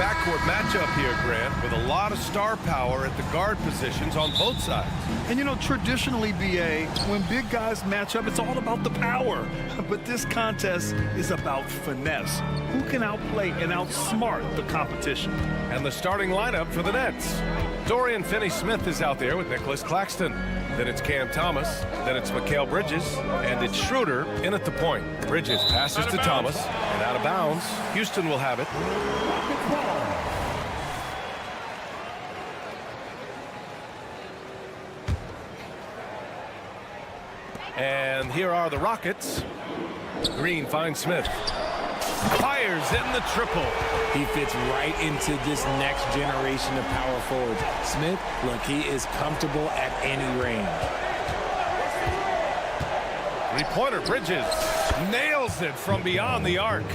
backcourt matchup here, Grant, with a lot of star power at the guard positions on both sides. And, you know, traditionally, B.A., when big guys match up, it's all about the power. But this contest is about finesse. Who can outplay and outsmart the competition? And the starting lineup for the Nets. Dorian Finney-Smith is out there with Nicholas Claxton. Then it's Cam Thomas. Then it's Mikal Bridges. And it's Schroeder in at the point. Bridges passes to Thomas. And out of bounds. Houston will have it. And here are the Rockets. Green finds Smith. Fires in the triple. He fits right into this next generation of power forwards. Smith, look, he is comfortable at any range. Three-pointer, Bridges nails it from beyond the arc.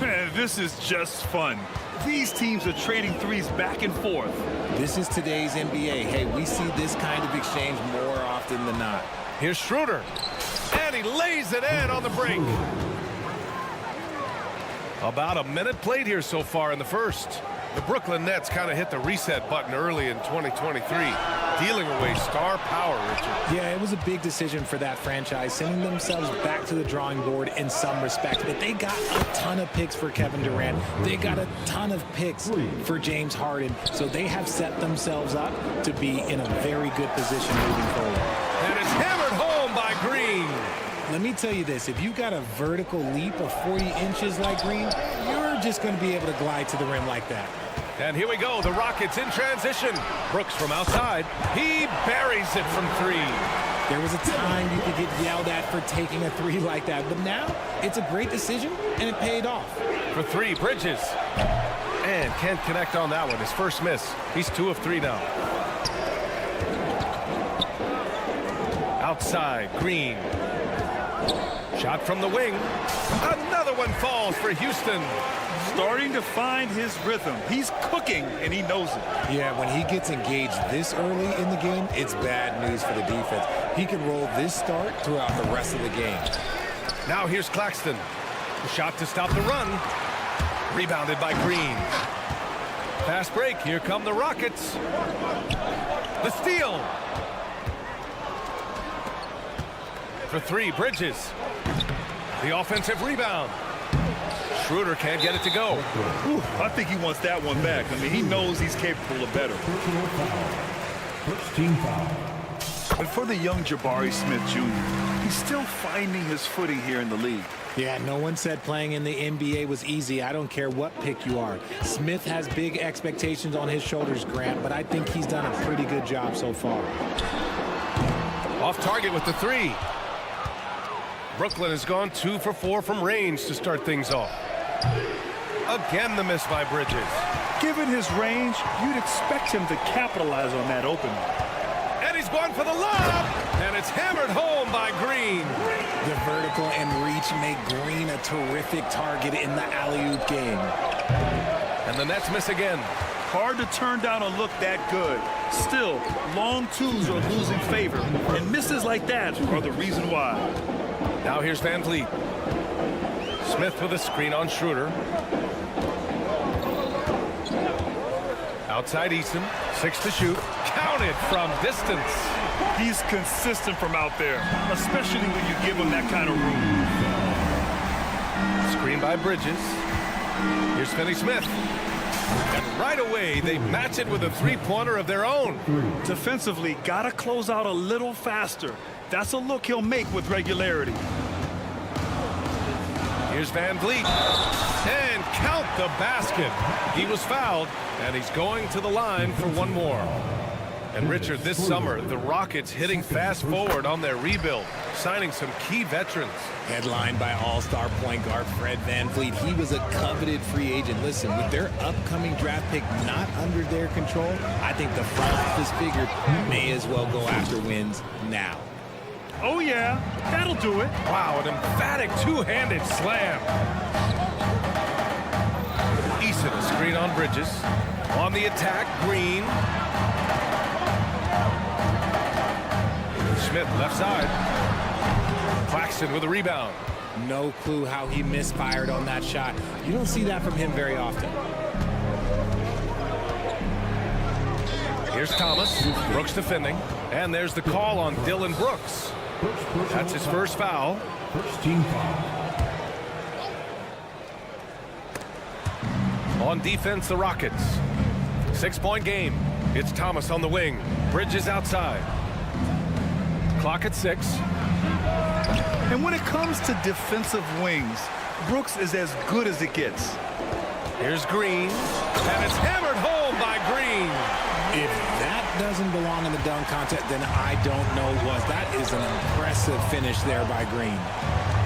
Man, this is just fun. These teams are trading threes back and forth. This is today's NBA. Hey, we see this kind of exchange more often than not. Here's Schroeder, and he lays it in on the break. About a minute played here so far in the first. The Brooklyn Nets kind of hit the reset button early in 2023, dealing away star power, Richard. Yeah, it was a big decision for that franchise, sending themselves back to the drawing board in some respects. But they got a ton of picks for Kevin Durant. They got a ton of picks for James Harden. So they have set themselves up to be in a very good position moving forward. And it's hammered home by Green. Let me tell you this, if you got a vertical leap of 40 inches like Green, you're just going to be able to glide to the rim like that. And here we go, the Rockets in transition. Brooks from outside. He buries it from three. There was a time you could get yelled at for taking a three like that, but now it's a great decision, and it paid off. For three, Bridges. And can't connect on that one, his first miss. He's 2 of 3 now. Outside, Green. Shot from the wing. Another one falls for Houston. Starting to find his rhythm. He's cooking, and he knows it. Yeah, when he gets engaged this early in the game, it's bad news for the defense. He can roll this start throughout the rest of the game. Now here's Claxton. The shot to stop the run. Rebounded by Green. Fast break. Here come the Rockets. The steal. For three, Bridges. The offensive rebound. Schroeder can't get it to go. Ooh, I think he wants that one back. I mean, he knows he's capable of better. But for the young Jabari Smith Jr., he's still finding his footing here in the league. Yeah, no one said playing in the NBA was easy. I don't care what pick you are. Smith has big expectations on his shoulders, Grant, but I think he's done a pretty good job so far. Off target with the three. Brooklyn has gone 2 for 4 from range to start things off. Again, the miss by Bridges. Given his range, you'd expect him to capitalize on that opening. And he's going for the lob, and it's hammered home by Green. The vertical and reach make Green a terrific target in the alley-oop game. And the Nets miss again. Hard to turn down a look that good. Still, long twos are losing favor, and misses like that are the reason why. Now here's Van Vliet. Smith with a screen on Schroeder. Outside Eason, 6 to shoot. Counted from distance. He's consistent from out there, especially when you give him that kind of room. Screen by Bridges. Here's Finney-Smith. And right away, they match it with a three-pointer of their own. Defensively, gotta close out a little faster. That's a look he'll make with regularity. Here's Van Vliet. And count the basket. He was fouled, and he's going to the line for one more. And Richard, this summer, the Rockets hitting fast forward on their rebuild, signing some key veterans. Headlined by all-star point guard Fred VanVleet. He was a coveted free agent. Listen, with their upcoming draft pick not under their control, I think the front office figured may as well go after wins now. Oh, yeah, that'll do it. Wow, an emphatic two-handed slam. Eason, a screen on Bridges. On the attack, Green. Smith, left side. Claxton with a rebound. No clue how he misfired on that shot. You don't see that from him very often. Here's Thomas. Brooks defending. And there's the call on Dylan Brooks. That's his first foul. First team foul. On defense, the Rockets. 6-point game. It's Thomas on the wing. Bridges outside. Clock at 6. And when it comes to defensive wings, Brooks is as good as it gets. Here's Green. And it's hammered home by Green. If that doesn't belong in the dunk contest, then I don't know what. That is an impressive finish there by Green.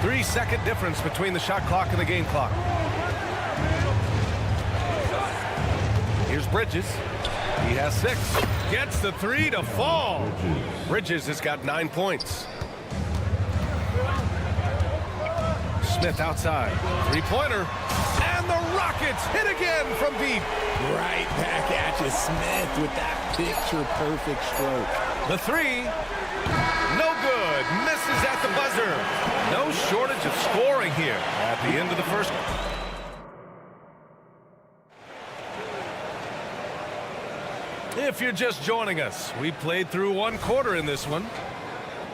3-second difference between the shot clock and the game clock. Here's Bridges. He has 6. Gets the 3 to fall. Bridges has got 9 points. Smith outside. 3-pointer. And the Rockets hit again from deep. Right back at you, Smith, with that picture-perfect stroke. The 3. No good. Misses at the buzzer. No shortage of scoring here at the end of the first. If you're just joining us, we played through 1 quarter in this one.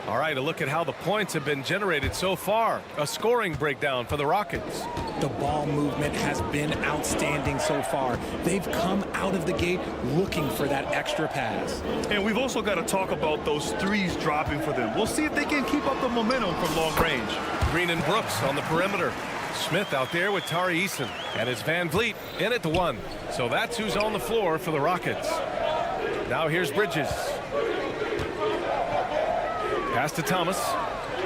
All right, a look at how the points have been generated so far. A scoring breakdown for the Rockets. The ball movement has been outstanding so far. They've come out of the gate looking for that extra pass. And we've also got to talk about those threes dropping for them. We'll see if they can keep up the momentum from long range. Green and Brooks on the perimeter. Smith out there with Tari Eason. And it's Van Vliet in at the 1. So that's who's on the floor for the Rockets. Now here's Bridges. Pass to Thomas.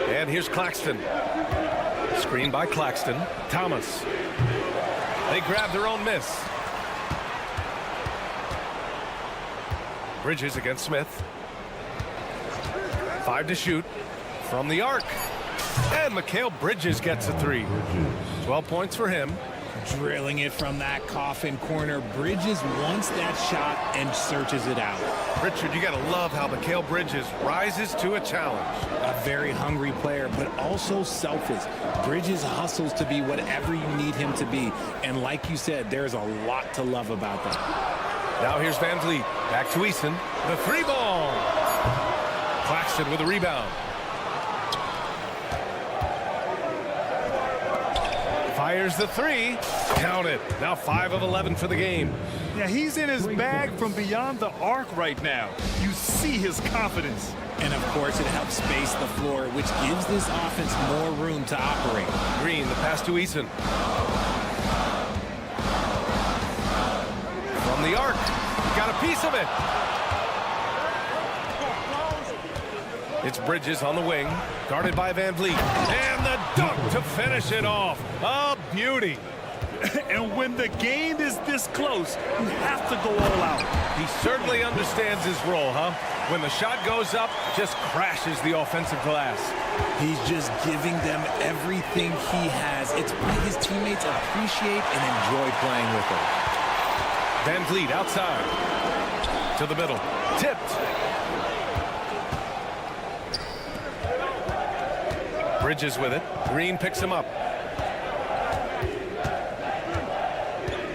And here's Claxton. Screen by Claxton. Thomas. They grab their own miss. Bridges against Smith. 5 to shoot from the arc. And Mikal Bridges gets a 3. 12 points for him. Drilling it from that coffin corner. Bridges wants that shot and searches it out. Richard, you got to love how Mikal Bridges rises to a challenge. A very hungry player, but also selfless. Bridges hustles to be whatever you need him to be. And like you said, there's a lot to love about that. Now here's Van Vliet. Back to Eason. The 3 ball. Claxton with a rebound. Fires the 3. Count it. Now 5 of 11 for the game. Yeah, he's in his bag from beyond the arc right now. You see his confidence. And of course, it helps space the floor, which gives this offense more room to operate. Green, the pass to Eason. From the arc. Got a piece of it. It's Bridges on the wing, guarded by Van Vliet. And the dunk to finish it off. A beauty. And when the game is this close, you have to go all out. He certainly understands his role, huh? When the shot goes up, just crashes the offensive glass. He's just giving them everything he has. It's why his teammates appreciate and enjoy playing with him. Van Vliet outside. To the middle. Tipped. Bridges with it. Green picks him up.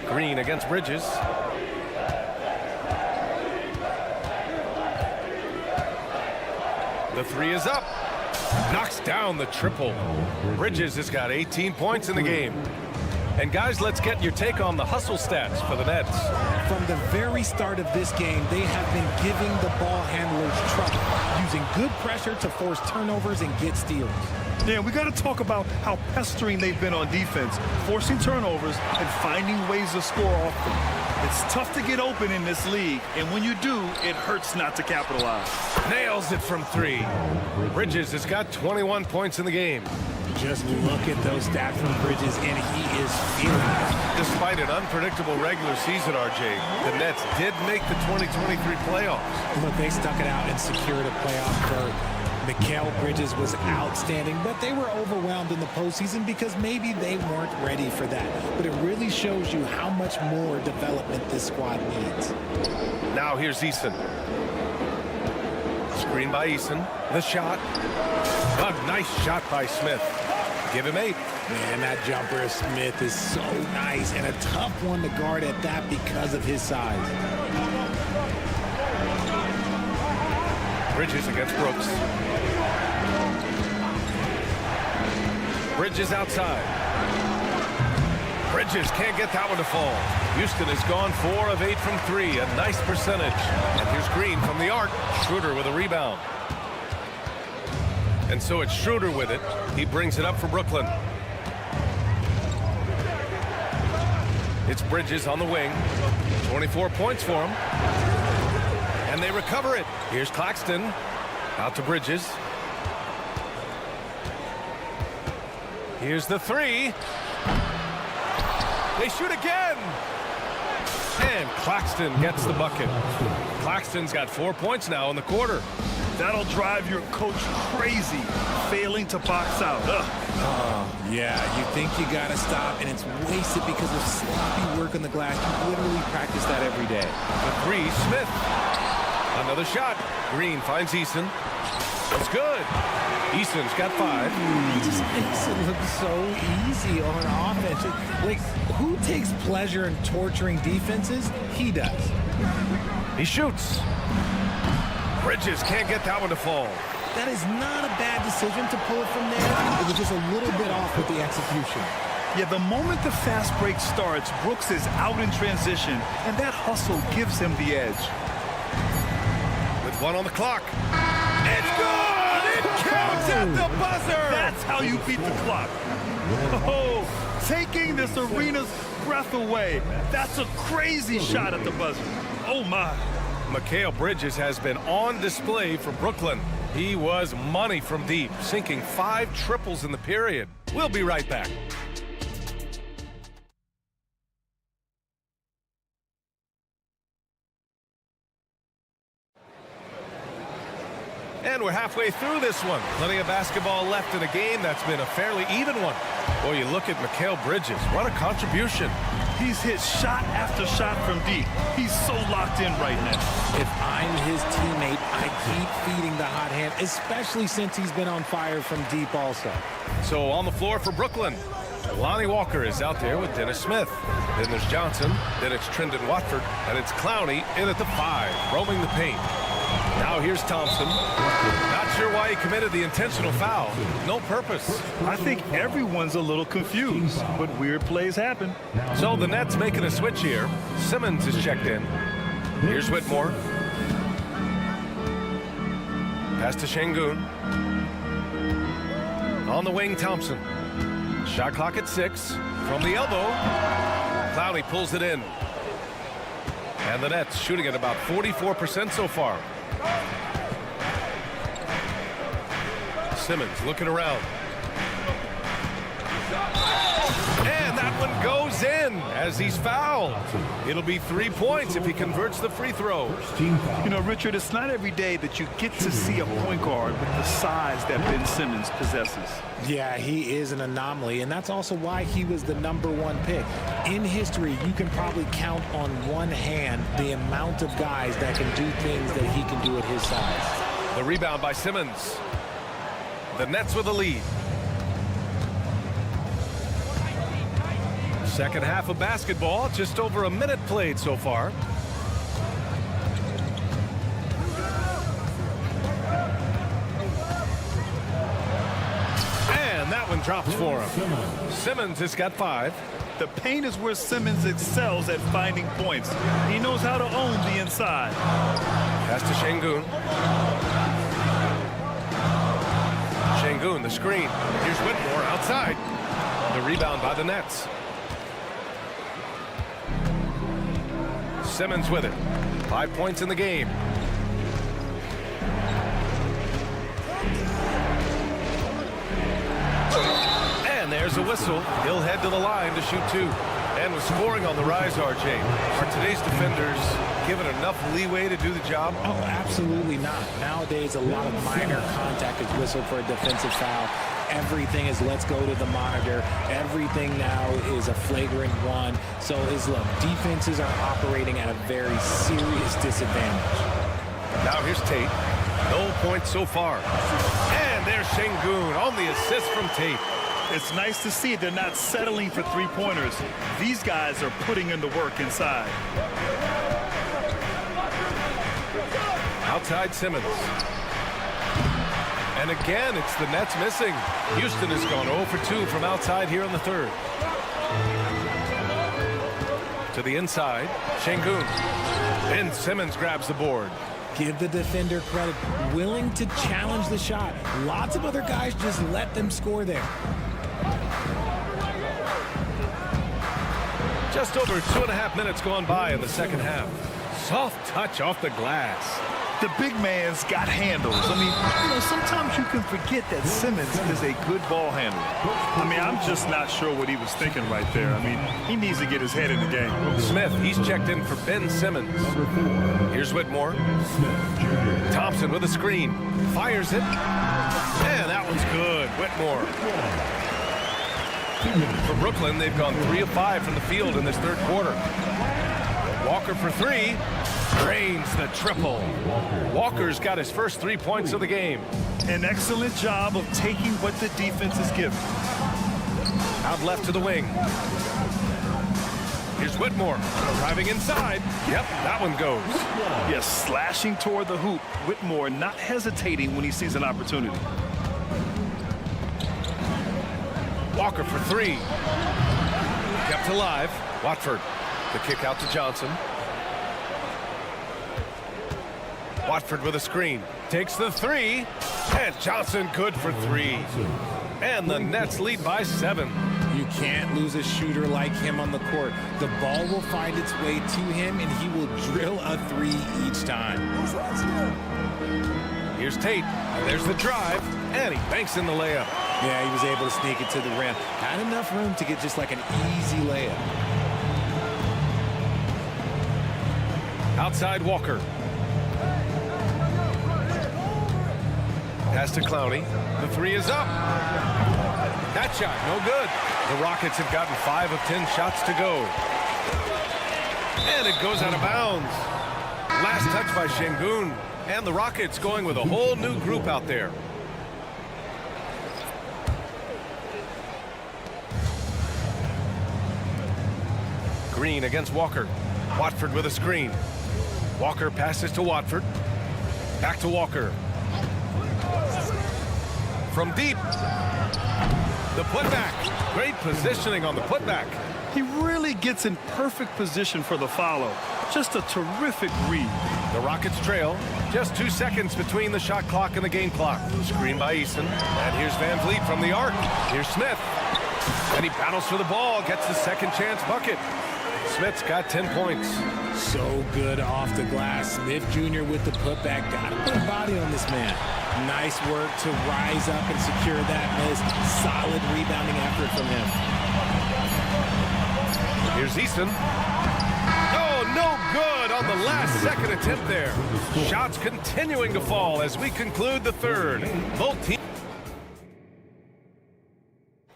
Green against Bridges. The 3 is up. Knocks down the triple. Bridges has got 18 points in the game. And guys, let's get your take on the hustle stats for the Nets. From the very start of this game, they have been giving the ball handlers trouble, using good pressure to force turnovers and get steals. Yeah, we got to talk about how pestering they've been on defense, forcing turnovers and finding ways to score off them. It's tough to get open in this league, and when you do, it hurts not to capitalize. Nails it from 3. Bridges has got 21 points in the game. Just look at those stats from Bridges, and he is feeling it. Despite an unpredictable regular season, RJ, the Nets did make the 2023 playoffs. Look, they stuck it out and secured a playoff berth. Mikal Bridges was outstanding, but they were overwhelmed in the postseason because maybe they weren't ready for that. But it really shows you how much more development this squad needs. Now here's Eason. Screen by Eason. The shot. A nice shot by Smith. Give him 8. Man, that jumper of Smith is so nice and a tough one to guard at that because of his size. Bridges against Brooks. Bridges outside. Bridges can't get that one to fall. Houston has gone 4 of 8 from 3. A nice percentage. And here's Green from the arc. Schroeder with a rebound. And so it's Schroeder with it. He brings it up for Brooklyn. It's Bridges on the wing. 24 points for him. And they recover it. Here's Claxton. Out to Bridges. Here's the 3. They shoot again. And Claxton gets the bucket. Claxton's got 4 points now in the quarter. That'll drive your coach crazy, failing to box out. Yeah, you think you got to stop, and it's wasted because of sloppy work on the glass. You literally practice that every day. The 3, Smith. Another shot. Green finds Eason. It's good. Eason's got 5. He just makes it look so easy on offense. Like, who takes pleasure in torturing defenses? He does. He shoots. Bridges can't get that one to fall. That is not a bad decision to pull it from there. It was just a little bit off with the execution. Yeah, the moment the fast break starts, Brooks is out in transition, and that hustle gives him the edge. With 1 on the clock. It's good! It counts at the buzzer! That's how you beat the clock. Oh, taking this arena's breath away. That's a crazy shot at the buzzer. Oh, my. Mikal Bridges has been on display for Brooklyn. He was money from deep, sinking 5 triples in the period. We'll be right back. And we're halfway through this one. Plenty of basketball left in a game that's been a fairly even one. Boy, you look at Mikal Bridges. What a contribution. He's hit shot after shot from deep. He's so locked in right now. If I'm his teammate, I keep feeding the hot hand, especially since he's been on fire from deep also. So on the floor for Brooklyn, Lonnie Walker is out there with Dennis Smith. Then there's Johnson. Then it's Trendon Watford. And it's Clowney in at the 5, roaming the paint. Now here's Thompson. Not sure why he committed the intentional foul. No purpose. I think everyone's a little confused, but weird plays happen. So the Nets making a switch here. Simmons is checked in. Here's Whitmore. Pass to Şengün. On the wing, Thompson. Shot clock at 6. From the elbow. Clowney pulls it in. And the Nets shooting at about 44% so far. Simmons looking around. And that one goes in as he's fouled. It'll be 3 points if he converts the free throw. You know, Richard, it's not every day that you get to see a point guard with the size that Ben Simmons possesses. Yeah, he is an anomaly, and that's also why he was the #1 pick. In history, you can probably count on one hand the amount of guys that can do things that he can do at his size. The rebound by Simmons. The Nets with a lead. Second half of basketball, just over a minute played so far. And that one drops for him. Simmons has got 5. The paint is where Simmons excels at finding points. He knows how to own the inside. Pass to Şengün. Şengün, the screen. Here's Whitmore outside. The rebound by the Nets. Simmons with it. 5 points in the game. And there's a whistle. He'll head to the line to shoot 2. And with scoring on the rise, RJ, are today's defenders given enough leeway to do the job? Oh, absolutely not. Nowadays, a lot of minor contact is whistled for a defensive foul. Everything is let's go to the monitor. Everything now is a flagrant 1. So look, defenses are operating at a very serious disadvantage. Now here's Tate. No points so far. And there's Şengün on the assist from Tate. It's nice to see they're not settling for three-pointers. These guys are putting in the work inside. Outside Simmons. And again, it's the Nets missing. Houston has gone 0 for 2 from outside here in the third. To the inside, Şengün. Ben Simmons grabs the board. Give the defender credit. Willing to challenge the shot. Lots of other guys just let them score there. Just over 2.5 minutes gone by in the second half. Soft touch off the glass. The big man's got handles. I mean, you know, sometimes you can forget that Simmons is a good ball handler. I mean, I'm just not sure what he was thinking right there. I mean, he needs to get his head in the game. Smith, he's checked in for Ben Simmons. Here's Whitmore. Thompson with a screen. Fires it. And that one's good. Whitmore. For Brooklyn, they've gone 3 of 5 from the field in this third quarter. Walker for 3. Drains the triple. Walker's got his first 3 points of the game. An excellent job of taking what the defense is giving. Out left to the wing. Here's Whitmore driving inside. Yep, that one goes. Yes, slashing toward the hoop. Whitmore not hesitating when he sees an opportunity. Walker for 3. Kept alive. Watford. The kick out to Johnson. Watford with a screen. Takes the 3. And Johnson good for 3. And the Nets lead by 7. You can't lose a shooter like him on the court. The ball will find its way to him, and he will drill a 3 each time. Here's Tate. And there's the drive. And he banks in the layup. Yeah, he was able to sneak it to the rim. Had enough room to get just like an easy layup. Outside Walker. Pass to Clowney. The 3 is up. That shot, no good. The Rockets have gotten 5 of 10 shots to go. And it goes out of bounds. Last touch by Şengün. And the Rockets going with a whole new group out there. Green against Walker. Watford with a screen. Walker passes to Watford. Back to Walker. From deep. The putback. Great positioning on the putback. He really gets in perfect position for the follow. Just a terrific read. The Rockets trail. Just 2 seconds between the shot clock and the game clock. Screen by Eason. And here's Van Vliet from the arc. Here's Smith. And he battles for the ball. Gets the second chance bucket. Smith's got 10 points. So good off the glass. Smith Jr. with the putback. Got to put a body on this man. Nice work to rise up and secure that miss. Solid rebounding effort from him. Here's Easton. Oh, no good on the last second attempt there. Shots continuing to fall as we conclude the third. Both teams.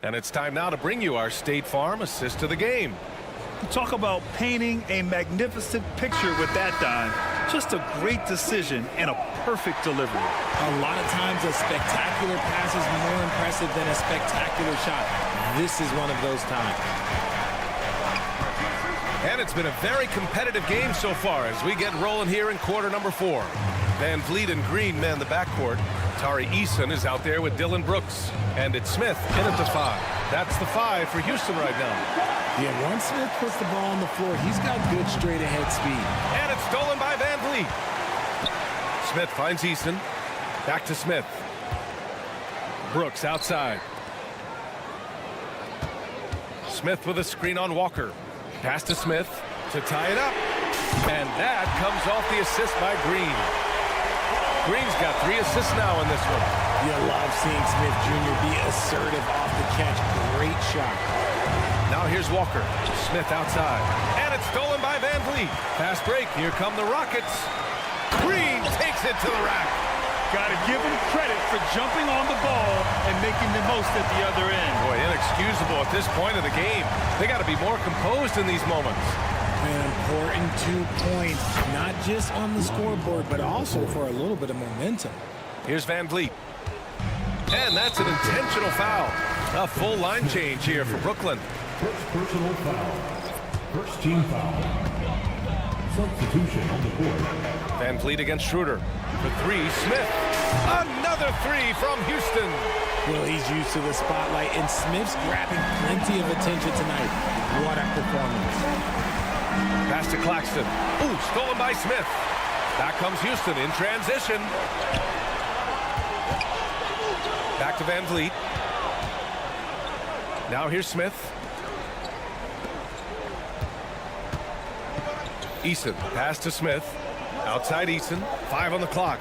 And it's time now to bring you our State Farm assist of the game. Talk about painting a magnificent picture with that dime. Just a great decision and a perfect delivery. A lot of times a spectacular pass is more impressive than a spectacular shot. This is one of those times. And it's been a very competitive game so far as we get rolling here in quarter number 4. Van Vliet and Green man the backcourt. Tari Eason is out there with Dylan Brooks. And it's Smith in at the 5. That's the 5 for Houston right now. Yeah, once Smith puts the ball on the floor, he's got good straight-ahead speed. And it's stolen by Van Vliet. Smith finds Easton. Back to Smith. Brooks outside. Smith with a screen on Walker. Pass to Smith to tie it up. And that comes off the assist by Green. Green's got 3 assists now in this one. You love seeing Smith Jr. be assertive off the catch. Great shot. Now here's Walker. Smith outside. And it's stolen by Van Vliet. Fast break. Here come the Rockets. Green takes it to the rack. Got to give him credit for jumping on the ball and making the most at the other end. Boy, inexcusable at this point of the game. They got to be more composed in these moments. An important 2 points, not just on the scoreboard, but also for a little bit of momentum. Here's Van Vliet. And that's an intentional foul. A full line change here for Brooklyn. First personal foul. First team foul. Substitution on the board. Van Vliet against Schroeder. For three, Smith. Another three from Houston. Well, he's used to the spotlight, and Smith's grabbing plenty of attention tonight. What a performance. Pass to Claxton. Ooh, stolen by Smith. Back comes Houston in transition. Back to Van Vliet. Now here's Smith. Eason, pass to Smith. Outside Eason, 5 on the clock.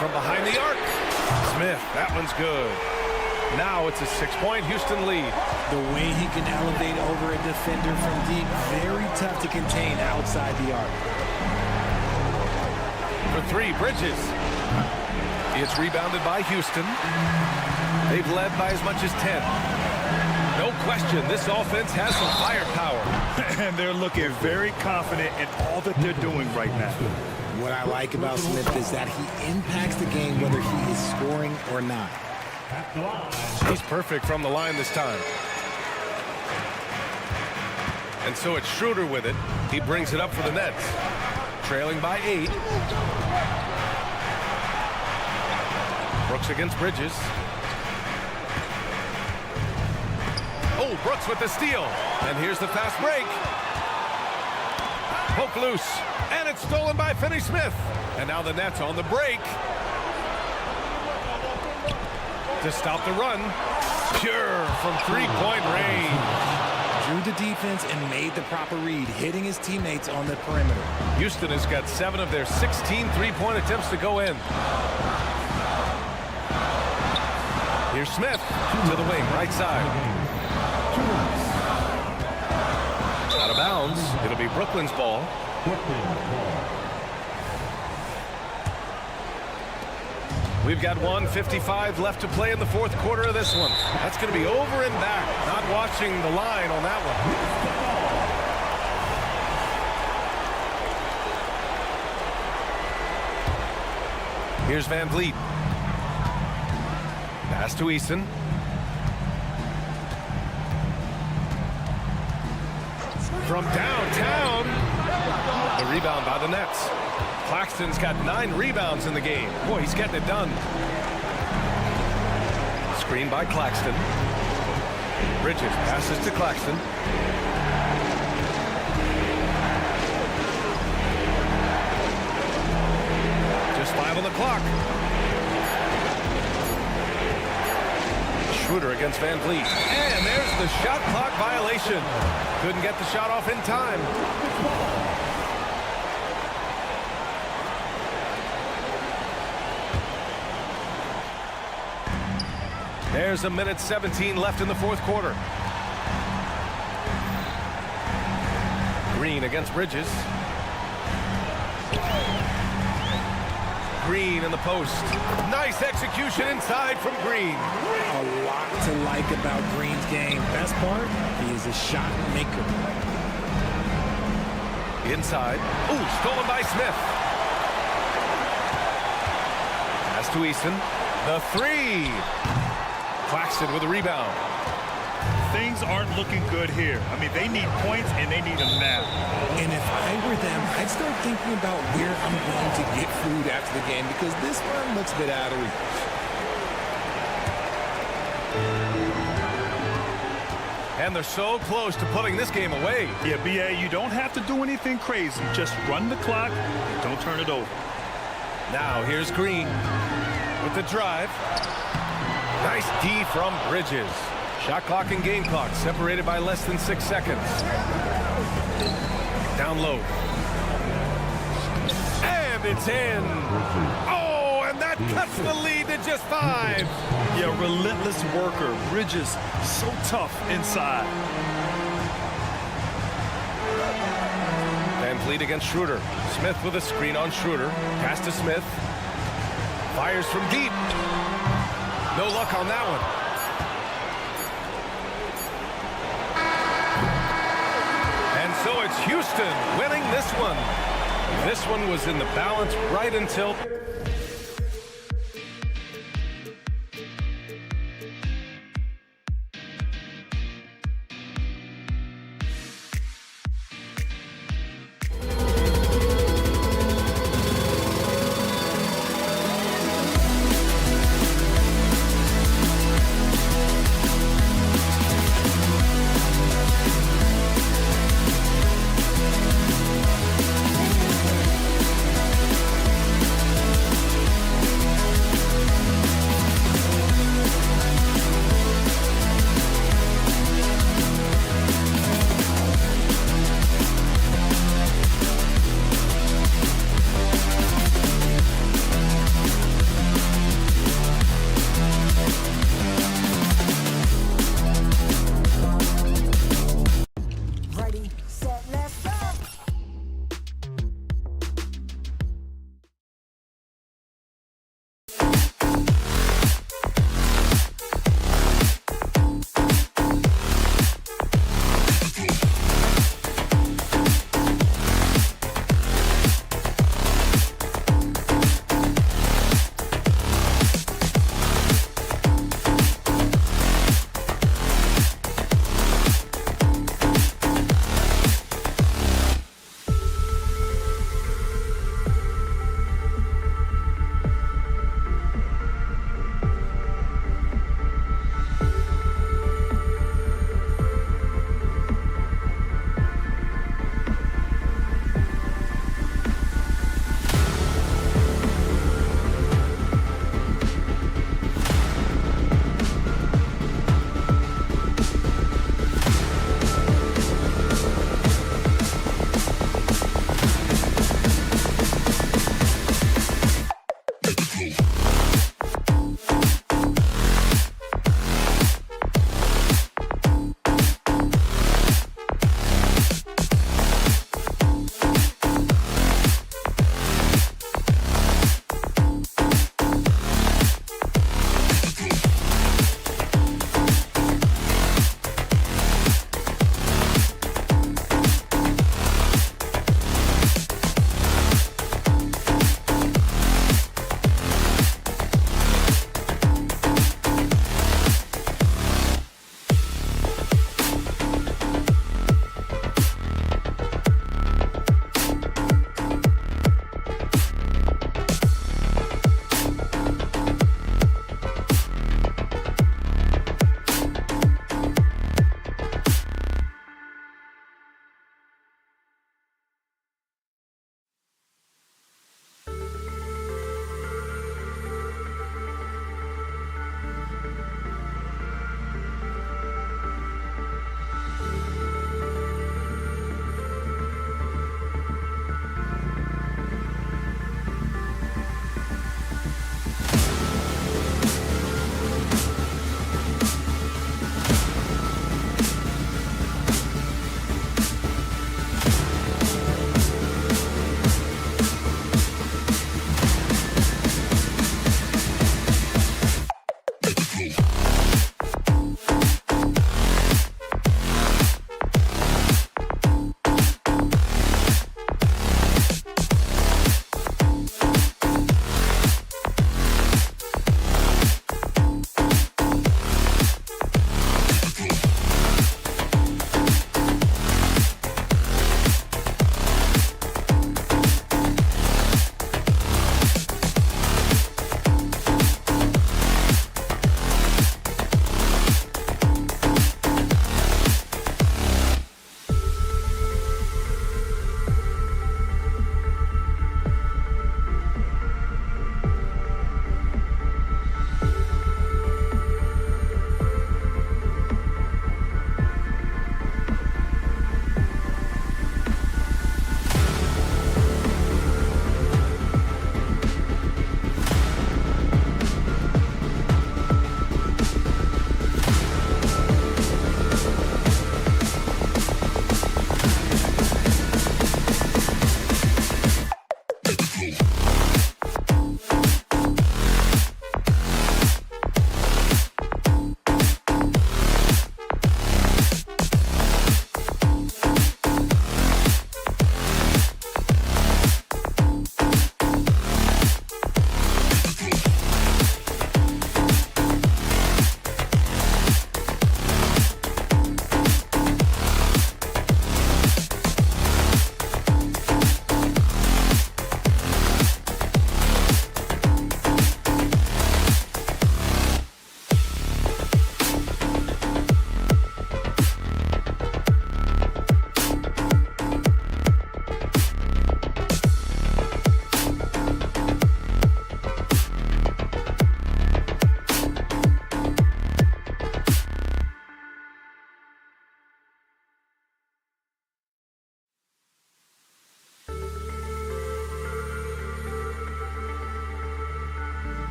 From behind the arc. Smith, that one's good. Now it's a 6-point Houston lead. The way he can elevate over a defender from deep, very tough to contain outside the arc. For three, Bridges. It's rebounded by Houston. They've led by as much as 10. No question, this offense has some firepower. And they're looking very confident in all that they're doing right now. What I like about Smith is that he impacts the game whether he is scoring or not. He's perfect from the line this time. And so it's Schroeder with it. He brings it up for the Nets. Trailing by 8. Brooks against Bridges. Oh, Brooks with the steal. And here's the fast break. Poke loose. And it's stolen by Finney-Smith. And now the Nets on the break. To stop the run. Pure from three-point range. Drew the defense and made the proper read, hitting his teammates on the perimeter. Houston has got 7 of their 16 three-point attempts to go in. Here's Smith to the wing, right side. Out of bounds. It'll be Brooklyn's ball. We've got 1:55 left to play in the fourth quarter of this one. That's going to be over and back. Not watching the line on that one. Here's Van Vliet. Pass to Eason. From downtown. The rebound by the Nets. Claxton's got 9 rebounds in the game. Boy, he's getting it done. Screen by Claxton. Bridges passes to Claxton. Just 5 on the clock. Schroeder against Van Vliet. And there's the shot clock violation. Couldn't get the shot off in time. There's 1:17 left in the fourth quarter. Green against Bridges. Green in the post. Nice execution inside from Green. A lot to like about Green's game. Best part, he is a shot maker. Inside. Ooh, stolen by Smith. Pass to Eason. The three. Claxton with a rebound. Things aren't looking good here. I mean, they need points, and they need them now. And if I were them, I'd start thinking about where I'm going to get food after the game because this one looks a bit out of reach. And they're so close to putting this game away. Yeah, B.A., you don't have to do anything crazy. Just run the clock and don't turn it over. Now here's Green with the drive. Nice D from Bridges. Shot clock and game clock separated by less than 6 seconds. Down low. And it's in. Oh, and that cuts the lead to just 5. Yeah, relentless worker. Bridges, so tough inside. Van Vliet against Schroeder. Smith with a screen on Schroeder. Pass to Smith. Fires from deep. No luck on that one. And so it's Houston winning this one. This one was in the balance right until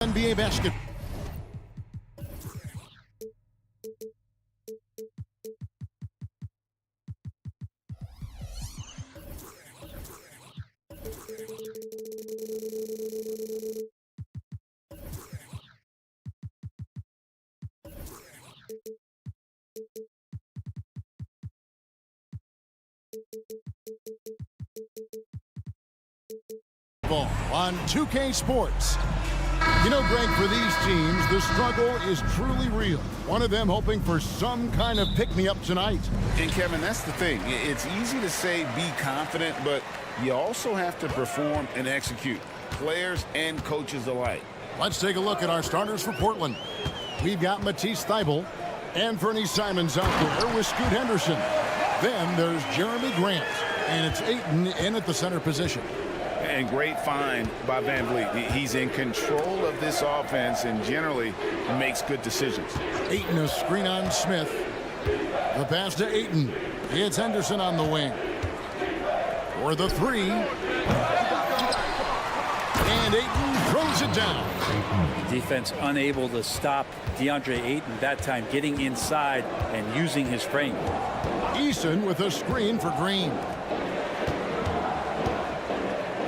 NBA basket. On 2K Sports. You know, Greg, for these teams, the struggle is truly real. One of them hoping for some kind of pick-me-up tonight. And, Kevin, that's the thing. It's easy to say be confident, but you also have to perform and execute, players and coaches alike. Let's take a look at our starters for Portland. We've got Matisse Thybulle and Fernie Simons out there with Scoot Henderson. Then there's Jeremy Grant, and it's Ayton in at the center position. And great find by Van Vliet. He's in control of this offense and generally makes good decisions. Ayton, a screen on Smith. The pass to Ayton. It's Henderson on the wing. For the three. And Ayton throws it down. Defense unable to stop DeAndre Ayton that time, getting inside and using his frame. Eason with a screen for Green.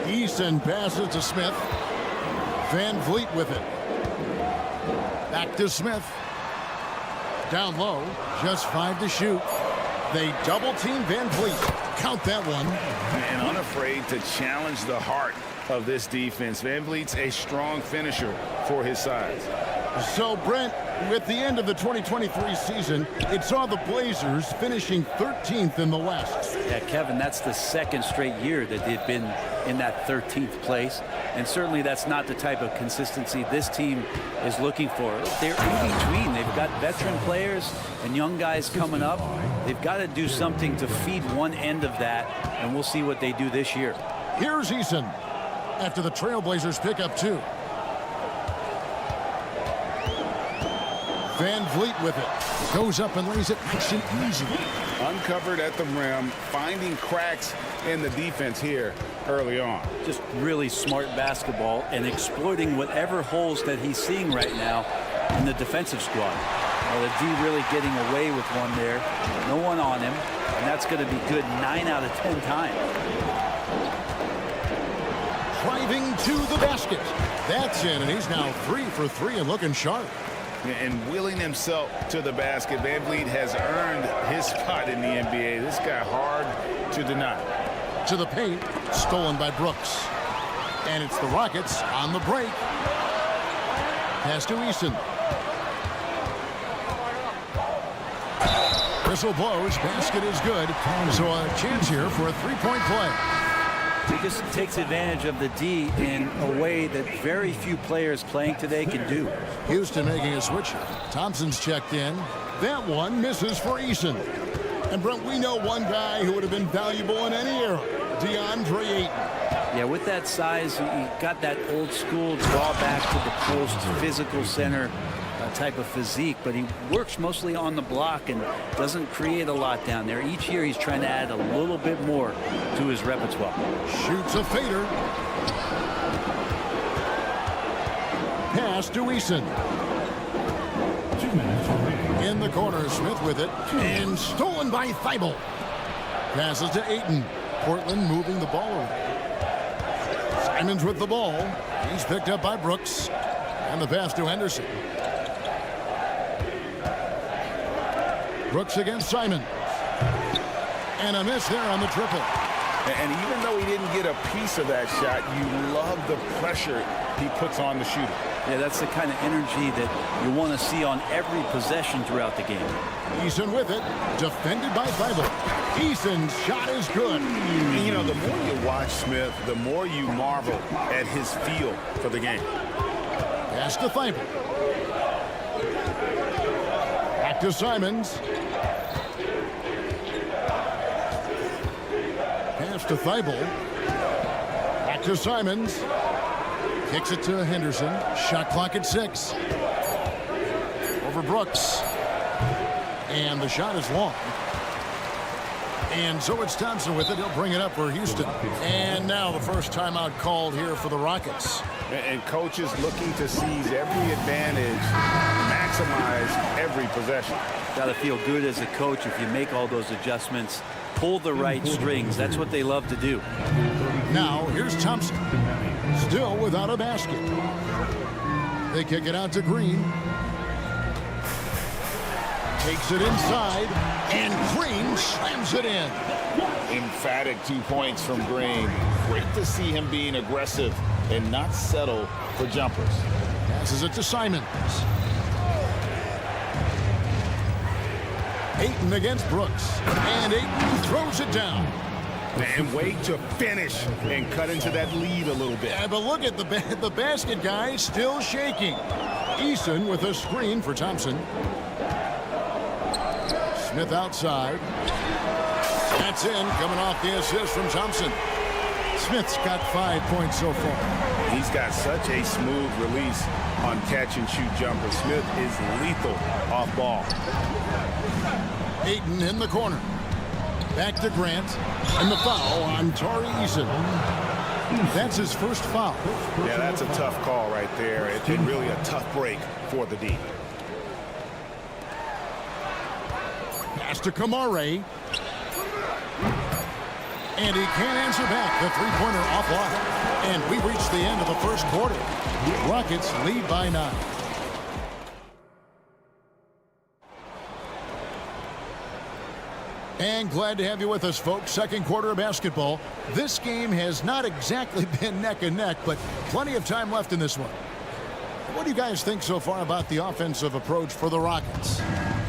Eason passes to Smith. Van Vliet with it. Back to Smith. Down low. Just 5 to shoot. They double team Van Vliet. Count that one. And unafraid to challenge the heart of this defense. Van Vliet's a strong finisher for his size. So, Brent, with the end of the 2023 season, it saw the Blazers finishing 13th in the West. Yeah, Kevin, that's the second straight year that they've been in that 13th place. And certainly that's not the type of consistency this team is looking for. They're in between. They've got veteran players and young guys coming up. They've got to do something to feed one end of that, and we'll see what they do this year. Here's Eason after the Trailblazers pick up 2. Van Vliet with it. Goes up and lays it nice and easy. Uncovered at the rim, finding cracks in the defense here early on. Just really smart basketball and exploiting whatever holes that he's seeing right now in the defensive squad. Well, the D really getting away with one there. No one on him, and that's going to be good 9 out of 10 times. Driving to the basket. That's in, and he's now 3 for 3 and looking sharp. And wheeling himself to the basket. Van Vliet has earned his spot in the NBA. This guy hard to deny. To the paint, stolen by Brooks. And it's the Rockets on the break. Pass to Eason. Whistle blows, basket is good. So a chance here for a three-point play. He just takes advantage of the D in a way that very few players playing today can do. Houston making a switch. Thompson's checked in. That one misses for Eason. And Brent, we know one guy who would have been valuable in any era, DeAndre Ayton. Yeah, with that size, he got that old school draw back to the post, physical center type of physique, but he works mostly on the block and doesn't create a lot down there. Each year he's trying to add a little bit more to his repertoire. Shoots a fader. Pass to Eason. 2 minutes remaining. In the corner, Smith with it. And stolen by Thybulle. Passes to Ayton. Portland moving the ball around. Simons with the ball. He's picked up by Brooks. And the pass to Henderson. Brooks against Simon. And a miss there on the triple. And even though he didn't get a piece of that shot, you love the pressure he puts on the shooter. Yeah, that's the kind of energy that you want to see on every possession throughout the game. Eason with it. Defended by Thybulle. Eason's shot is good. And, you know, the more you watch Smith, the more you marvel at his feel for the game. Pass to Thybulle. Back to Simons. pass to Thibault. Back to Simons. Kicks it to Henderson. Shot clock at 6. Over Brooks. And the shot is long. And so it's Thompson with it. He'll bring it up for Houston. And now the first timeout called here for the Rockets. And coaches looking to seize every advantage, maximize every possession. Got to feel good as a coach if you make all those adjustments, pull the right strings. That's what they love to do. Now here's Thompson. Still without a basket. They kick it out to Green. Takes it inside, and Green slams it in. Emphatic 2 points from Green. Great to see him being aggressive and not settle for jumpers. Passes it to Simons. Ayton against Brooks, and Ayton throws it down. And wait to finish and cut into that lead a little bit. Yeah, but look at the basket guy still shaking. Eason with a screen for Thompson. Smith outside. That's in, coming off the assist from Thompson. Smith's got 5 points so far. He's got such a smooth release on catch-and-shoot jumpers. Smith is lethal off ball. Ayton in the corner. Back to Grant. And the foul on Tari Eason. That's his first foul. Yeah, that's a tough call right there. And really a tough break for the D. Pass to Kamare. And he can't answer back. The three-pointer offline. And we reached the end of the first quarter. Rockets lead by 9. And glad to have you with us, folks. Second quarter of basketball. This game has not exactly been neck and neck, but plenty of time left in this one. What do you guys think so far about the offensive approach for the Rockets?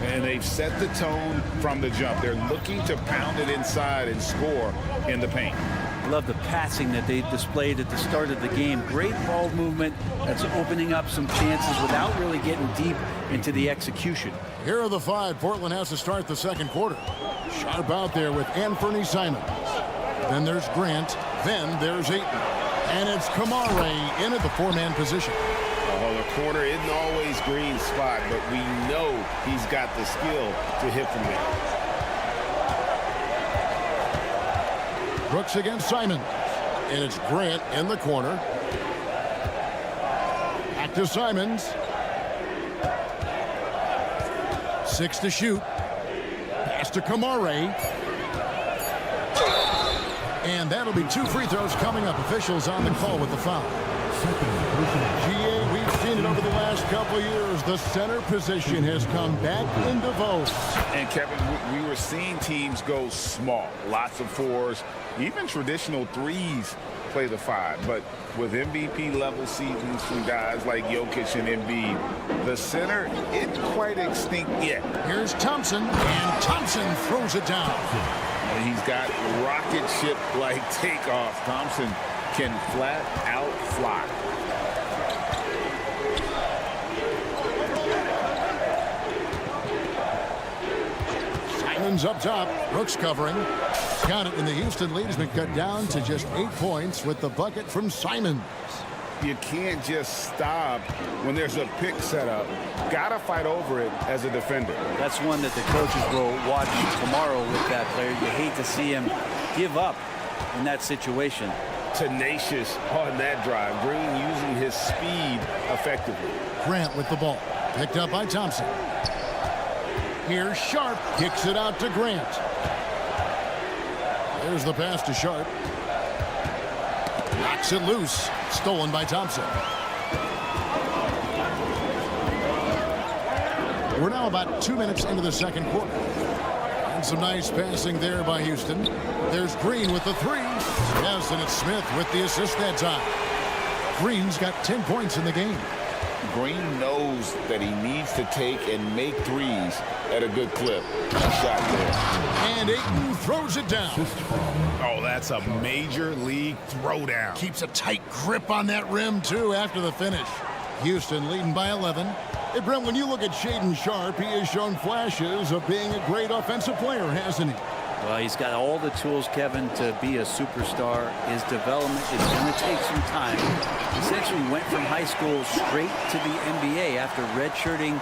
And they've set the tone from the jump. They're looking to pound it inside and score in the paint. I love the passing that they displayed at the start of the game. Great ball movement that's opening up some chances without really getting deep into the execution. Here are the 5 Portland has to start the second quarter. Sharp out there with Anthony Simons. Then there's Grant. Then there's Ayton. And it's Kamare in at the 4-man position. Well, the corner isn't always Green's spot, but we know he's got the skill to hit from there. Brooks against Simons. And it's Grant in the corner. Back to Simons. 6 to shoot. Pass to Kamare. And that'll be 2 free throws coming up. Officials on the call with the foul. GA, we've seen it over the last couple of years. The center position has come back into vogue. And Kevin, we were seeing teams go small. Lots of 4s, even traditional 3s play the 5. But with MVP level seasons from guys like Jokic and Embiid, the center isn't quite extinct yet. Here's Thompson, and Thompson throws it down. And he's got rocket ship-like takeoff. Thompson can flat out fly. Simons up top. Brooks covering. Got it, and the Houston lead has been cut down to just 8 points with the bucket from Simons. You can't just stop when there's a pick set up. Gotta fight over it as a defender. That's one that the coaches will watch tomorrow with that player. You hate to see him give up in that situation. Tenacious on that drive. Green using his speed effectively. Grant with the ball. Picked up by Thompson. Here's Sharp. Kicks it out to Grant. There's the pass to Sharp. Knocks it loose. Stolen by Thompson. We're now about 2 minutes into the second quarter. And some nice passing there by Houston. There's Green with the 3. Yes, and it's Smith with the assist that time. Green's got 10 points in the game. Green knows that he needs to take and make 3s at a good clip. Shot there. And Ayton throws it down. Oh, that's a major league throwdown. Keeps a tight grip on that rim, too, after the finish. Houston leading by 11. Hey, Brent, when you look at Shaedon Sharp, he has shown flashes of being a great offensive player, hasn't he? Well, he's got all the tools, Kevin, to be a superstar. His development is going to take some time. He essentially went from high school straight to the NBA after redshirting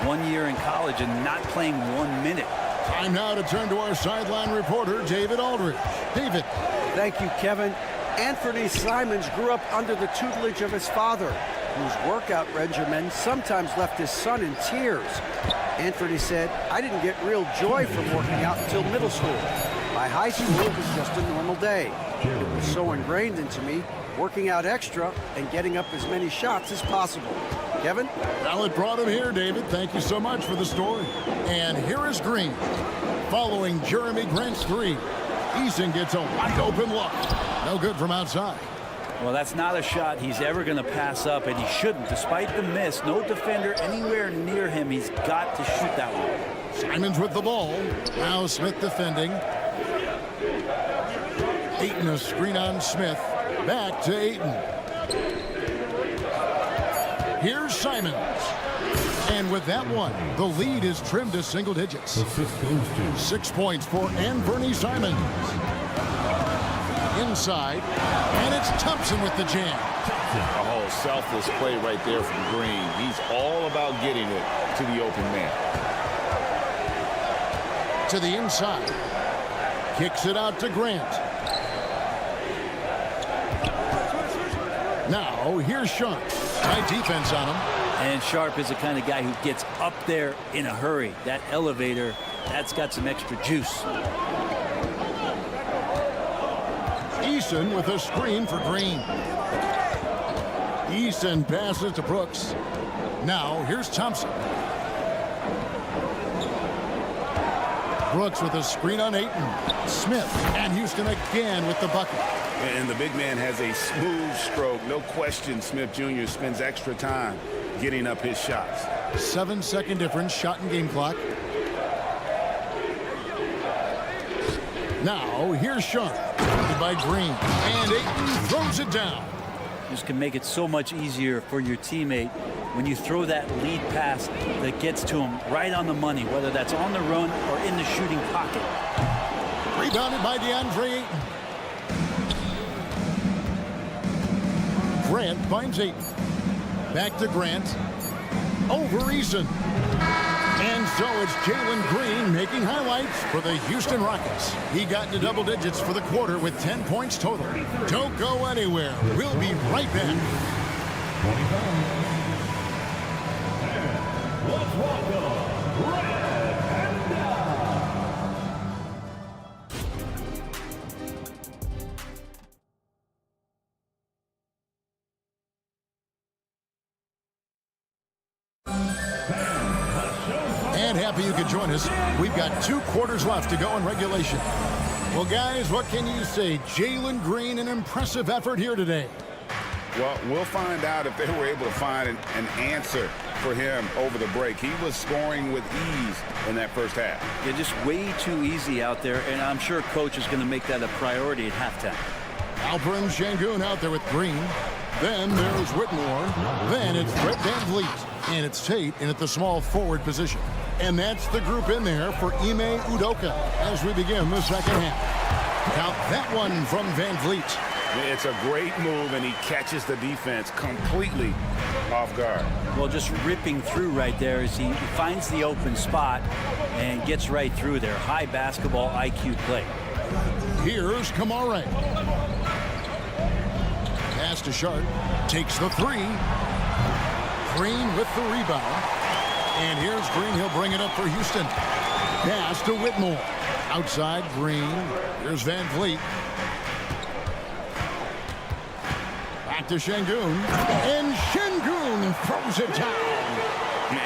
1 year in college and not playing 1 minute. Time now to turn to our sideline reporter, David Aldridge. David. Thank you, Kevin. Anthony Simons grew up under the tutelage of his father, whose workout regimen sometimes left his son in tears. Anthony said, "I didn't get real joy from working out until middle school. By high school, it was just a normal day. It was so ingrained into me, working out extra and getting up as many shots as possible." Kevin? Well, it brought him here, David. Thank you so much for the story. And here is Green. Following Jeremy Grant's three, Eason gets a wide-open look. No good from outside. Well, that's not a shot he's ever going to pass up, and he shouldn't. Despite the miss, no defender anywhere near him. He's got to shoot that one. Simons with the ball. Now Smith defending. Ayton a screen on Smith. Back to Ayton. Here's Simons. And with that one, the lead is trimmed to single digits. 6 points for Anthony Simons. Inside, and it's Thompson with the jam. A whole selfless play right there from Green. He's all about getting it to the open man. To the inside. Kicks it out to Grant. Now, here's Sharp. Tight defense on him. And Sharp is the kind of guy who gets up there in a hurry. That elevator, that's got some extra juice. Eason with a screen for Green. Eason passes to Brooks. Now, here's Thompson. Brooks with a screen on Ayton. Smith and Houston again with the bucket. And the big man has a smooth stroke. No question, Smith Jr. spends extra time getting up his shots. 7-second difference, shot and game clock. Now, here's Sharp. By Green. And Ayton throws it down. This can make it so much easier for your teammate when you throw that lead pass that gets to him right on the money, whether that's on the run or in the shooting pocket. Rebounded by DeAndre Ayton. Grant finds Ayton. Back to Grant. Over Eason. And so it's Jalen Green making highlights for the Houston Rockets. He got into double digits for the quarter with 10 points total. Don't go anywhere. We'll be right back. Let's welcome Red Panda. And happy you could join us. We've got 2 quarters left to go in regulation. Well, guys, what can you say? Jalen Green, an impressive effort here today. Well, we'll find out if they were able to find an answer for him over the break. He was scoring with ease in that first half. Yeah, just way too easy out there, and I'm sure coach is going to make that a priority at halftime. Alperin Şengün out there with Green. Then there's Whitmore. Then it's Brett VanVleet. And it's Tate in at the small forward position. And that's the group in there for Ime Udoka as we begin the second half. Count that one from VanVleet. It's a great move, and he catches the defense completely off guard. Well, just ripping through right there as he finds the open spot and gets right through there. High basketball IQ play. Here's Kamare. Pass to Sharp. Takes the three. Green with the rebound. And here's Green. He'll bring it up for Houston. Pass to Whitmore. Outside Green. Here's VanVleet. Back to Şengün. And Şengün throws it down.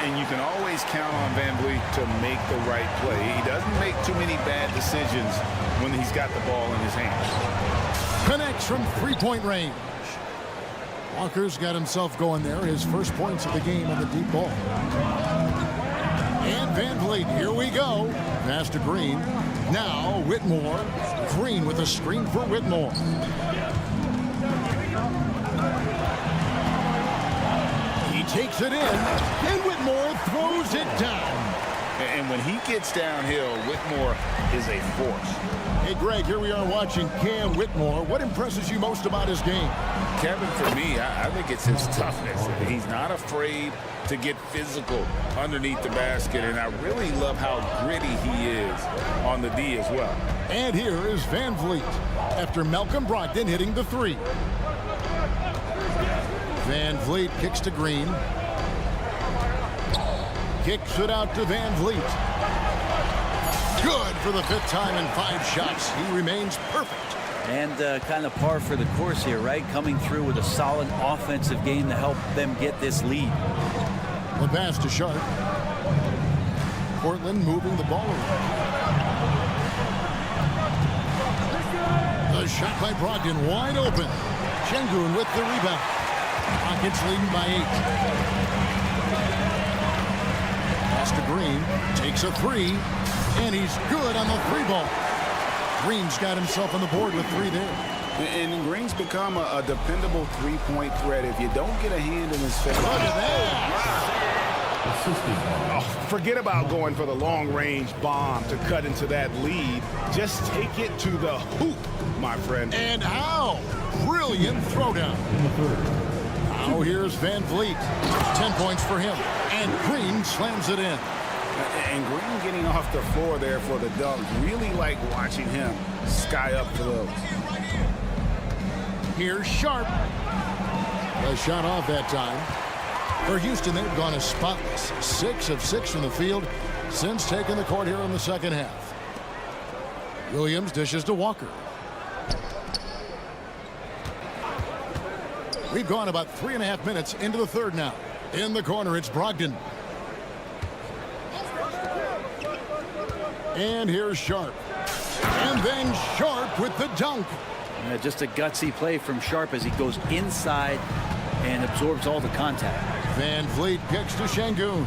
And you can always count on VanVleet to make the right play. He doesn't make too many bad decisions when he's got the ball in his hands. Connects from three-point range. Walker's got himself going there. His first points of the game on the deep ball. And VanVleet, here we go. Pass to Green. Now Whitmore. Green with a screen for Whitmore. He takes it in, and Whitmore throws it down. And when he gets downhill, Whitmore is a force. Hey, Greg, here we are watching Cam Whitmore. What impresses you most about his game? Kevin, for me, I think it's his toughness. He's not afraid to get physical underneath the basket, and I really love how gritty he is on the D as well. And here is Van Vliet after Malcolm Brogdon hitting the three. Van Vliet kicks to Green. Kicks it out to Van Vliet. Good for the 5th time in 5 shots. He remains perfect. And kind of par for the course here, right? Coming through with a solid offensive game to help them get this lead. The pass to Sharp. Portland moving the ball around. The shot by Brogdon wide open. Şengün with the rebound. Rockets leading by 8. Pass to Green. Takes a 3. And he's good on the 3-ball. Green's got himself on the board with 3 there. And Green's become a dependable three-point threat if you don't get a hand in his face. Look at that. Oh, forget about going for the long-range bomb to cut into that lead. Just take it to the hoop, my friend. And how? Brilliant throwdown. Now here's Van Vliet. 10 points for him. And Green slams it in. And Green getting off the floor there for the dunk. Really like watching him sky up for those. Here's Sharp. A shot off that time. For Houston, they've gone as spotless. 6 of 6 from the field since taking the court here in the second half. Williams dishes to Walker. We've gone about 3.5 minutes into the third now. In the corner, it's Brogdon. And here's Sharp. And then Sharp with the dunk. Just a gutsy play from Sharp as he goes inside and absorbs all the contact. Van Vliet kicks to Şengün.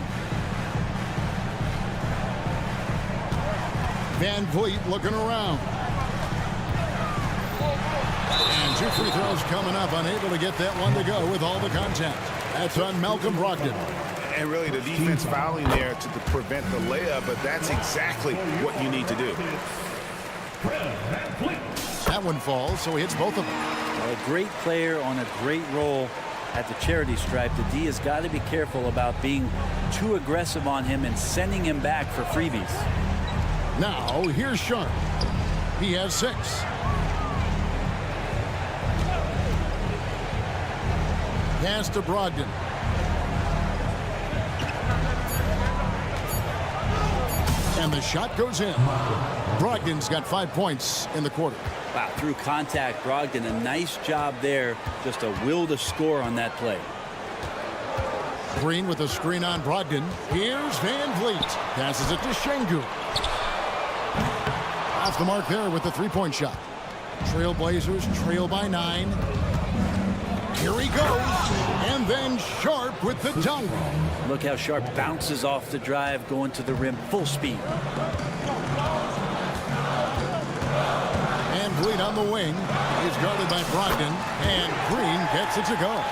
Van Vliet looking around. And 2 free throws coming up. Unable to get that one to go with all the contact. That's on Malcolm Brogdon. And really the defense fouling there to prevent the layup, but that's exactly what you need to do. That one falls, so he hits both of them. A great player on a great role at the charity stripe. The D has got to be careful about being too aggressive on him and sending him back for freebies. Now, here's Sharp. He has 6. Pass to Brogdon. And the shot goes in. Brogdon's got 5 points in the quarter. Wow, through contact, Brogdon, a nice job there. Just a will to score on that play. Green with a screen on Brogdon. Here's Van Vliet. Passes it to Şengün. Off the mark there with the 3-point shot. Trailblazers trail by 9. Here he goes. And then Sharp with the dunk. Look how Sharp bounces off the drive, going to the rim full speed. And Vliet on the wing. He's guarded by Brogdon. And Green gets it to go.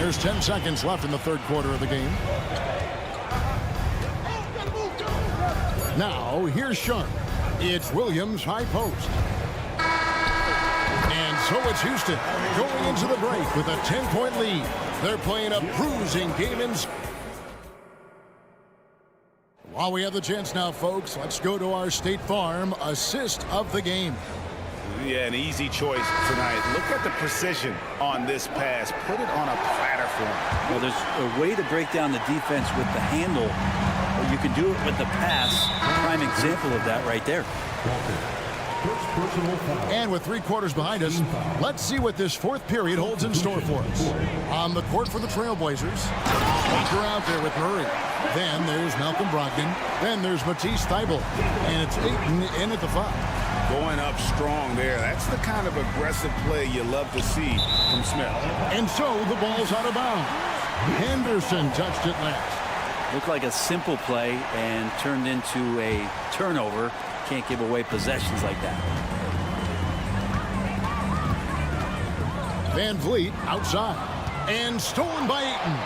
There's 10 seconds left in the third quarter of the game. Now, here's Sharp. It's Williams high post. And so it's Houston going into the break with a 10-point lead. They're playing a bruising game in. While we have the chance now, folks, let's go to our State Farm assist of the game. Yeah, an easy choice tonight. Look at the precision on this pass. Put it on a platter for him. Well, there's a way to break down the defense with the handle. Or you can do it with the pass. Prime example of that right there. And with 3 quarters behind us, let's see what this 4th period holds in store for us. On the court for the Trailblazers, Walker out there with Murray. Then there's Malcolm Brogdon. Then there's Matisse Thybulle. And it's Ayton in at the 5. Going up strong there. That's the kind of aggressive play you love to see from Smith. And so the ball's out of bounds. Henderson touched it last. Looked like a simple play and turned into a turnover. Can't give away possessions like that. Van Vliet outside. And stolen by Ayton.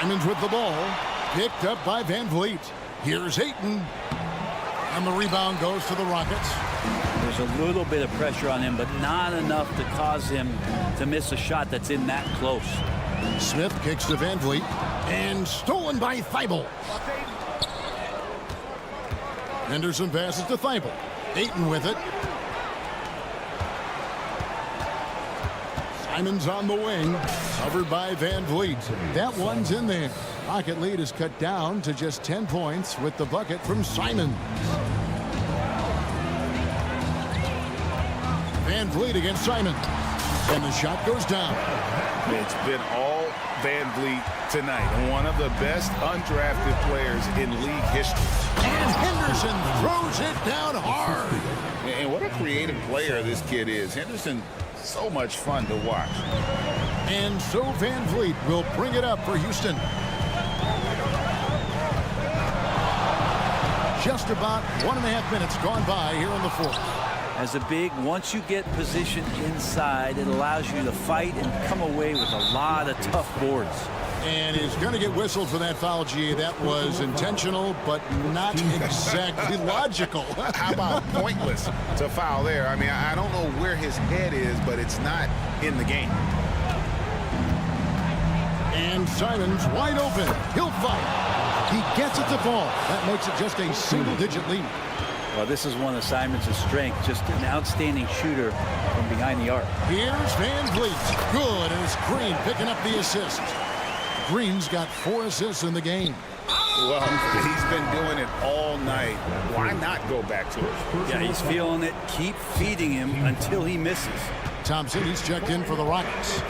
Simons with the ball. Picked up by Van Vliet. Here's Ayton. And the rebound goes to the Rockets. There's a little bit of pressure on him, but not enough to cause him to miss a shot that's in that close. Smith kicks to Van Vliet. And stolen by Thibault. Henderson passes to Thibault. Ayton with it. Simon's on the wing. Covered by Van Vliet. That one's in there. Rocket lead is cut down to just 10 points with the bucket from Simon. Van Vliet against Simon. And the shot goes down. It's been all Van Vliet tonight. One of the best undrafted players in league history. And Henderson throws it down hard. And what a creative player this kid is. Henderson, so much fun to watch. And so Van Vliet will bring it up for Houston. Just about 1.5 minutes gone by here in the fourth. As a big, once you get positioned inside, it allows you to fight and come away with a lot of tough boards. And he's going to get whistled for that foul, G. That was intentional, but not exactly logical. How about pointless to foul there? I mean, I don't know where his head is, but it's not in the game. And Simon's wide open. He'll fight. He gets it to fall. That makes it just a single-digit lead. Well, this is one of Simon's strengths, just an outstanding shooter from behind the arc. Here's Van Vliet. Good, and it's Green picking up the assist. Green's got 4 assists in the game. Well, he's been doing it all night. Why not go back to it? Yeah, he's feeling it. Keep feeding him until he misses. Thompson, he's checked in for the Rockets.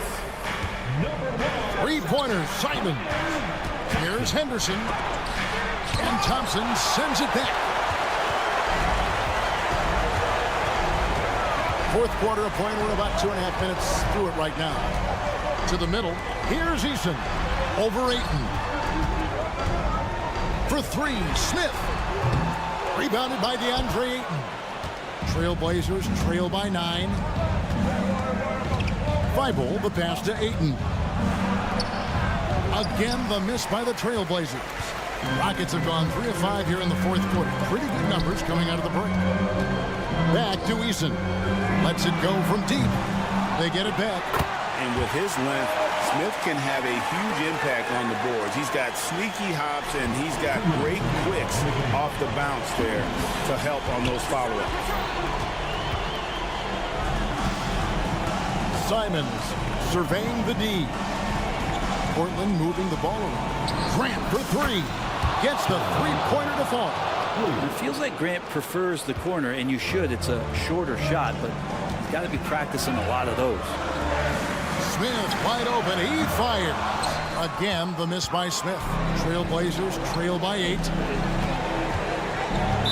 3-pointer, Simon. Here's Henderson. And Thompson sends it back. Fourth quarter of play. We're about 2.5 minutes through it right now. To the middle. Here's Eason. Over Ayton. For 3, Smith. Rebounded by DeAndre Ayton. Trailblazers trail by 9. Thibault, the pass to Ayton. Again, the miss by the Trailblazers. Rockets have gone 3 of 5 here in the fourth quarter. Pretty good numbers coming out of the break. Back to Eason. Lets it go from deep. They get it back. And with his length, Smith can have a huge impact on the boards. He's got sneaky hops, and he's got great quicks off the bounce there to help on those follow-ups. Simons surveying the D. Portland moving the ball around. Grant for 3. Gets the 3-pointer to fall. It feels like Grant prefers the corner, and you should. It's a shorter shot, but he's got to be practicing a lot of those. Smith wide open. He fires. Again, the miss by Smith. Trailblazers trail by 8.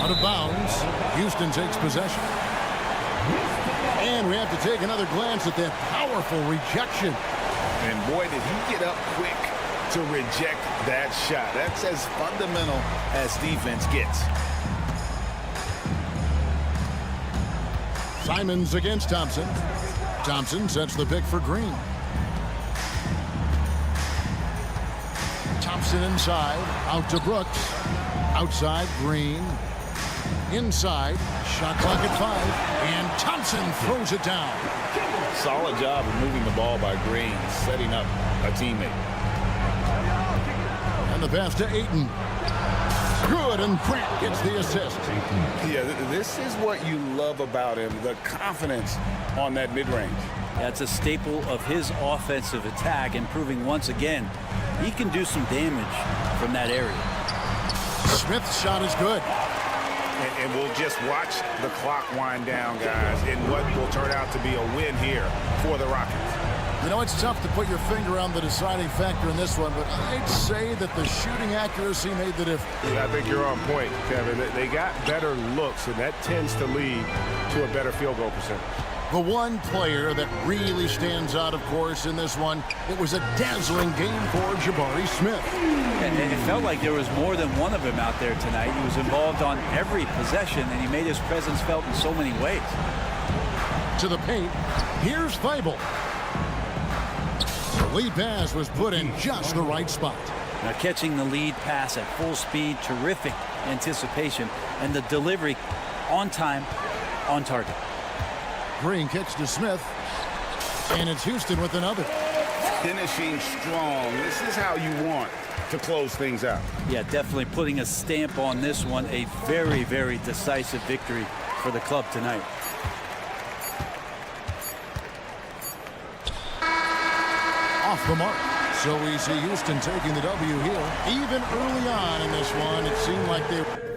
Out of bounds. Houston takes possession. And we have to take another glance at that powerful rejection. And boy, did he get up quick to reject that shot. That's as fundamental as defense gets. Simons against Thompson. Thompson sets the pick for Green. Thompson inside. Out to Brooks. Outside, Green. Inside. Shot clock at 5. And Thompson throws it down. Solid job of moving the ball by Green, setting up a teammate. And the pass to Ayton. Good, and Grant gets the assist. Yeah, this is what you love about him, the confidence on that mid-range. That's a staple of his offensive attack, and proving once again he can do some damage from that area. Smith's shot is good. And we'll just watch the clock wind down, guys, in what will turn out to be a win here for the Rockets. You know, it's tough to put your finger on the deciding factor in this one, but I'd say that the shooting accuracy made the difference. Yeah, I think you're on point, Kevin. They got better looks, and that tends to lead to a better field goal percentage. The one player that really stands out, of course, in this one, it was a dazzling game for Jabari Smith. And it felt like there was more than one of him out there tonight. He was involved on every possession, and he made his presence felt in so many ways. To the paint, here's Thibault. The lead pass was put in just the right spot. Now catching the lead pass at full speed, terrific anticipation, and the delivery on time, on target. Green kicks to Smith, and it's Houston with another. Finishing strong. This is how you want to close things out. Yeah, definitely putting a stamp on this one. A very, very decisive victory for the club tonight. Off the mark. So we see Houston taking the W here. Even early on in this one, it seemed like they were.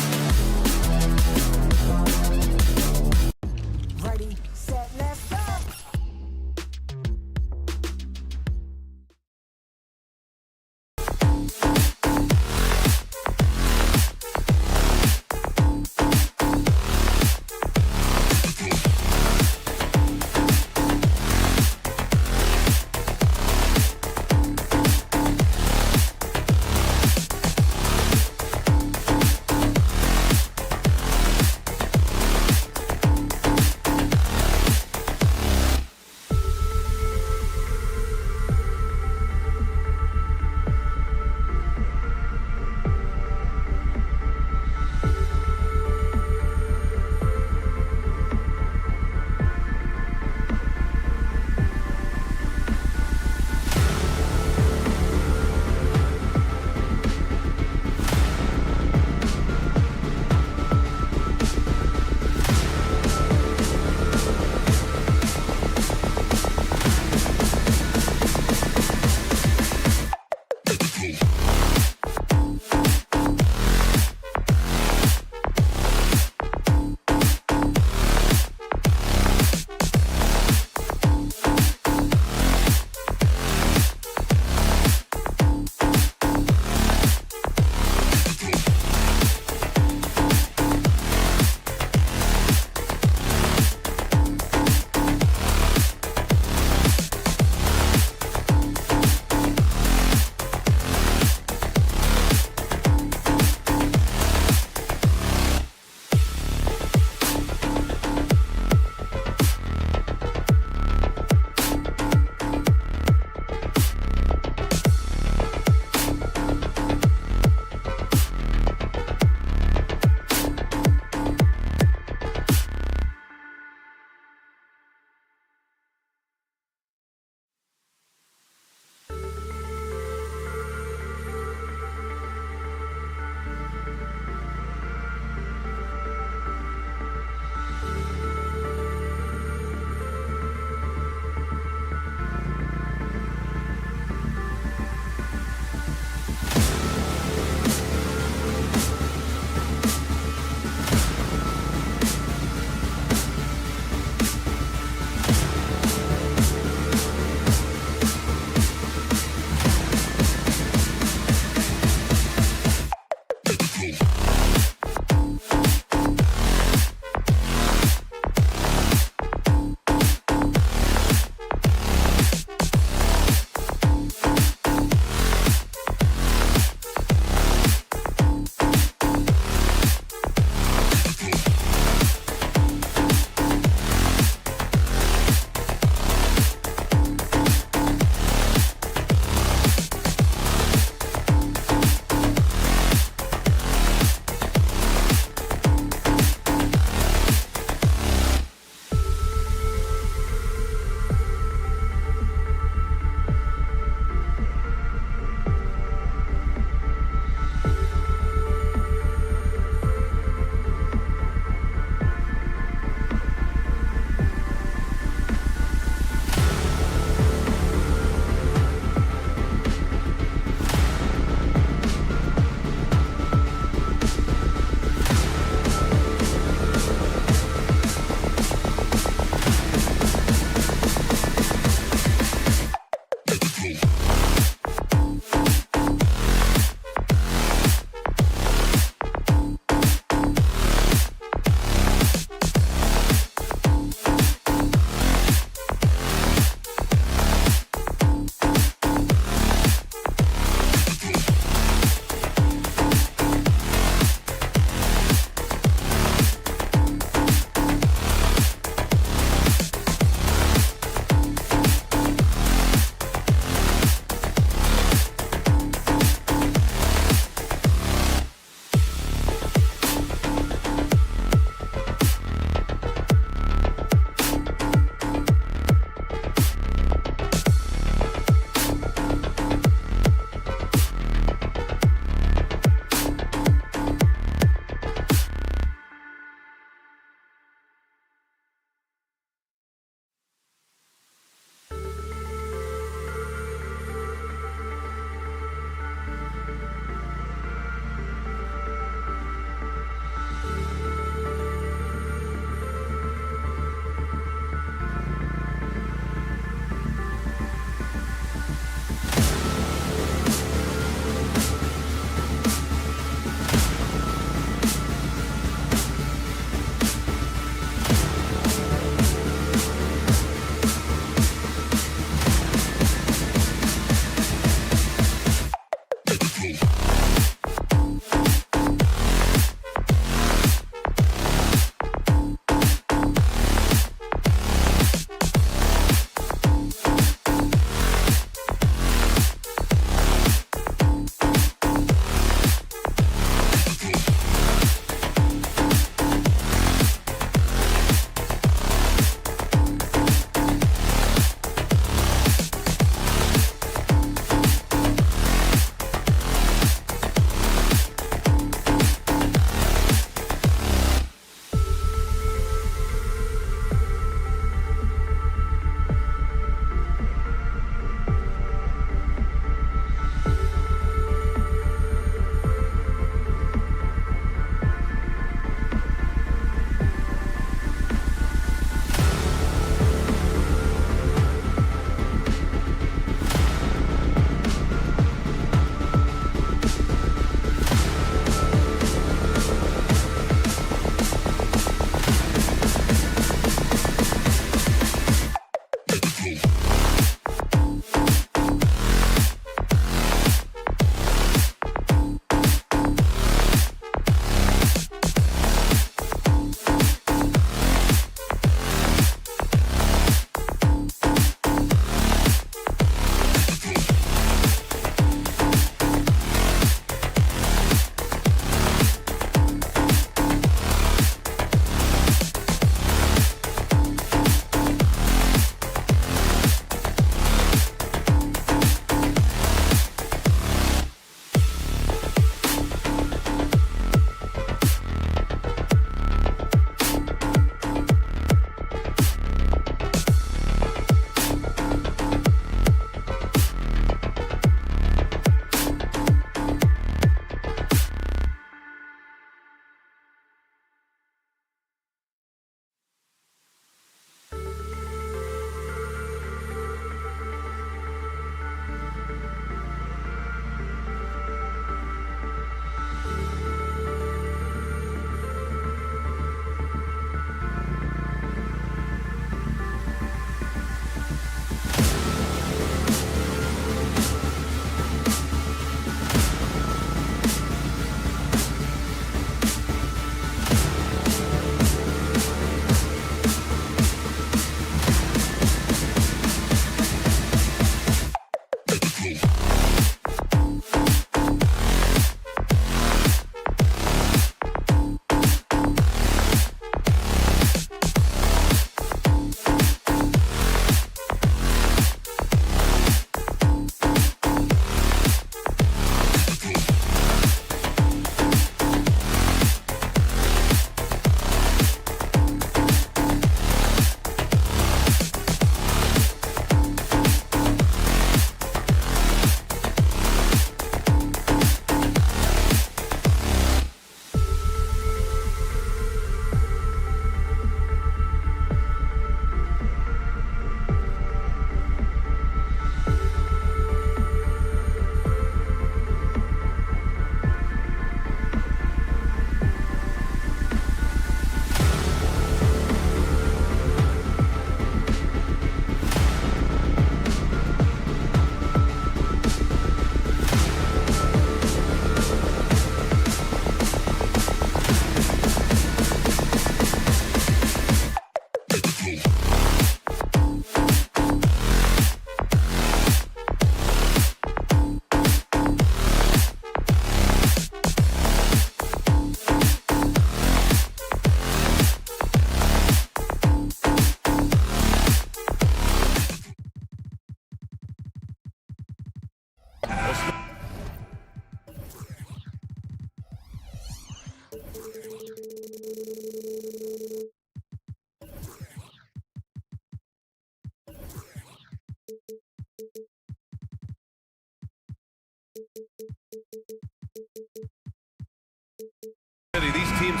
teams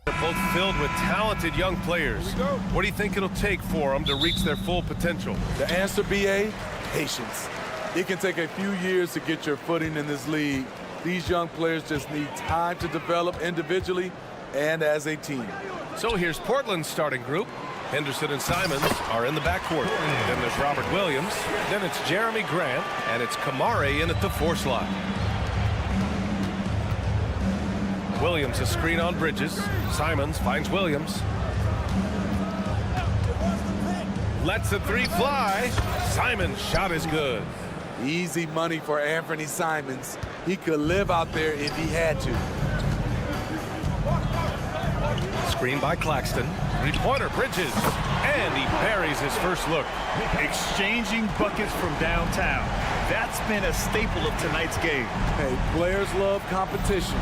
are both filled with talented young players. What do you think it'll take for them to reach their full potential? The answer, BA, patience. It can take a few years to get your footing in this league. These young players just need time to develop individually and as a team. So here's Portland's starting group. Henderson and Simons are in the backcourt. Then there's Robert Williams. Then it's Jeremy Grant. And it's Kamare in at the 4 slot. Williams a screen on Bridges. Simons finds Williams. Lets the 3 fly. Simons' shot is good. Easy money for Anthony Simons. He could live out there if he had to. Screen by Claxton. 3-pointer Bridges. And he buries his first look. Exchanging buckets from downtown. That's been a staple of tonight's game. Hey, players love competition,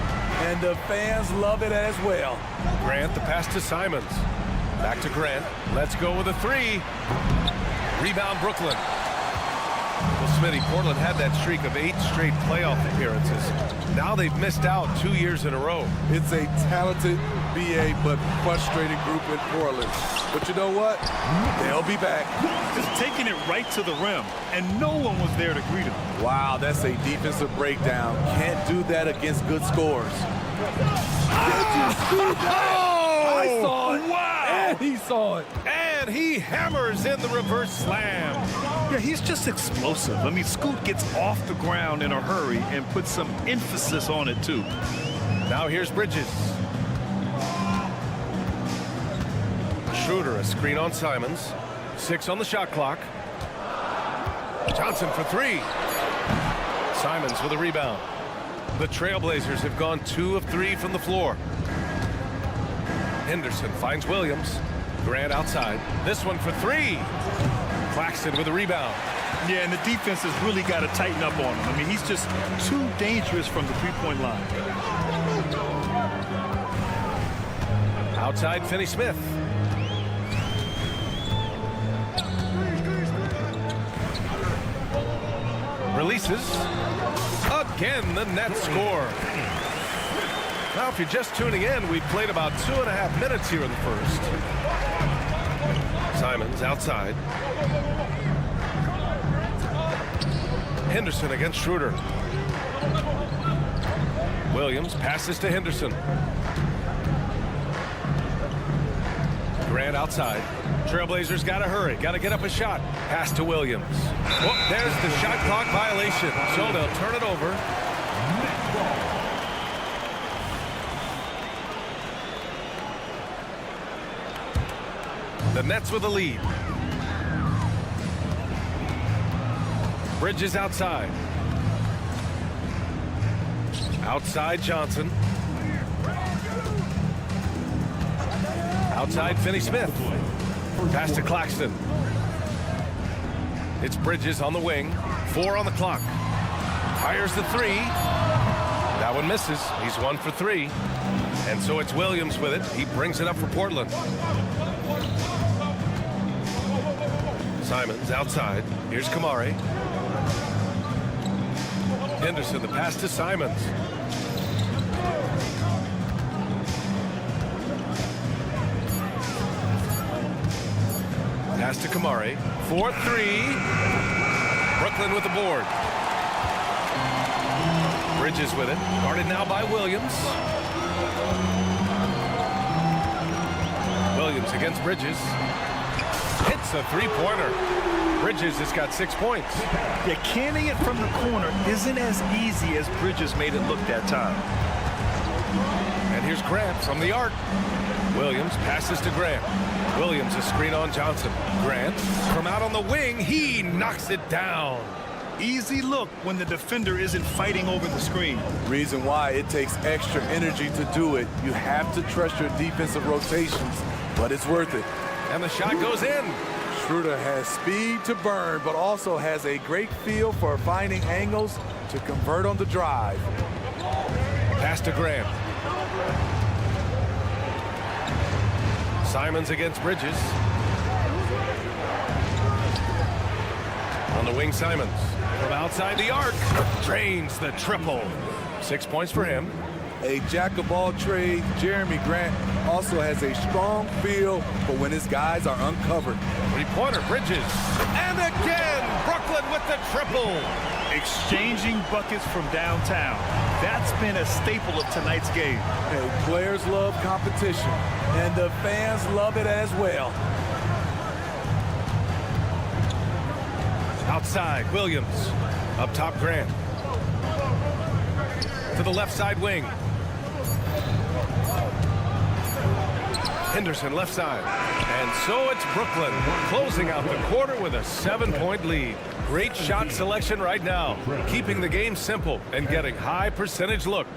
and the fans love it as well. Grant the pass to Simons. Back to Grant. Let's go with a 3. Rebound Brooklyn. Well, Smitty, Portland had that streak of 8 straight playoff appearances. Now they've missed out 2 years in a row. It's a talented BA but frustrated group in Portland. But you know what? They'll be back. Just taking it right to the rim, and no one was there to greet him. Wow, that's a defensive breakdown. Can't do that against good scores. I saw it. Wow! And he saw it. And he hammers in the reverse slam. Yeah, he's just explosive. I mean, Scoot gets off the ground in a hurry and puts some emphasis on it, too. Now here's Bridges. Schroeder a screen on Simons. 6 on the shot clock. Johnson for 3. Simons with a rebound. The Trailblazers have gone 2 of 3 from the floor. Henderson finds Williams. Grant outside. This one for 3. Claxton with a rebound. Yeah, and the defense has really got to tighten up on him. I mean, he's just too dangerous from the three-point line. Outside, Finney-Smith. Releases. Again, the Nets score. Now, if you're just tuning in, we've played about 2.5 minutes here in the first. Simons outside. Henderson against Schroeder. Williams passes to Henderson. Grant outside. Trailblazers got to hurry. Got to get up a shot. Pass to Williams. Well, there's the shot clock violation. So they'll turn it over. The Nets with the lead. Bridges outside. Outside Johnson. Outside Finney-Smith. Pass to Claxton. It's Bridges on the wing. 4 on the clock. Fires the 3. That one misses. He's 1 for 3. And so it's Williams with it. He brings it up for Portland. Simons outside. Here's Kamare. Henderson, the pass to Simons. Pass to Kamare. 4-3. Brooklyn with the board. Bridges with it. Guarded now by Williams. Williams against Bridges. Hits a 3-pointer. Bridges has got 6 points. Yeah, canning it from the corner isn't as easy as Bridges made it look that time. And here's Grant from the arc. Williams passes to Grant. Williams a screen on Johnson. Grant from out on the wing. He knocks it down. Easy look when the defender isn't fighting over the screen. Reason why it takes extra energy to do it. You have to trust your defensive rotations, but it's worth it. And the shot goes in. Schroeder has speed to burn, but also has a great feel for finding angles to convert on the drive. Pass to Grant. Simons against Bridges. the wing, Simons. From outside the arc, drains the triple. 6 points for him. A jack of all trades, Jeremy Grant also has a strong feel for when his guys are uncovered. Three-pointer, Bridges. And again, Brooklyn with the triple. Exchanging buckets from downtown. That's been a staple of tonight's game. Hey, players love competition, and the fans love it as well. Outside, Williams. Up top, Grant. To the left side wing. Henderson left side. And so it's Brooklyn closing out the quarter with a 7-point lead. Great shot selection right now, keeping the game simple and getting high percentage look.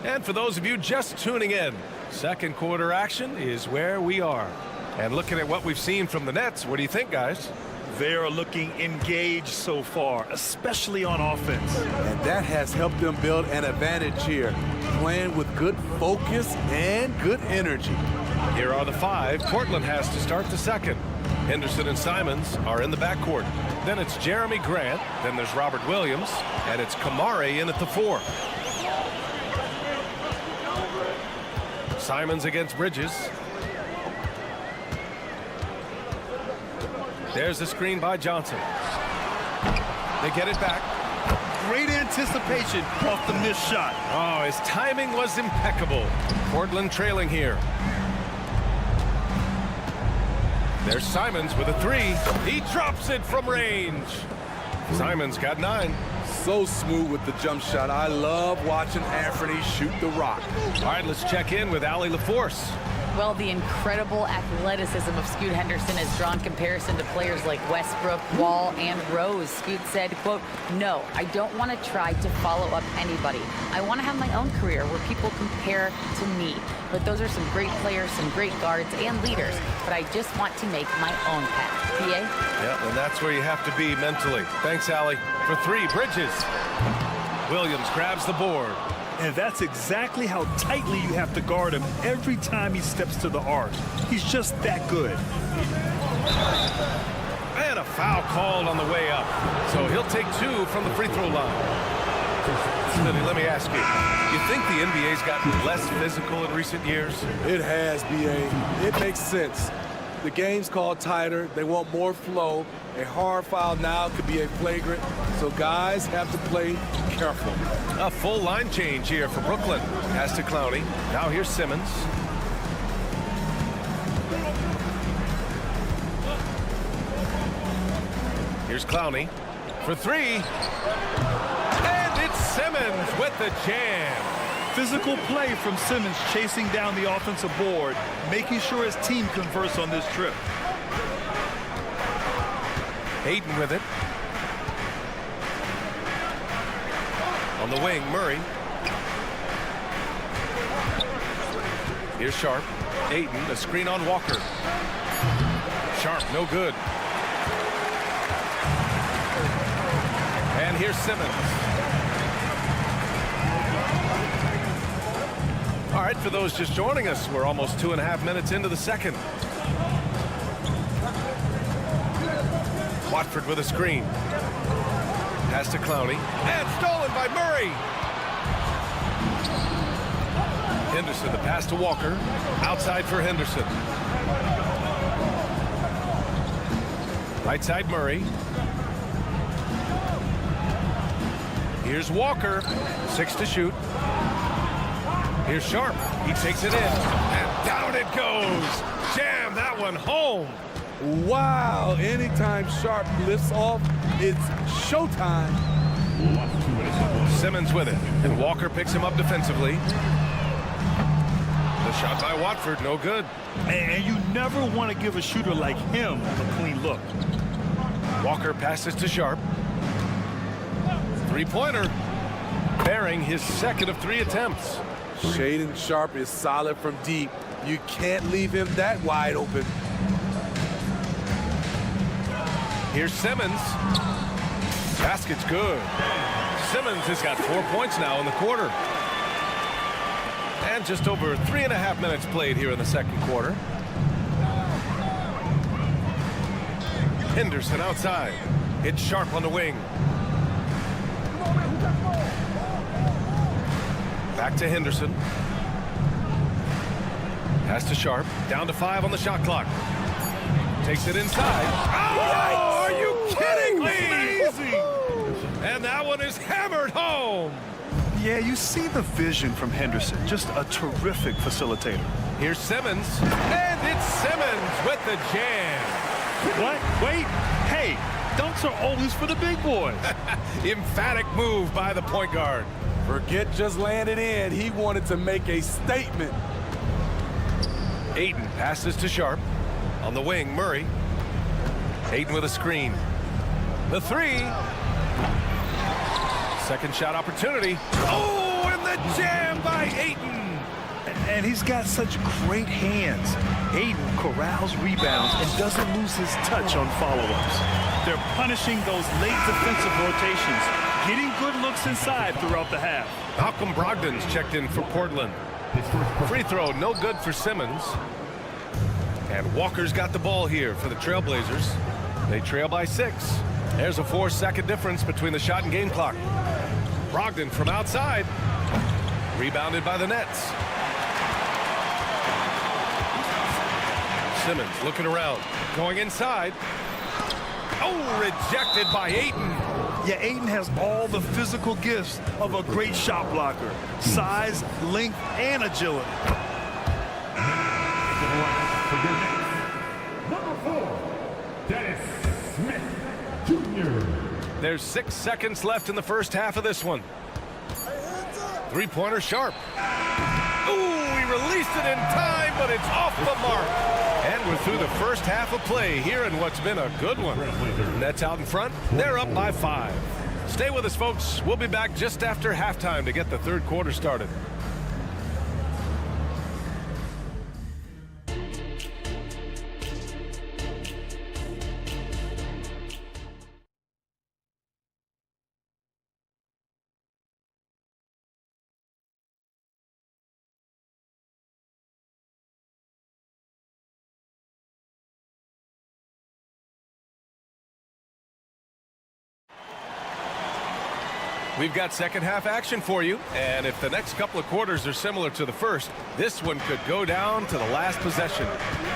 And for those of you just tuning in, second quarter action is where we are. And looking at what we've seen from the Nets, what do you think, guys? They are looking engaged so far, especially on offense. And that has helped them build an advantage here, playing with good focus and good energy. Here are the five. Portland has to start the second. Henderson and Simons are in the backcourt. Then it's Jeremy Grant. Then there's Robert Williams. And it's Kamari in at the 4. Simons against Bridges. There's the screen by Johnson. They get it back. Great anticipation off the missed shot. Oh, his timing was impeccable. Portland trailing here. There's Simons with a 3. He drops it from range. Simons got 9. So smooth with the jump shot. I love watching Anthony shoot the rock. All right, let's check in with Allie LaForce. Well, the incredible athleticism of Scoot Henderson has drawn comparison to players like Westbrook, Wall, and Rose. Scoot said, quote, "No, I don't want to try to follow up anybody. I want to have my own career where people compare to me. But those are some great players, some great guards and leaders. But I just want to make my own path." PA? Yeah, and that's where you have to be mentally. Thanks, Allie. For 3, Bridges. Williams grabs the board. And that's exactly how tightly you have to guard him every time he steps to the arc. He's just that good. And a foul called on the way up. So he'll take 2 from the free throw line. Smitty, let me ask you, you think the NBA's gotten less physical in recent years? It has, BA. It makes sense. The game's called tighter. They want more flow. A hard foul now could be a flagrant, so guys have to play careful. A full line change here for Brooklyn. Pass to Clowney. Now here's Simmons. Here's Clowney for 3. And it's Simmons with the jam. Physical play from Simmons chasing down the offensive board, making sure his team converts on this trip. Hayden with it. On the wing, Murray. Here's Sharp. Ayton, a screen on Walker. Sharp, no good. And here's Simmons. All right, for those just joining us, we're almost 2.5 minutes into the second. Watford with a screen. Pass to Clowney. And stolen by Murray. Henderson, the pass to Walker. Outside for Henderson. Right side Murray. Here's Walker. 6 to shoot. Here's Sharp. He takes it in. And down it goes. Jam that one home. Wow, anytime Sharp lifts off, it's showtime. Simmons with it, and Walker picks him up defensively. The shot by Watford, no good. And you never want to give a shooter like him a clean look. Walker passes to Sharp. Three-pointer, bearing his second of 3 attempts. Shaden Sharp is solid from deep. You can't leave him that wide open. Here's Simmons. Basket's good. Simmons has got 4 points now in the quarter. And just over 3.5 minutes played here in the second quarter. Henderson outside. It's Sharp on the wing. Back to Henderson. Pass to Sharp. Down to 5 on the shot clock. Takes it inside. Oh, are you kidding me? Amazing. And that one is hammered home. Yeah, you see the vision from Henderson. Just a terrific facilitator. Here's Simmons. And it's Simmons with the jam. What? Wait. Hey, dunks are always for the big boys. Emphatic move by the point guard. Forget just laying it in. He wanted to make a statement. Ayton passes to Sharp. On the wing, Murray. Ayton with a screen. The 3. Second shot opportunity. Oh, and the jam by Ayton. And he's got such great hands. Ayton corrals rebounds and doesn't lose his touch on follow-ups. They're punishing those late defensive rotations, getting good looks inside throughout the half. Malcolm Brogdon's checked in for Portland. Free throw, no good for Simmons. And Walker's got the ball here for the Trailblazers. They trail by 6. There's a 4-second difference between the shot and game clock. Brogdon from outside. Rebounded by the Nets. Simmons looking around. Going inside. Oh, rejected by Ayton. Yeah, Ayton has all the physical gifts of a great shot blocker. Size, length, and agility. Number 4, Dennis Smith Jr. There's 6 seconds left in the first half of this one. Three-pointer Sharp. Ooh, he released it in time, but it's off the mark. And we're through the first half of play here in what's been a good one. Nets out in front. They're up by 5. Stay with us, folks. We'll be back just after halftime to get the third quarter started. We've got second half action for you, and if the next couple of quarters are similar to the first, this one could go down to the last possession.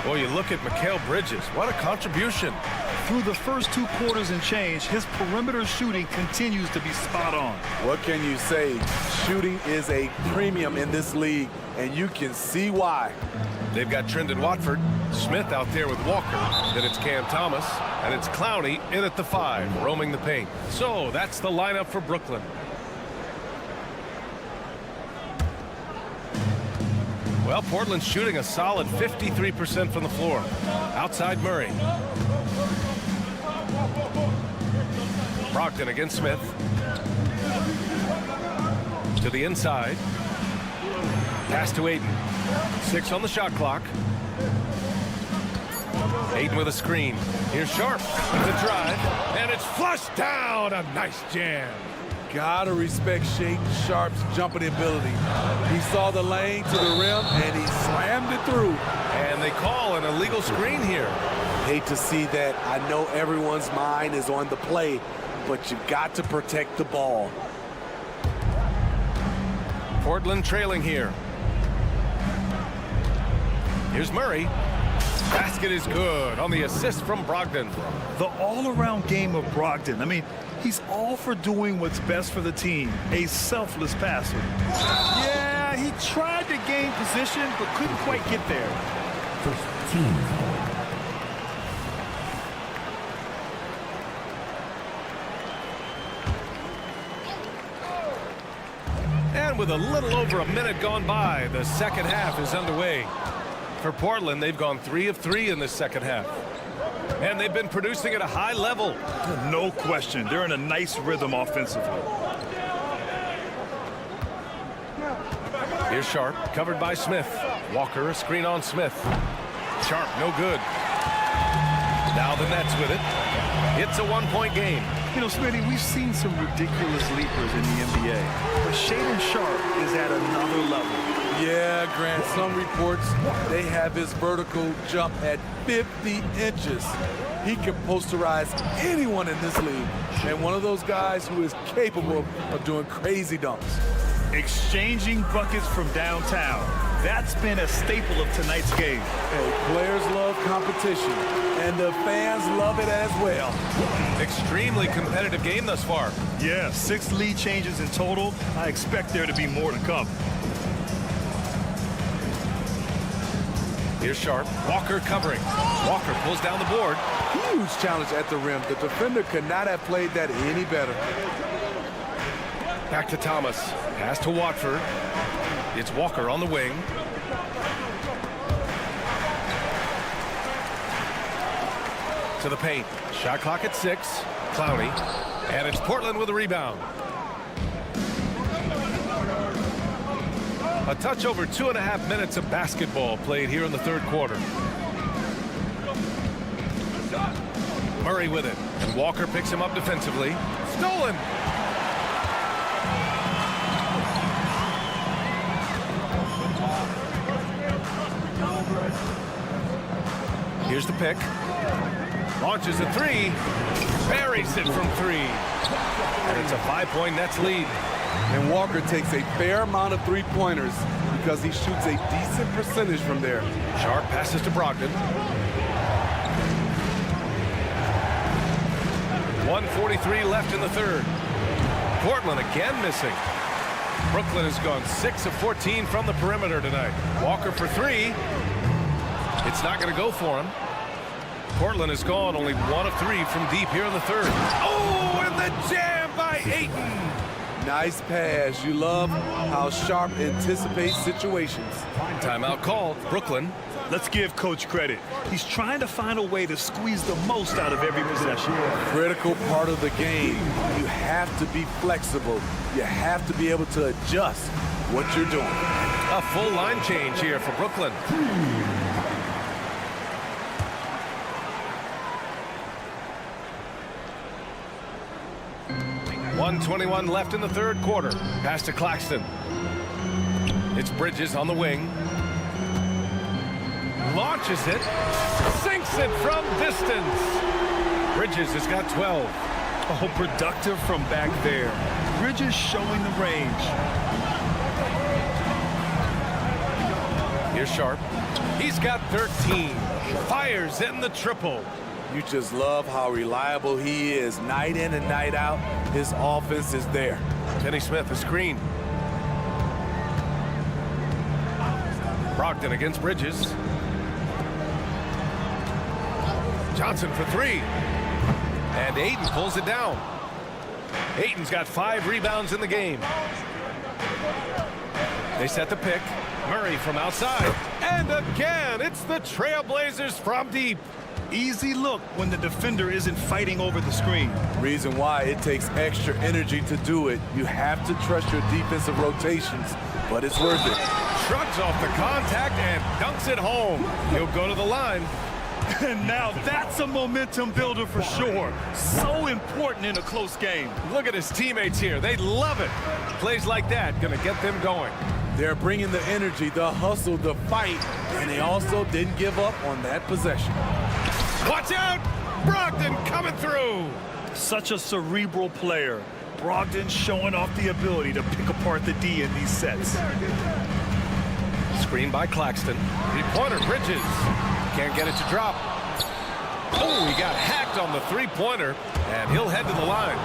Boy, you look at Mikal Bridges. What a contribution. Through the first 2 quarters and change, his perimeter shooting continues to be spot on. What can you say? Shooting is a premium in this league, and you can see why. They've got Trendon Watford, Smith out there with Walker, then it's Cam Thomas, and it's Clowney in at the 5, roaming the paint. So that's the lineup for Brooklyn. Well, Portland's shooting a solid 53% from the floor. Outside Murray. Brogdon against Smith. To the inside. Pass to Ayton. 6 on the shot clock. Ayton with a screen. Here's Sharp with the drive. And it's flushed down. A nice jam. Gotta respect Shaedon Sharp's jumping ability. He saw the lane to the rim, and he slammed it through. And they call an illegal screen here. Hate to see that. I know everyone's mind is on the play, but you got to protect the ball. Portland trailing here. Here's Murray. Basket is good on the assist from Brogdon. The all-around game of Brogdon. I mean, he's all for doing what's best for the team. A selfless passer. Yeah, he tried to gain position, but couldn't quite get there. First team. And with a little over a minute gone by, the second half is underway. For Portland, they've gone 3 of 3 in this second half. And they've been producing at a high level. No question. They're in a nice rhythm offensively. Here's Sharp, covered by Smith. Walker, a screen on Smith. Sharp, no good. Now the Nets with it. It's a 1-point game. You know, Smitty, we've seen some ridiculous leapers in the NBA, but Shaedon Sharp is at another level. Yeah, Grant, some reports, they have his vertical jump at 50 inches. He can posterize anyone in this league, and one of those guys who is capable of doing crazy dunks. Exchanging buckets from downtown. That's been a staple of tonight's game. Hey, players love competition, and the fans love it as well. Extremely competitive game thus far. Yeah, 6 lead changes in total. I expect there to be more to come. Here's Sharp. Walker covering. Walker pulls down the board. Huge challenge at the rim. The defender could not have played that any better. Back to Thomas. Pass to Watford. It's Walker on the wing. To the paint. Shot clock at 6. Clowney. And it's Portland with a rebound. A touch over 2.5 minutes of basketball played here in the third quarter. Murray with it. And Walker picks him up defensively. Stolen. Here's the pick. Launches a 3. Buries it from 3. And it's a 5-point Nets lead. And Walker takes a fair amount of three-pointers because he shoots a decent percentage from there. Sharp passes to Brogdon. 1:43 left in the third. Portland again missing. Brooklyn has gone 6 of 14 from the perimeter tonight. Walker for 3. It's not going to go for him. Portland has gone only 1 of 3 from deep here in the third. Oh, and the jam by Ayton. Nice pass. You love how Sharp anticipates situations. Timeout called. Brooklyn. Let's give Coach credit. He's trying to find a way to squeeze the most out of every possession. Critical part of the game. You have to be flexible. You have to be able to adjust what you're doing. A full line change here for Brooklyn. 1:21 left in the third quarter. Pass to Claxton. It's Bridges on the wing. Launches it. Sinks it from distance. Bridges has got 12. Oh, productive from back there. Bridges showing the range. Here's Sharp. He's got 13. Fires in the triple. You just love how reliable he is night in and night out. His offense is there. Finney Smith, a screen. Brogdon against Bridges. Johnson for 3. And Ayton pulls it down. Ayton's got 5 rebounds in the game. They set the pick. Murray from outside. And again, it's the Trailblazers from deep. Easy look when the defender isn't fighting over the screen. Reason why it takes extra energy to do it. You have to trust your defensive rotations, but it's worth it. Shrugs off the contact and dunks it home. He'll go to the line. And now that's a momentum builder for sure. So important in a close game. Look at his teammates here. They love it. Plays like that gonna get them going. They're bringing the energy, the hustle, the fight, and they also didn't give up on that possession. Watch out! Brogdon coming through. Such a cerebral player. Brogdon showing off the ability to pick apart the D in these sets. Screen by Claxton. 3-pointer, Bridges. Can't get it to drop. Oh, he got hacked on the 3-pointer, and he'll head to the line.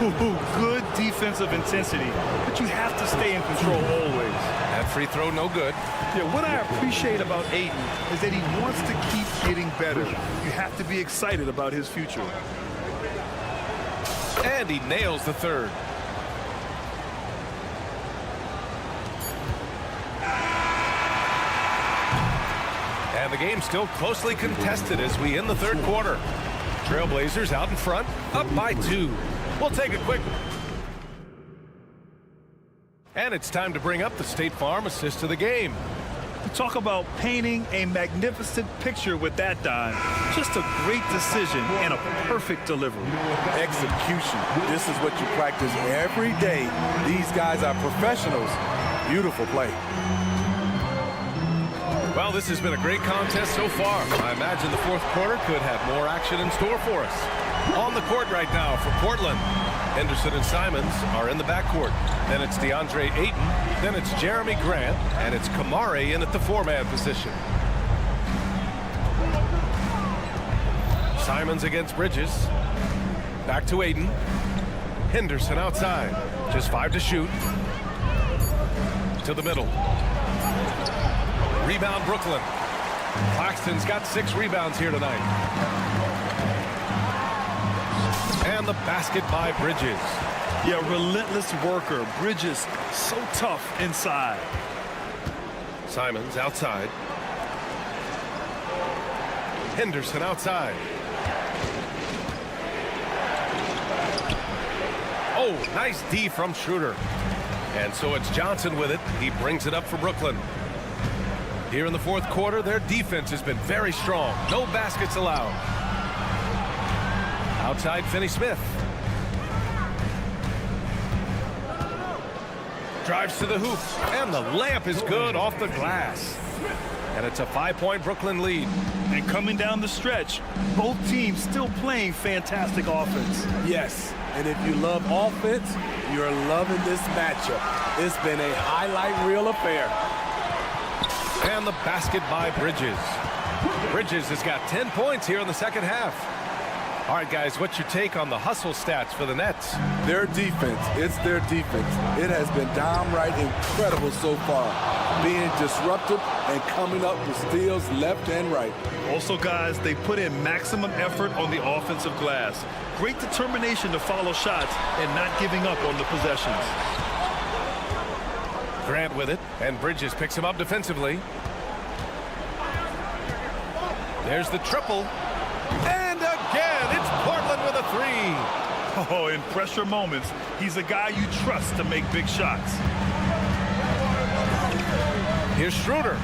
Ooh, good defensive intensity, but you have to stay in control always. That free throw no good. Yeah, what I appreciate about Ayton is that he wants to keep getting better. You have to be excited about his future. And he nails the third. And the game's still closely contested as we end the third quarter. Trailblazers out in front, up by 2. We'll take a quick... And it's time to bring up the State Farm assist of the game. Talk about painting a magnificent picture with that dime. Just a great decision and a perfect delivery. Execution. This is what you practice every day. These guys are professionals. Beautiful play. Well, this has been a great contest so far. I imagine the fourth quarter could have more action in store for us. On the court right now for Portland, Henderson and Simons are in the backcourt. Then it's DeAndre Ayton. Then it's Jeremy Grant. And it's Kamari in at the four-man position. Simons against Bridges. Back to Ayton. Henderson outside. Just 5 to shoot. To the middle. Rebound Brooklyn. Claxton's got 6 rebounds here tonight. And the basket by Bridges. Yeah, relentless worker. Bridges, so tough inside. Simons outside. Henderson outside. Oh, nice D from Schroeder. And so it's Johnson with it. He brings it up for Brooklyn. Here in the fourth quarter, their defense has been very strong. No baskets allowed. Outside Finney-Smith. Drives to the hoop. And the layup is good off the glass. And it's a 5-point Brooklyn lead. And coming down the stretch, both teams still playing fantastic offense. Yes, and if you love offense, you're loving this matchup. It's been a highlight reel affair. And the basket by Bridges. Bridges has got 10 points here in the second half. All right, guys, what's your take on the hustle stats for the Nets? Their defense, it's their defense. It has been downright incredible so far. Being disruptive and coming up with steals left and right. Also, guys, they put in maximum effort on the offensive glass. Great determination to follow shots and not giving up on the possessions. Grant with it, and Bridges picks him up defensively. There's the triple. And again, it's Portland with a 3. Oh, in pressure moments, he's a guy you trust to make big shots. Here's Schroeder.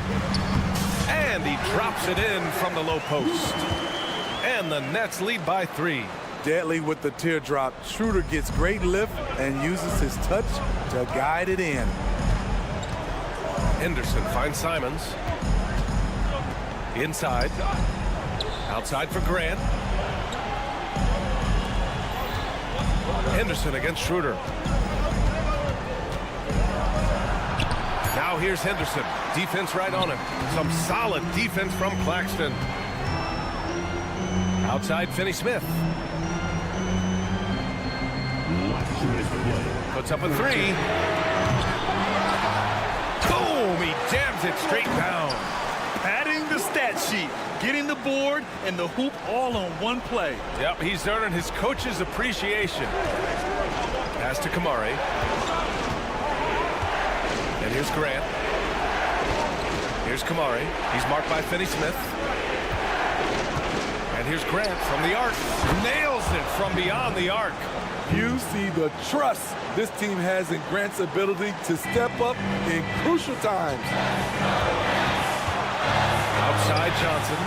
And he drops it in from the low post. And the Nets lead by 3. Deadly with the teardrop. Schroeder gets great lift and uses his touch to guide it in. Henderson finds Simons. Inside. Outside for Grant. Henderson against Schroeder. Now here's Henderson. Defense right on him. Some solid defense from Claxton. Outside Finney-Smith. Puts up a 3. Boom! He jams it straight down. Padding the stat sheet, getting the board and the hoop all on one play. Yep, he's earning his coach's appreciation. Pass to Kamari. And here's Grant. Here's Kamari. He's marked by Finney-Smith. And here's Grant from the arc. Nails it from beyond the arc. You see the trust this team has in Grant's ability to step up in crucial times. Outside Johnson.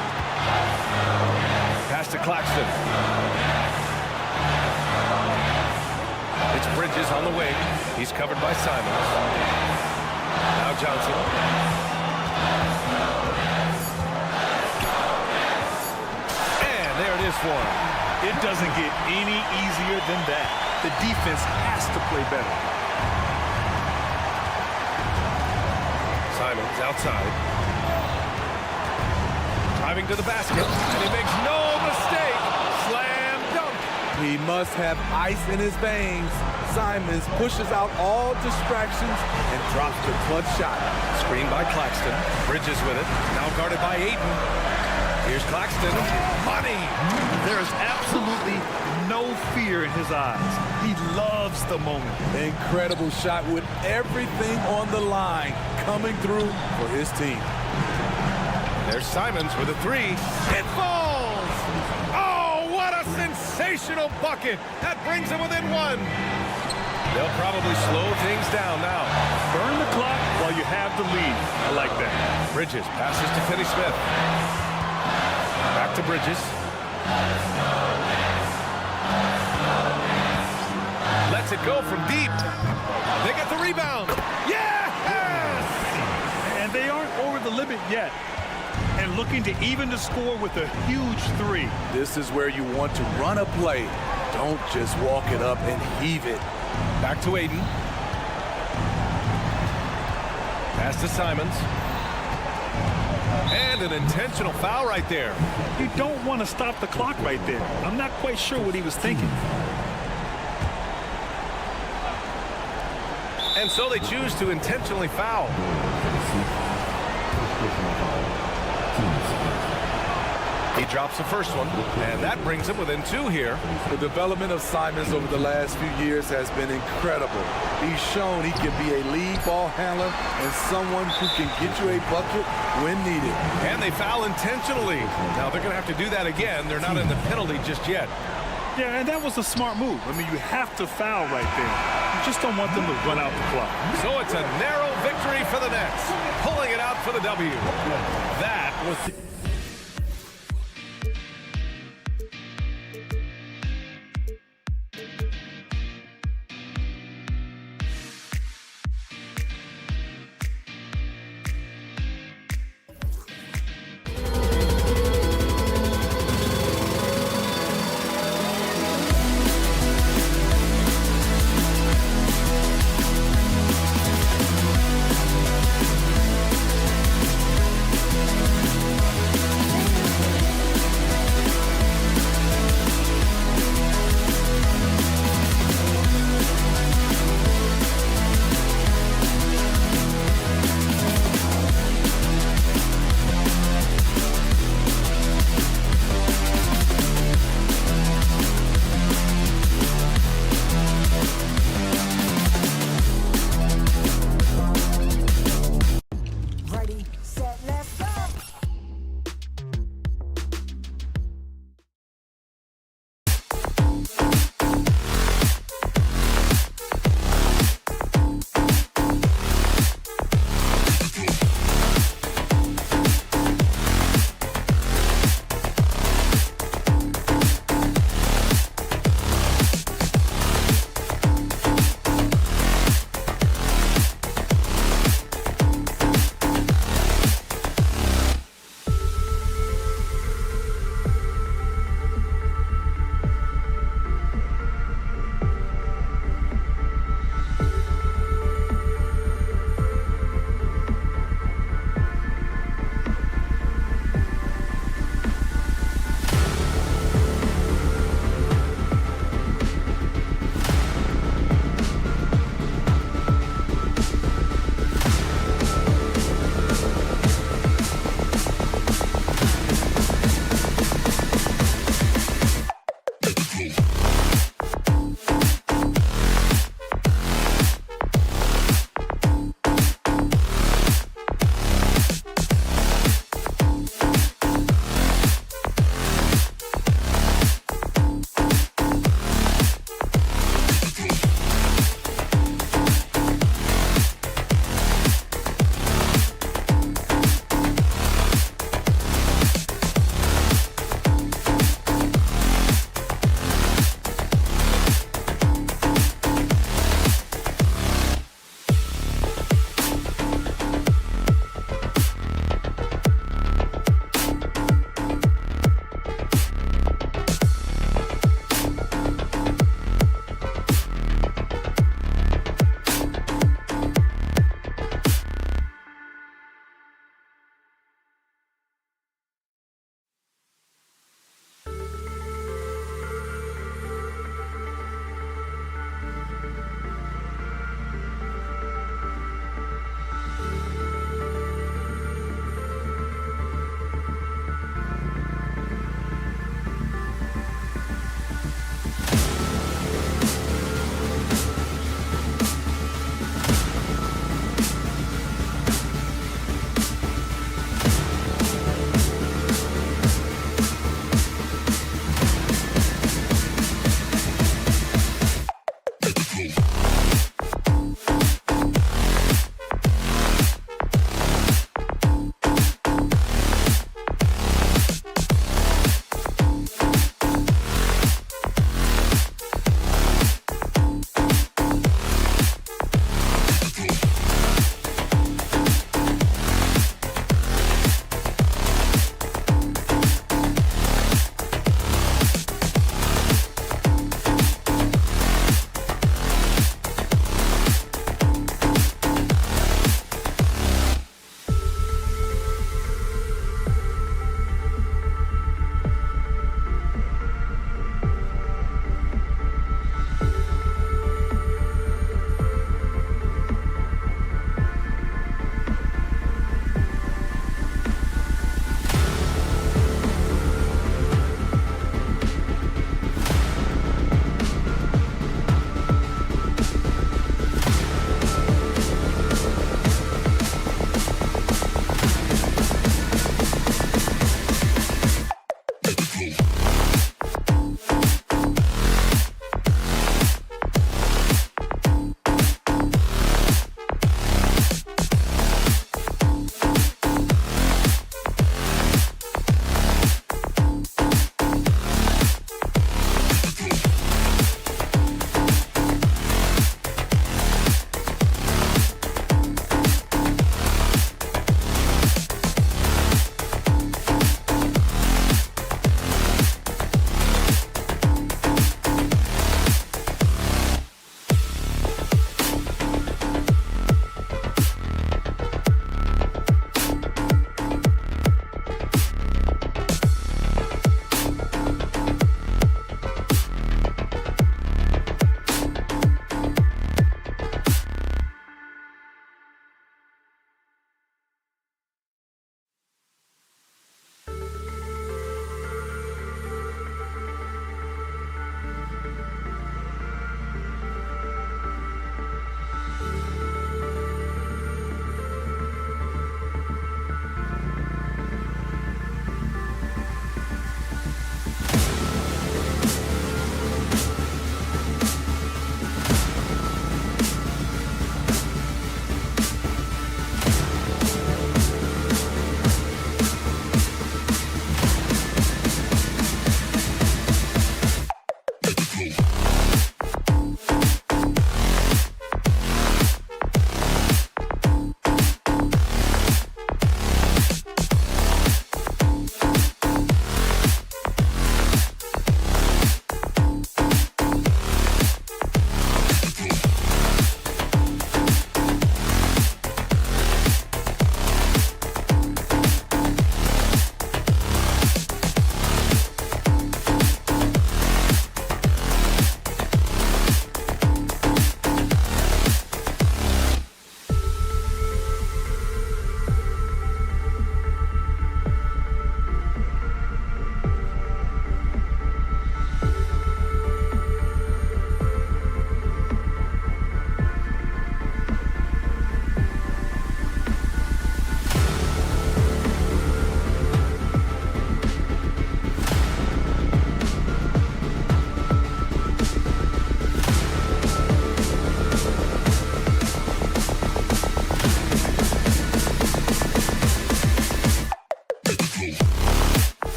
Pass to Claxton. It's Bridges on the wing. He's covered by Simons. Now Johnson. And there it is for him. It doesn't get any easier than that. The defense has to play better. Simons outside. Driving to the basket, and he makes no mistake. Slam dunk. He must have ice in his veins. Simons pushes out all distractions and drops the clutch shot. Screen by Claxton. Bridges with it. Now guarded by Ayton. Here's Claxton. Money. There is absolutely no fear in his eyes. He loves the moment. Incredible shot with everything on the line coming through for his team. There's Simons with a 3. It falls! Oh, what a sensational bucket! That brings him within 1. They'll probably slow things down now. Burn the clock while you have the lead. I like that. Bridges passes to Finney-Smith. Back to Bridges. Lets it go from deep. They get the rebound. Yes! And they aren't over the limit yet. and looking to even the score with a huge 3. This is where you want to run a play. Don't just walk it up and heave it. Back to Aiden. Pass to Simons. And an intentional foul right there. You don't want to stop the clock right there. I'm not quite sure what he was thinking. And so they choose to intentionally foul. He drops the first one, and that brings him within 2 here. The development of Simons over the last few years has been incredible. He's shown he can be a lead ball handler and someone who can get you a bucket when needed. And they foul intentionally. Now they're going to have to do that again. They're not in the penalty just yet. Yeah, and that was a smart move. I mean, you have to foul right there. You just don't want them to run out the clock. So it's a narrow victory for the Nets, pulling it out for the W. That was...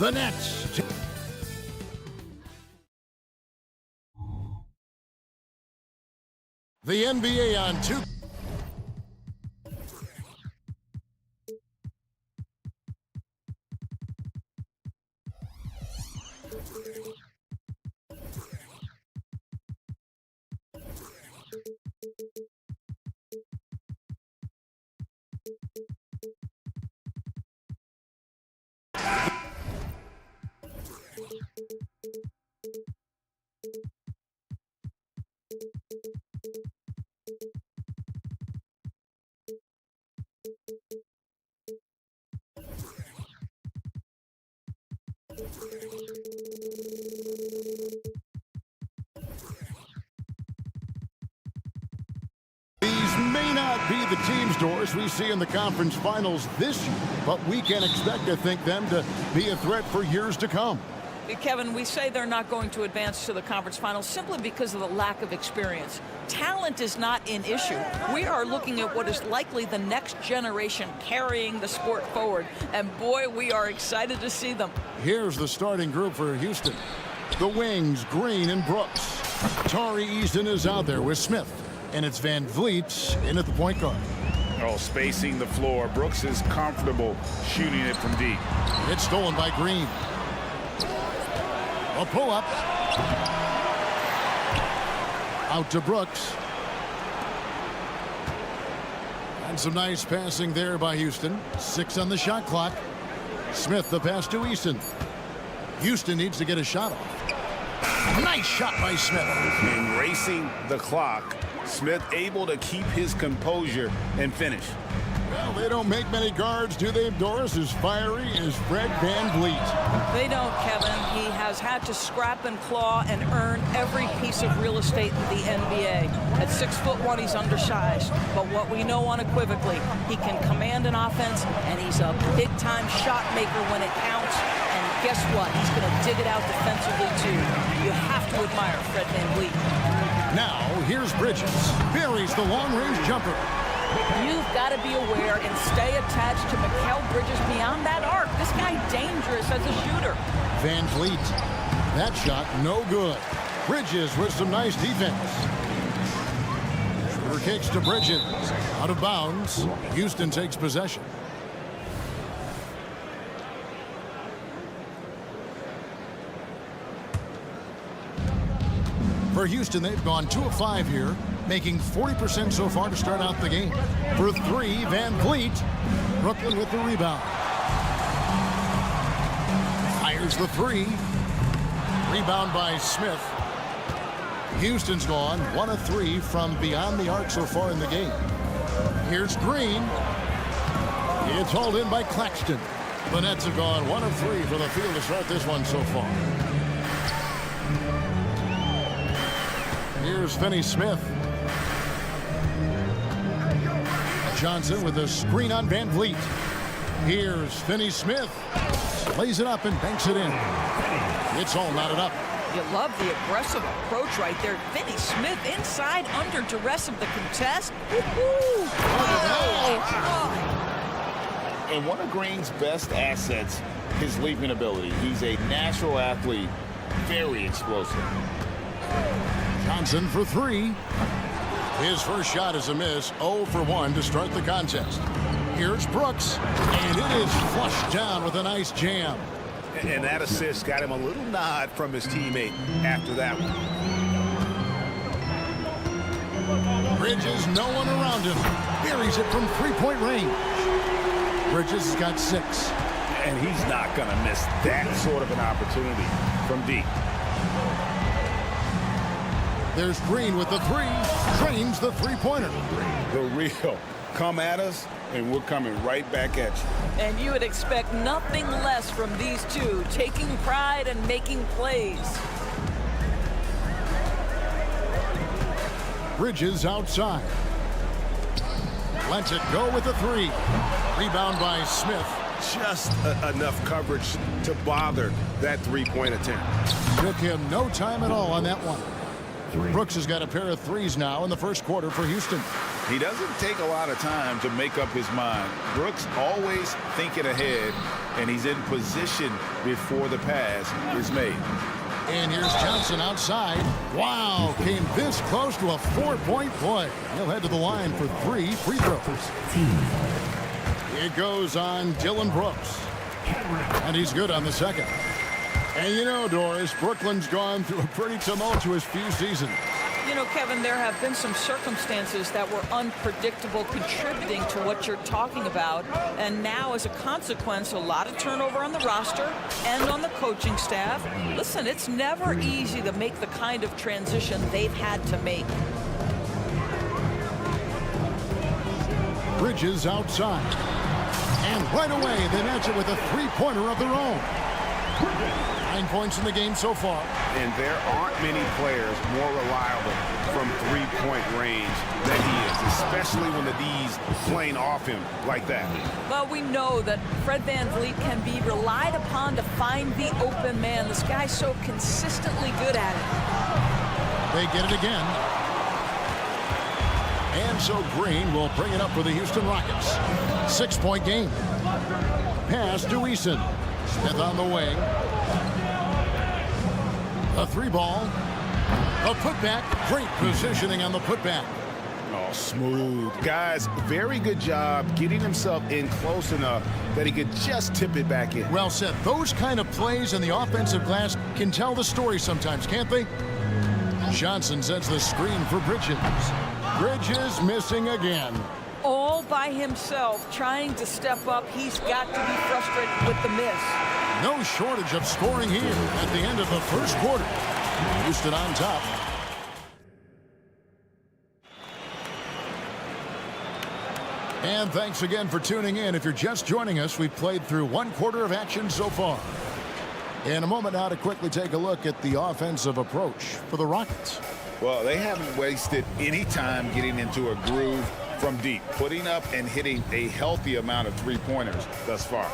The Nets. The NBA on 2. These may not be the team's doors we see in the conference finals this year, but we can expect to think them to be a threat for years to come. Kevin, we say they're not going to advance to the conference finals simply because of the lack of experience. Talent is not an issue. We are looking at what is likely the next generation carrying the sport forward. And boy, we are excited to see them. Here's the starting group for Houston. The wings, Green and Brooks. Tari Eason is out there with Smith. And it's Van Vliet in at the point guard. Oh, spacing the floor. Brooks is comfortable shooting it from deep. It's stolen by Green. A pull-up. Out to Brooks. And some nice passing there by Houston. 6 on the shot clock. Smith the pass to Eason. Houston needs to get a shot off. Nice shot by Smith. And racing the clock. Smith able to keep his composure and finish. Well, they don't make many guards, do they, Doris? As fiery as Fred Van Vliet. They don't, Kevin. He has had to scrap and claw and earn every piece of real estate in the NBA. At 6'1", he's undersized. But what we know unequivocally, he can command an offense, and he's a big-time shot maker when it counts. And guess what? He's going to dig it out defensively, too. You have to admire Fred Van Vliet. Now, here's Bridges. Buries the long-range jumper. You've got to be aware and stay attached to Mikal Bridges beyond that arc. This guy dangerous as a shooter. Van Vliet. That shot no good. Bridges with some nice defense. Shooter kicks to Bridges. Out of bounds. Houston takes possession. For Houston, they've gone 2 of 5 here, making 40% so far to start out the game. For 3, Van Vliet. Brooklyn with the rebound. Fires the 3. Rebound by Smith. Houston's gone 1 of 3 from beyond the arc so far in the game. Here's Green. It's hauled in by Claxton. The Nets have gone 1 of 3 for the field to start this one so far. Here's Finney Smith. Johnson with a screen on Van Vliet. Here's Finney Smith. Lays it up and banks it in. It's all knotted up. You love the aggressive approach right there. Finney Smith inside under duress of the contest. Woo-hoo! Oh. And one of Green's best assets, his leaping ability. He's a natural athlete, very explosive. Johnson for 3. His first shot is a miss. 0 for 1 to start the contest. Here's Brooks, and it is flushed down with a nice jam. And that assist got him a little nod from his teammate after that one. Bridges, no one around him. Buries it from 3-point range. Bridges has got 6. And he's not going to miss that sort of an opportunity from deep. There's Green with the 3. Drains the 3-pointer. The real. Come at us, and we're coming right back at you. And you would expect nothing less from these two, taking pride and making plays. Bridges outside. Lets it go with the 3. Rebound by Smith. Just enough coverage to bother that 3-point attempt. Took him no time at all on that one. Brooks has got a pair of 3s now in the first quarter for Houston. He doesn't take a lot of time to make up his mind. Brooks always thinking ahead, and he's in position before the pass is made. And here's Johnson outside. Wow, came this close to a 4-point play. He'll head to the line for 3 free throws. It goes on Dylan Brooks. And he's good on the second. And you know, Doris, Brooklyn's gone through a pretty tumultuous few seasons. You know, Kevin, there have been some circumstances that were unpredictable contributing to what you're talking about. And now, as a consequence, a lot of turnover on the roster and on the coaching staff. Listen, it's never easy to make the kind of transition they've had to make. Bridges outside. And right away, they match it with a three-pointer of their own. 9 points in the game so far. And there aren't many players more reliable from three-point range than he is, especially when the D's playing off him like that. Well, we know that Fred VanVleet can be relied upon to find the open man. This guy's so consistently good at it. They get it again. And so Green will bring it up for the Houston Rockets. 6-point game. Pass to Eason. Smith on the wing. A 3-ball. A putback. Great positioning on the putback. Oh, smooth. Guys, very good job getting himself in close enough that he could just tip it back in. Well said. Those kind of plays in the offensive glass can tell the story sometimes, can't they? Johnson sets the screen for Bridges. Bridges missing again. All by himself, trying to step up. He's got to be frustrated with the miss. No shortage of scoring here at the end of the first quarter. Houston on top. And thanks again for tuning in. If you're just joining us, we've played through 1 quarter of action so far. In a moment now to quickly take a look at the offensive approach for the Rockets. Well, they haven't wasted any time getting into a groove from deep, putting up and hitting a healthy amount of three-pointers thus far.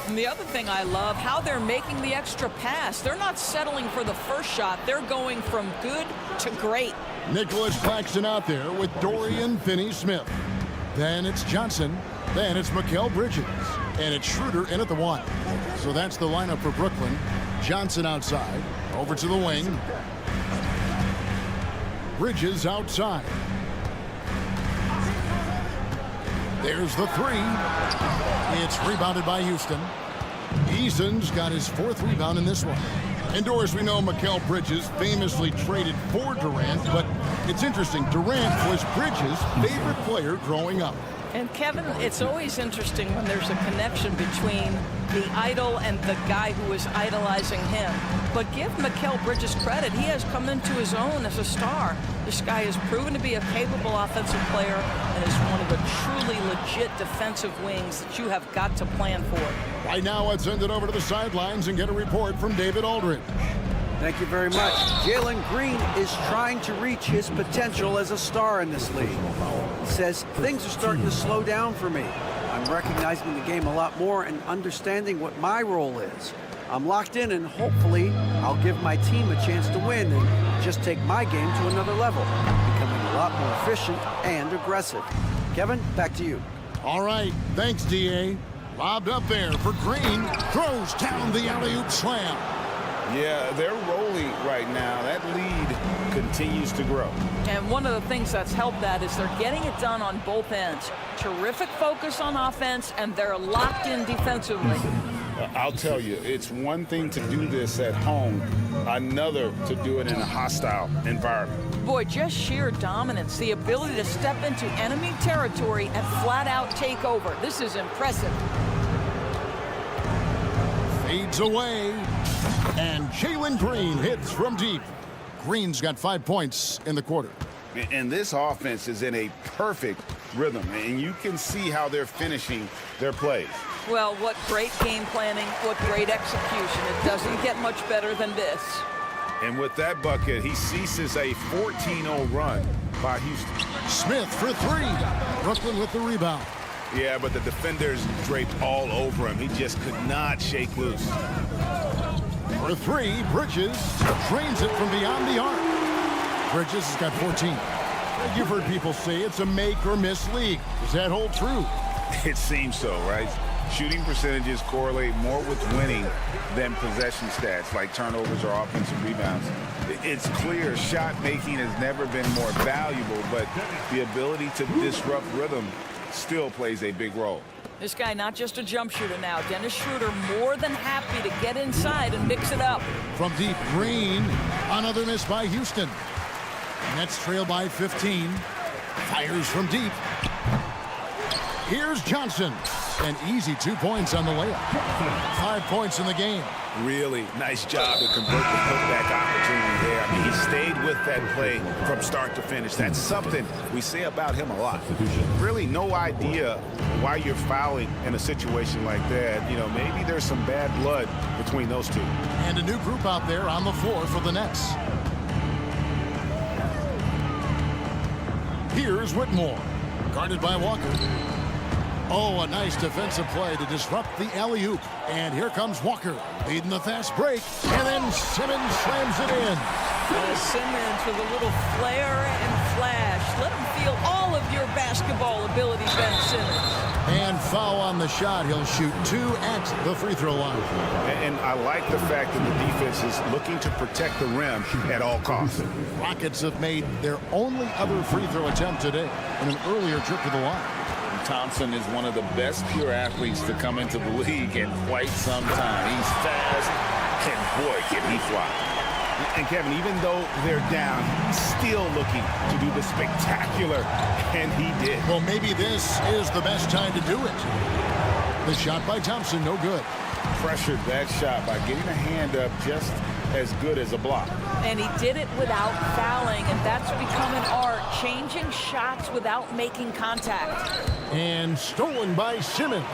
And the other thing I love, how they're making the extra pass. They're not settling for the first shot. They're going from good to great. Nicholas Claxton out there with Dorian Finney-Smith. Then it's Johnson. Then it's Mikal Bridges. And it's Schroeder in at the 1. So that's the lineup for Brooklyn. Johnson outside. Over to the wing. Bridges outside. There's the 3. It's rebounded by Houston. Eason's got his 4th rebound in this one. And Doris, we know Mikal Bridges famously traded for Durant, but it's interesting. Durant was Bridges' favorite player growing up. And Kevin, it's always interesting when there's a connection between the idol and the guy who is idolizing him. But give Mikal Bridges credit. He has come into his own as a star. This guy has proven to be a capable offensive player and is one of the truly legit defensive wings that you have got to plan for. Right now, let's send it over to the sidelines and get a report from David Aldridge. Thank you very much. Jalen Green is trying to reach his potential as a star in this league. He says things are starting to slow down for me. I'm recognizing the game a lot more and understanding what my role is. I'm locked in, and hopefully I'll give my team a chance to win and just take my game to another level, becoming a lot more efficient and aggressive. Kevin, back to you. All right, thanks, D.A. Lobbed up there for Green. Throws down the alley-oop slam. Yeah, they're rolling right now. That lead continues to grow. And one of the things that's helped that is they're getting it done on both ends. Terrific focus on offense, and they're locked in defensively. I'll tell you, it's one thing to do this at home, another to do it in a hostile environment. Boy, just sheer dominance, the ability to step into enemy territory and flat out take over. This is impressive. Fades away, and Jalen Green hits from deep. Green's got 5 points in the quarter. And this offense is in a perfect rhythm, and you can see how they're finishing their plays. Well, what great game planning, what great execution. It doesn't get much better than this. And with that bucket, he ceases a 14-0 run by Houston. Smith for 3. Brooklyn with the rebound. Yeah, but the defenders draped all over him. He just could not shake loose. For 3, Bridges drains it from beyond the arc. Bridges has got 14. You've heard people say it's a make or miss league. Does that hold true? It seems so, right? Shooting percentages correlate more with winning than possession stats like turnovers or offensive rebounds. It's clear shot making has never been more valuable, but the ability to disrupt rhythm still plays a big role. This guy, not just a jump shooter now. Dennis Schroeder more than happy to get inside and mix it up. From deep, Green. Another miss by Houston. Nets trail by 15. Fires from deep. Here's Johnson. An easy 2 points on the layup. 5 points in the game. Really nice job to convert the putback opportunity there. I mean, he stayed with that play from start to finish. That's something we say about him a lot. Really no idea why you're fouling in a situation like that. You know, maybe there's some bad blood between those two. And a new group out there on the floor for the Nets. Here's Whitmore. Guarded by Walker. Oh, a nice defensive play to disrupt the alley-oop. And here comes Walker, leading the fast break. And then Simmons slams it in. Simmons with a little flair and flash. Let him feel all of your basketball ability, Ben Simmons. And foul on the shot. He'll shoot 2 at the free throw line. And I like the fact that the defense is looking to protect the rim at all costs. Rockets have made their only other free throw attempt today in an earlier trip to the line. Thompson is one of the best pure athletes to come into the league in quite some time. He's fast, and boy, can he fly. And Kevin, even though they're down, he's still looking to do the spectacular, and he did. Well, maybe this is the best time to do it. The shot by Thompson, no good. Pressured that shot by getting a hand up just as good as a block. And he did it without fouling, and that's become an art, changing shots without making contact. And stolen by Simmons.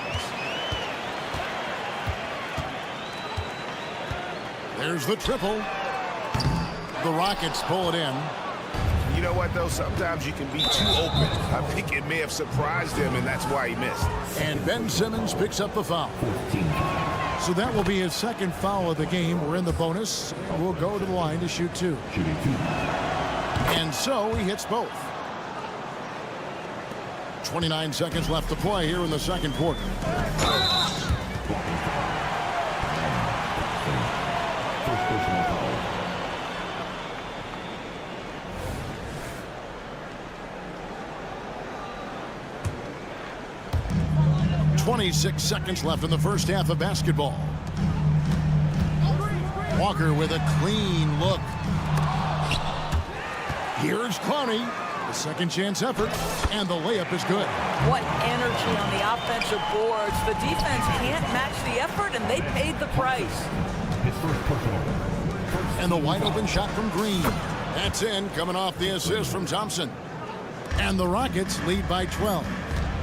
There's the triple. The Rockets pull it in. You know what, though? Sometimes you can be too open. I think it may have surprised him, and that's why he missed. And Ben Simmons picks up the foul. So that will be his second foul of the game. We're in the bonus. We'll go to the line to shoot 2. And so he hits both. 29 seconds left to play here in the second quarter. First personal foul. 26 seconds left in the first half of basketball. Walker with a clean look. Here's Clowney. The second chance effort, and the layup is good. What energy on the offensive boards. The defense can't match the effort, and they paid the price. His first personal. And the wide open shot from Green. That's in, coming off the assist from Thompson. And the Rockets lead by 12.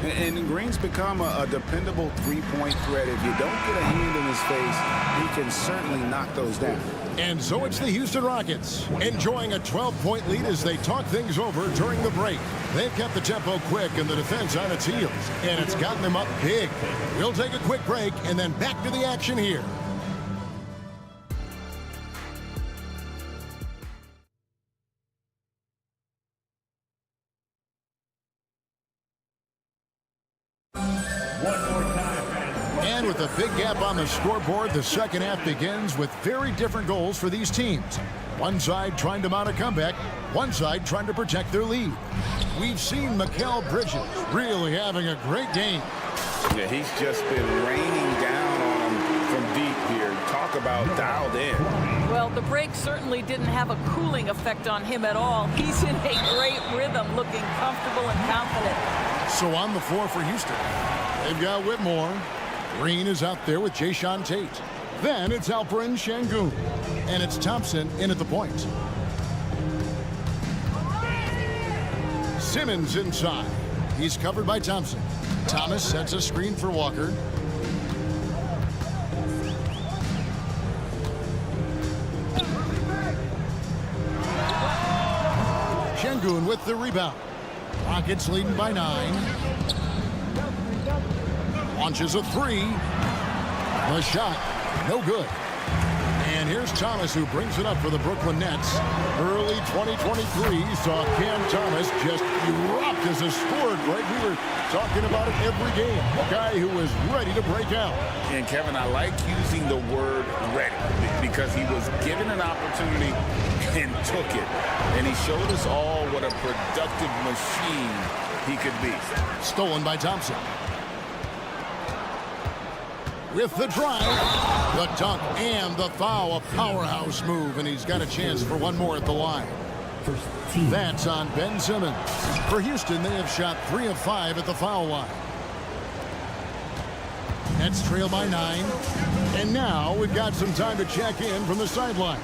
And Green's become a dependable three-point threat. If you don't get a hand in his face, he can certainly knock those down. And so it's the Houston Rockets enjoying a 12-point lead as they talk things over during the break. They've kept the tempo quick and the defense on its heels, and it's gotten them up big. We'll take a quick break and then back to the action here. And with a big gap on the scoreboard, the second half begins with very different goals for these teams. One side trying to mount a comeback, one side trying to protect their lead. We've seen Mikal Bridges really having a great game. Yeah, he's just been raining down on him from deep here. Talk about dialed in. Well, the break certainly didn't have a cooling effect on him at all. He's in a great rhythm, looking comfortable and confident. So on the floor for Houston, they've got Whitmore. Green is out there with Jayshawn Tate. Then it's Alperen Şengün. And it's Thompson in at the point. Simmons inside. He's covered by Thompson. Thomas sets a screen for Walker. Şengün with the rebound. Rockets leading by 9. Launches a 3. The shot, no good. And here's Thomas, who brings it up for the Brooklyn Nets. Early 2023 saw Cam Thomas just erupt as a scorer, Greg. We were talking about it every game. A guy who was ready to break out. And, Kevin, I like using the word ready because he was given an opportunity and took it. And he showed us all what a productive machine he could be. Stolen by Thompson. With the drive, the dunk, and the foul. A powerhouse move, and he's got a chance for one more at the line. That's on Ben Simmons. For Houston, they have shot 3 of 5 at the foul line. Nets trail by 9. And now we've got some time to check in from the sideline.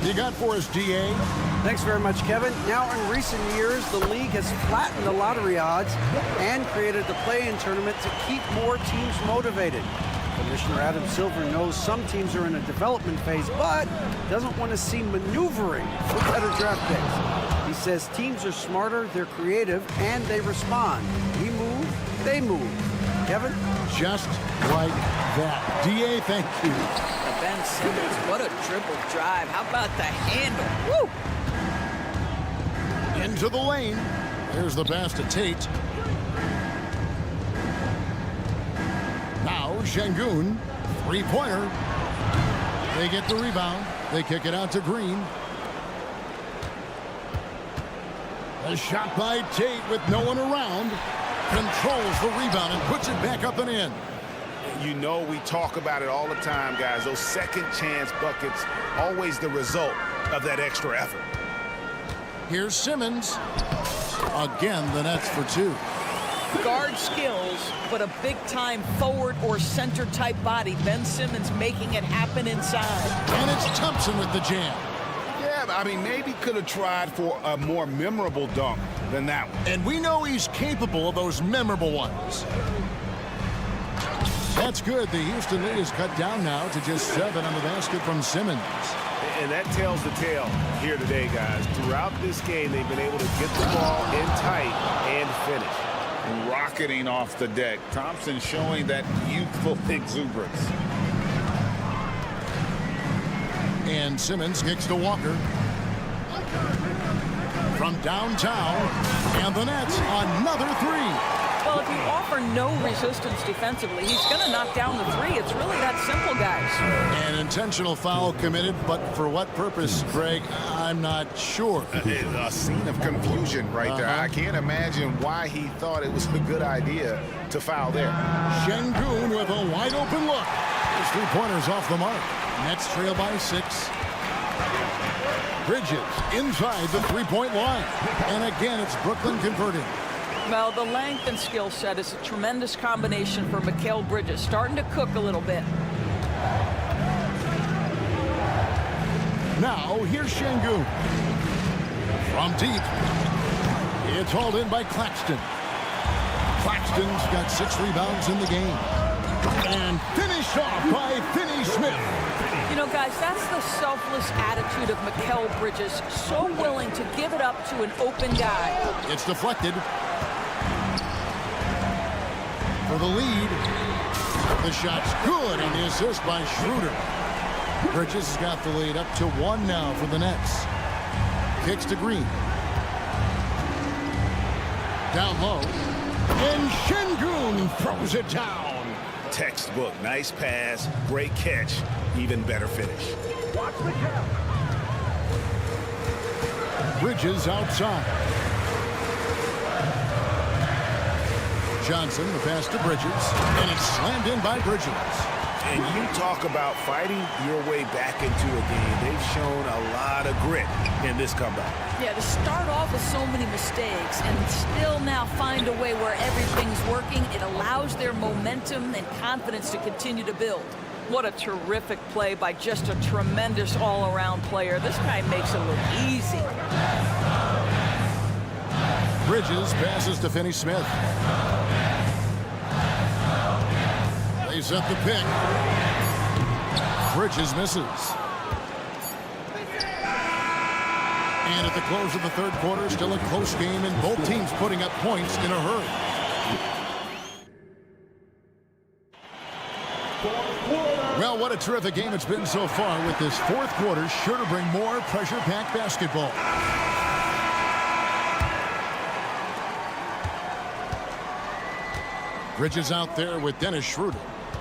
You got for us, DA? Thanks very much, Kevin. Now, in recent years, the league has flattened the lottery odds and created the play-in tournament to keep more teams motivated. Commissioner Adam Silver knows some teams are in a development phase, but doesn't want to see maneuvering for better draft picks. He says teams are smarter, they're creative, and they respond. We move, they move. Kevin? Just like that. DA, thank you. Ben Simmons, what a dribble drive. How about the handle? Woo! Into the lane. There's the pass to Tate. Now Şengün, three-pointer. They get the rebound. They kick it out to Green. A shot by Tate with no one around. Controls the rebound and puts it back up and in. You know, we talk about it all the time, guys. Those second chance buckets, always the result of that extra effort. Here's Simmons. Again, the Nets for 2. Guard skills, but a big-time forward or center-type body. Ben Simmons making it happen inside. And it's Thompson with the jam. Yeah, I mean, maybe could have tried for a more memorable dunk than that one. And we know he's capable of those memorable ones. That's good. The Houston lead is cut down now to just 7 on the basket from Simmons. And that tells the tale here today, guys. Throughout this game, they've been able to get the ball in tight and finish. Rocketing off the deck. Thompson showing that youthful exuberance. And Simmons kicks to Walker. From downtown. And the Nets, another 3. Well, if you offer no resistance defensively, he's going to knock down the 3. It's really that simple, guys. An intentional foul committed, but for what purpose, Greg? I'm not sure. A scene of confusion right there. I can't imagine why he thought it was a good idea to foul there. Şengün with a wide open look. His 3-pointers off the mark. Nets trail by 6. Bridges inside the 3-point line. And again, it's Brooklyn converting. Well, the length and skill set is a tremendous combination for Mikal Bridges. Starting to cook a little bit. Now, here's Şengün. From deep. It's hauled in by Claxton. Claxton's got 6 rebounds in the game. And finished off by Finney-Smith. You know, guys, that's the selfless attitude of Mikal Bridges. So willing to give it up to an open guy. It's deflected. For the lead. The shot's good, and the assist by Schroeder. Bridges has got the lead up to 1 now for the Nets. Kicks to Green. Down low. And Şengün throws it down. Textbook. Nice pass. Great catch. Even better finish. Watch the count. Bridges outside. Johnson, the pass to Bridges. And it's slammed in by Bridges. And you talk about fighting your way back into a game. They've shown a lot of grit in this comeback. Yeah, to start off with so many mistakes and still now find a way where everything's working, it allows their momentum and confidence to continue to build. What a terrific play by just a tremendous all-around player. This guy makes it look easy. Bridges passes to Finney-Smith. They set the pick. Bridges misses. And at the close of the third quarter, still a close game, and both teams putting up points in a hurry. Well, what a terrific game it's been so far, with this fourth quarter sure to bring more pressure-packed basketball. Bridges out there with Dennis Schroeder.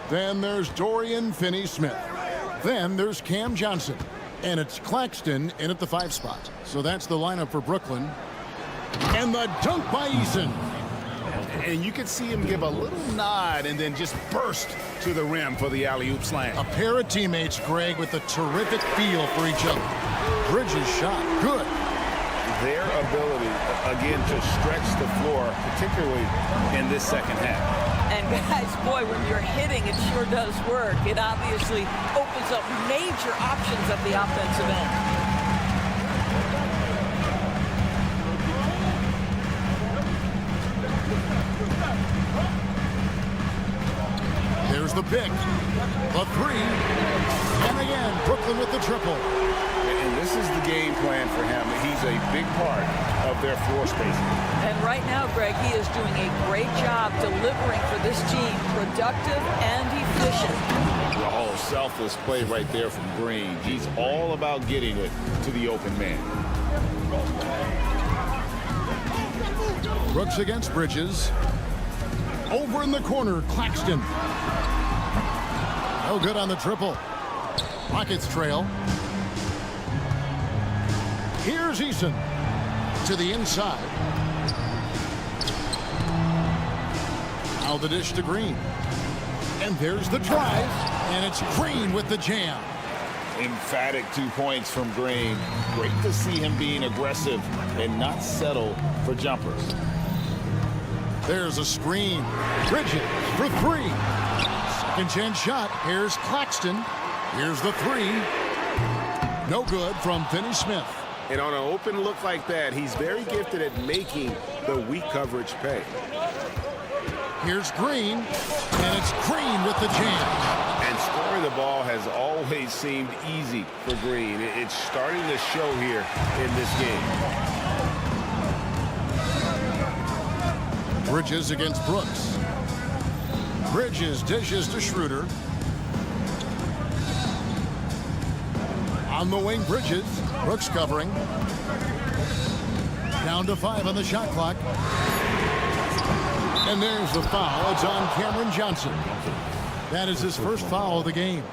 Then there's Dorian Finney-Smith. Then there's Cam Johnson. And it's Claxton in at the 5 spot. So that's the lineup for Brooklyn. And the dunk by Eason. And you can see him give a little nod and then just burst to the rim for the alley-oop slam. A pair of teammates, Greg, with a terrific feel for each other. Bridges shot good. Their ability, again, to stretch the floor, particularly in this second half. And guys, boy, when you're hitting, it sure does work. It obviously opens up major options at the offensive end. There's the pick, the 3, and again, Brooklyn with the triple. And this is the game plan for him. He's a big part of their floor spacing. And right now, Greg, he is doing a great job delivering for this team, productive and efficient. Oh, selfless play right there from Green. He's all about getting it to the open man. Brooks against Bridges. Over in the corner, Claxton. No good on the triple. Rockets trail. Here's Eason to the inside. Now the dish to Green. And there's the drive. And it's Green with the jam. Emphatic 2 points from Green. Great to see him being aggressive and not settle for jumpers. There's a screen. Bridges for 3. Second chance shot. Here's Claxton. Here's the 3. No good from Finney-Smith. And on an open look like that, he's very gifted at making the weak coverage pay. Here's Green. And it's Green with the jam. And scoring the ball has always seemed easy for Green. It's starting to show here in this game. Bridges against Brooks. Bridges dishes to Schroeder. On the wing, Bridges. Brooks covering. Down to 5 on the shot clock. And there's the foul. It's on Cameron Johnson. That is his first foul of the game.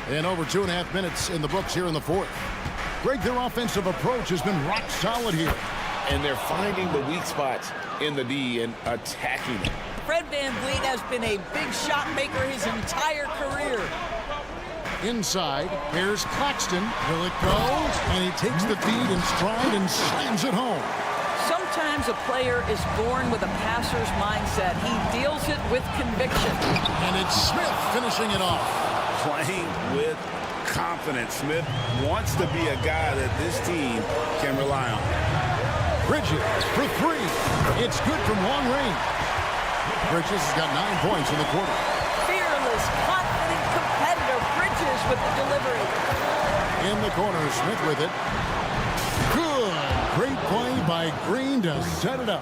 And over 2.5 minutes in the books here in the fourth. Greg, their offensive approach has been rock solid here. And they're finding the weak spots in the D and attacking it. Fred VanVleet has been a big shot maker his entire career. Inside, here's Claxton. Will it go? And he takes the feed in stride and slams it home. Sometimes a player is born with a passer's mindset. He deals it with conviction. And it's Smith finishing it off. Playing with confidence. Smith wants to be a guy that this team can rely on. Bridges for 3. It's good from long range. Bridges has got 9 points in the quarter. Fearless, confident competitor. Bridges with the delivery. In the corner, Smith with it. Good. Great play by Green to set it up.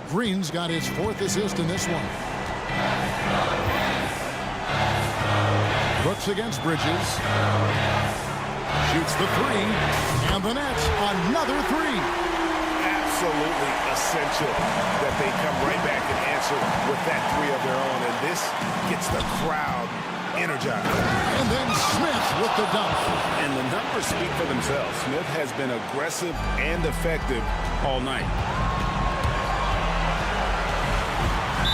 Green's got his 4th assist in this one. Brooks against Bridges. Shoots the 3. And the Nets, another 3. Absolutely essential that they come right back and answer with that 3 of their own. And this gets the crowd energized. And then Smith with the dunk. And the numbers speak for themselves. Smith has been aggressive and effective all night.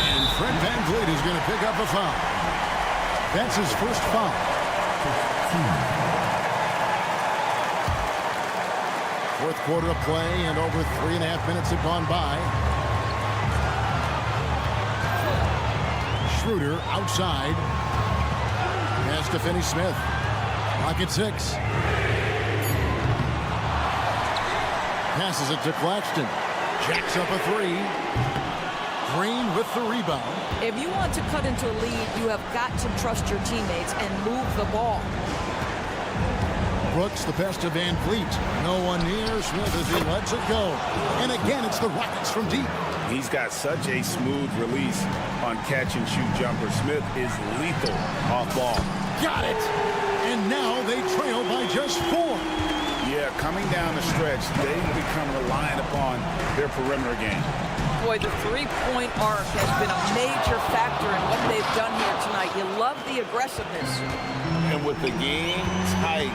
And Fred VanVleet is going to pick up a foul. That's his first foul. Fourth quarter of play, and over 3.5 minutes have gone by. Schroeder outside. Pass to Finney-Smith. Clock at 6. Passes it to Claxton. Jacks up a 3. Green with the rebound. If you want to cut into a lead, you have got to trust your teammates and move the ball. Brooks the best of Van Vliet. No one near Smith as he lets it go. And again, it's the Rockets from deep. He's got such a smooth release on catch-and-shoot jumper. Smith is lethal off ball. Got it. And now they trail by just 4. Yeah, coming down the stretch, they've become reliant upon their perimeter game. Boy, the three-point arc has been a major factor in what they've done here tonight. You love the aggressiveness. And with the game tight,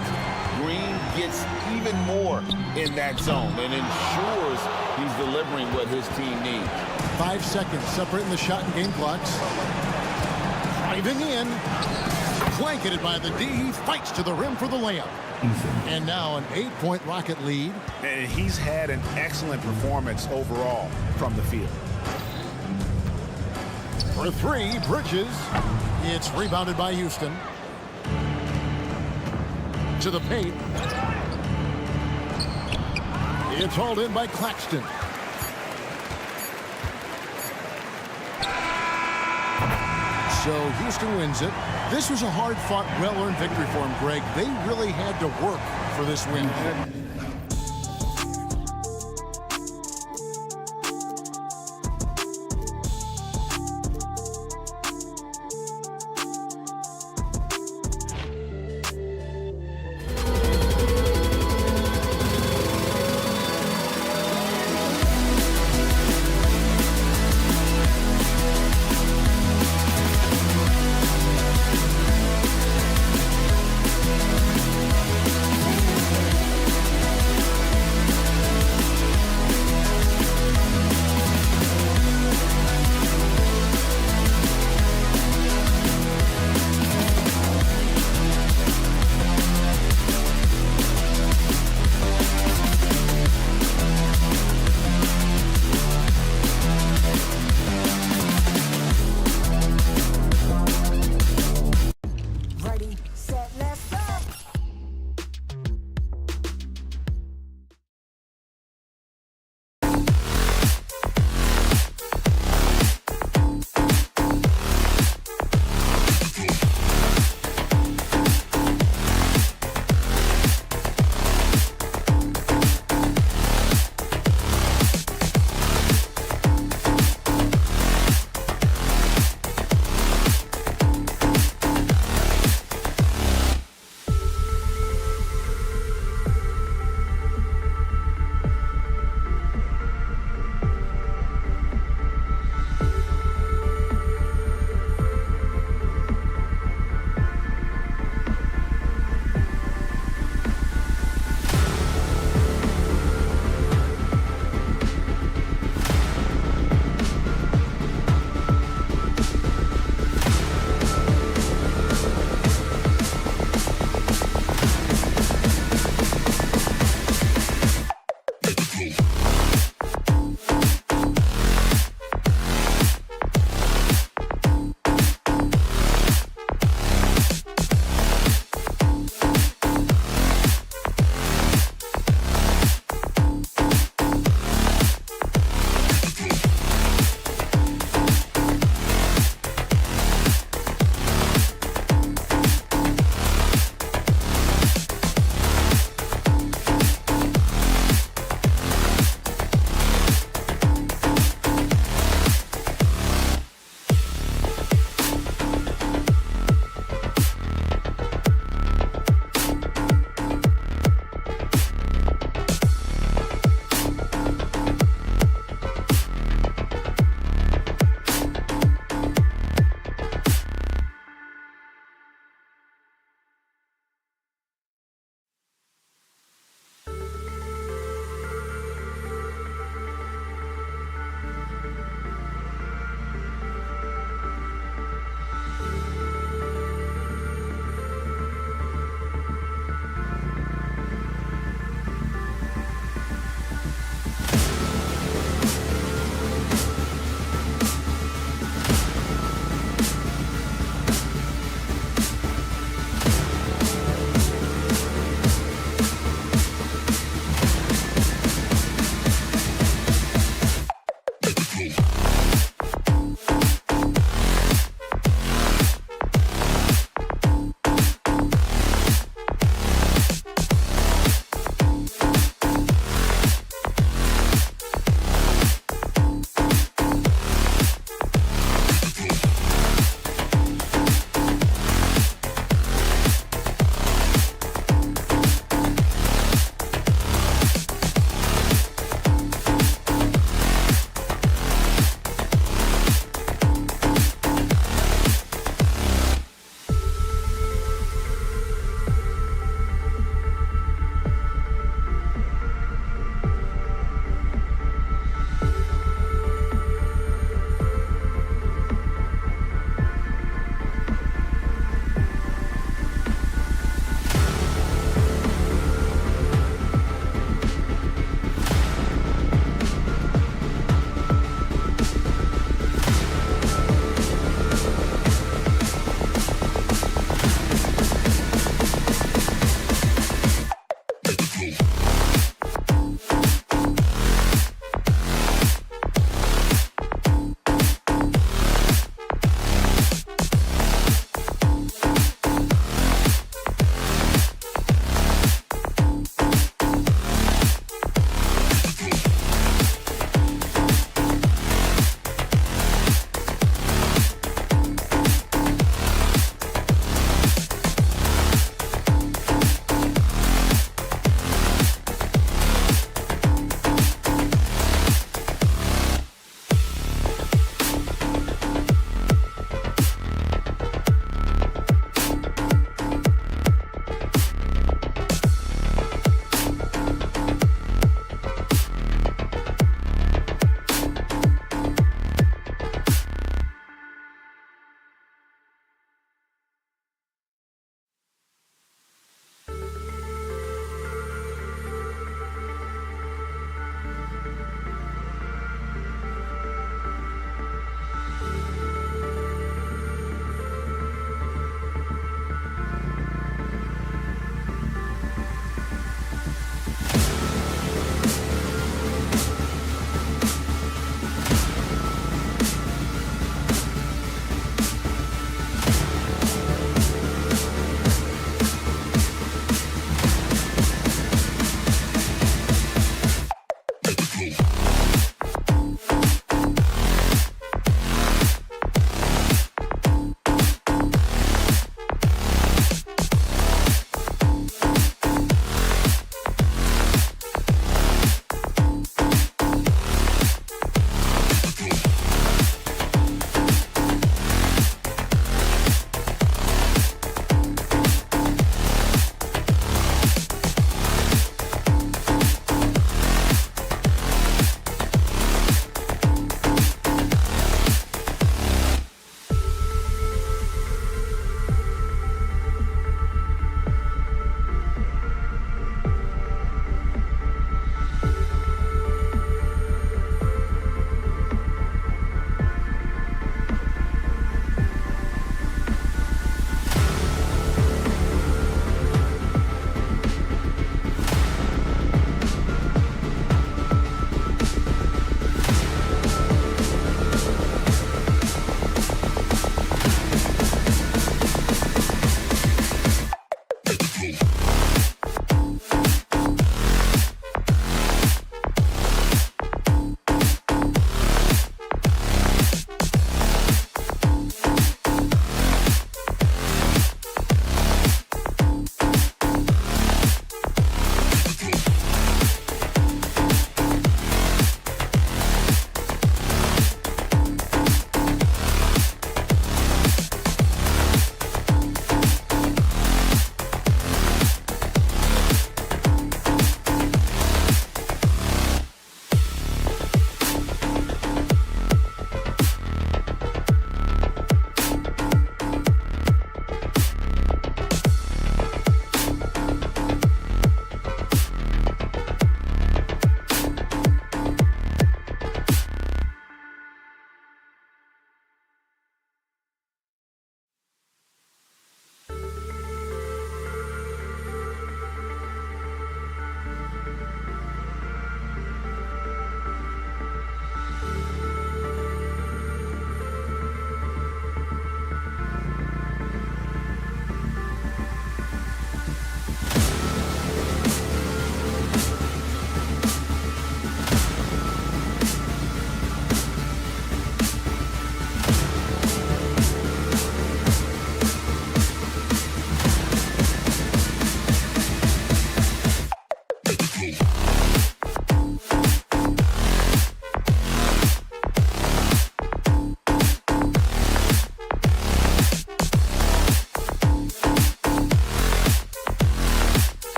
Green gets even more in that zone and ensures he's delivering what his team needs. 5 seconds separating the shot and game clocks. Driving in. Blanketed by the D. He fights to the rim for the layup. And now an 8-point Rocket lead. And he's had an excellent performance overall from the field. For 3, Bridges. It's rebounded by Houston. To the paint. It's hauled in by Claxton. So Houston wins it. This was a hard-fought, well-earned victory for him, Greg. They really had to work for this win.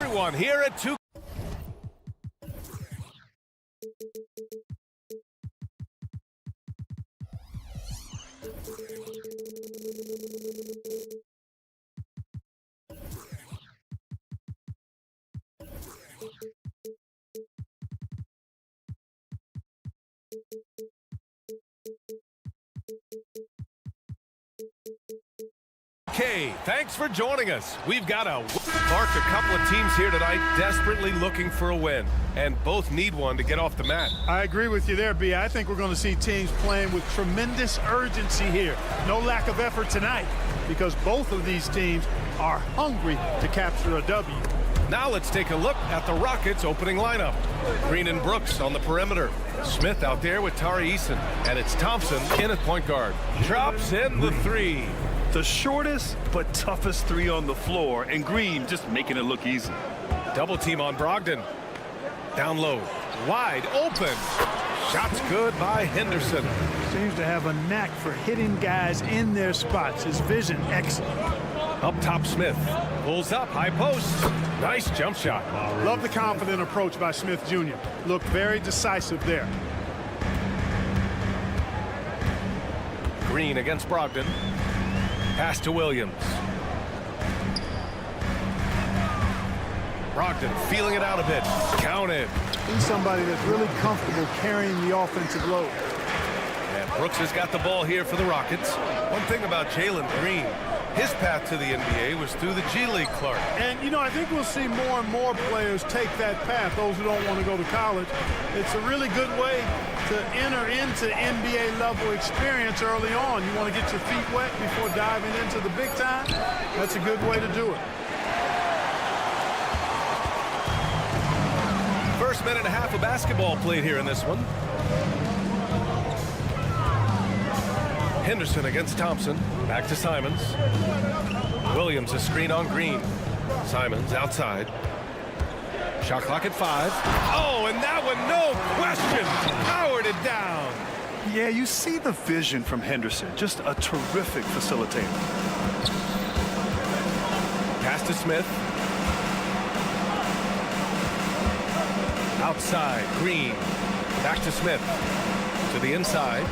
Everyone here at 2. Okay, thanks for joining us. We've got a couple of teams here tonight desperately looking for a win, and both need one to get off the mat. I agree with you there, B. I think we're going to see teams playing with tremendous urgency here. No lack of effort tonight because both of these teams are hungry to capture a W. Now let's take a look at the Rockets' opening lineup. Green and Brooks on the perimeter. Smith out there with Tari Eason. And it's Thompson in at point guard. Drops in the three. The shortest but toughest three on the floor, and Green just making it look easy. Double team on Brogdon. Down low. Wide open. Shots good by Henderson. Seems to have a knack for hitting guys in their spots. His vision excellent. Up top, Smith. Pulls up, high post. Nice jump shot. Love the confident approach by Smith Jr. Looked very decisive there. Green against Brogdon. Pass to Williams. Brogdon feeling it out a bit. Counted. He's somebody that's really comfortable carrying the offensive load. And Brooks has got the ball here for the Rockets. One thing about Jalen Green, his path to the NBA was through the G League, Clark. And, you know, I think we'll see more and more players take that path, those who don't want to go to college. It's a really good way to enter into NBA level experience early on. You want to get your feet wet before diving into the big time. That's a good way to do it. First minute and a half of basketball played here in this one. Henderson against Thompson. Back to Simons. Williams a screen on Green. Simons outside. Shot clock at 5. Oh, and that one, no question, powered it down. Yeah, you see the vision from Henderson. Just a terrific facilitator. Pass to Smith. Outside, Green. Back to Smith. To the inside.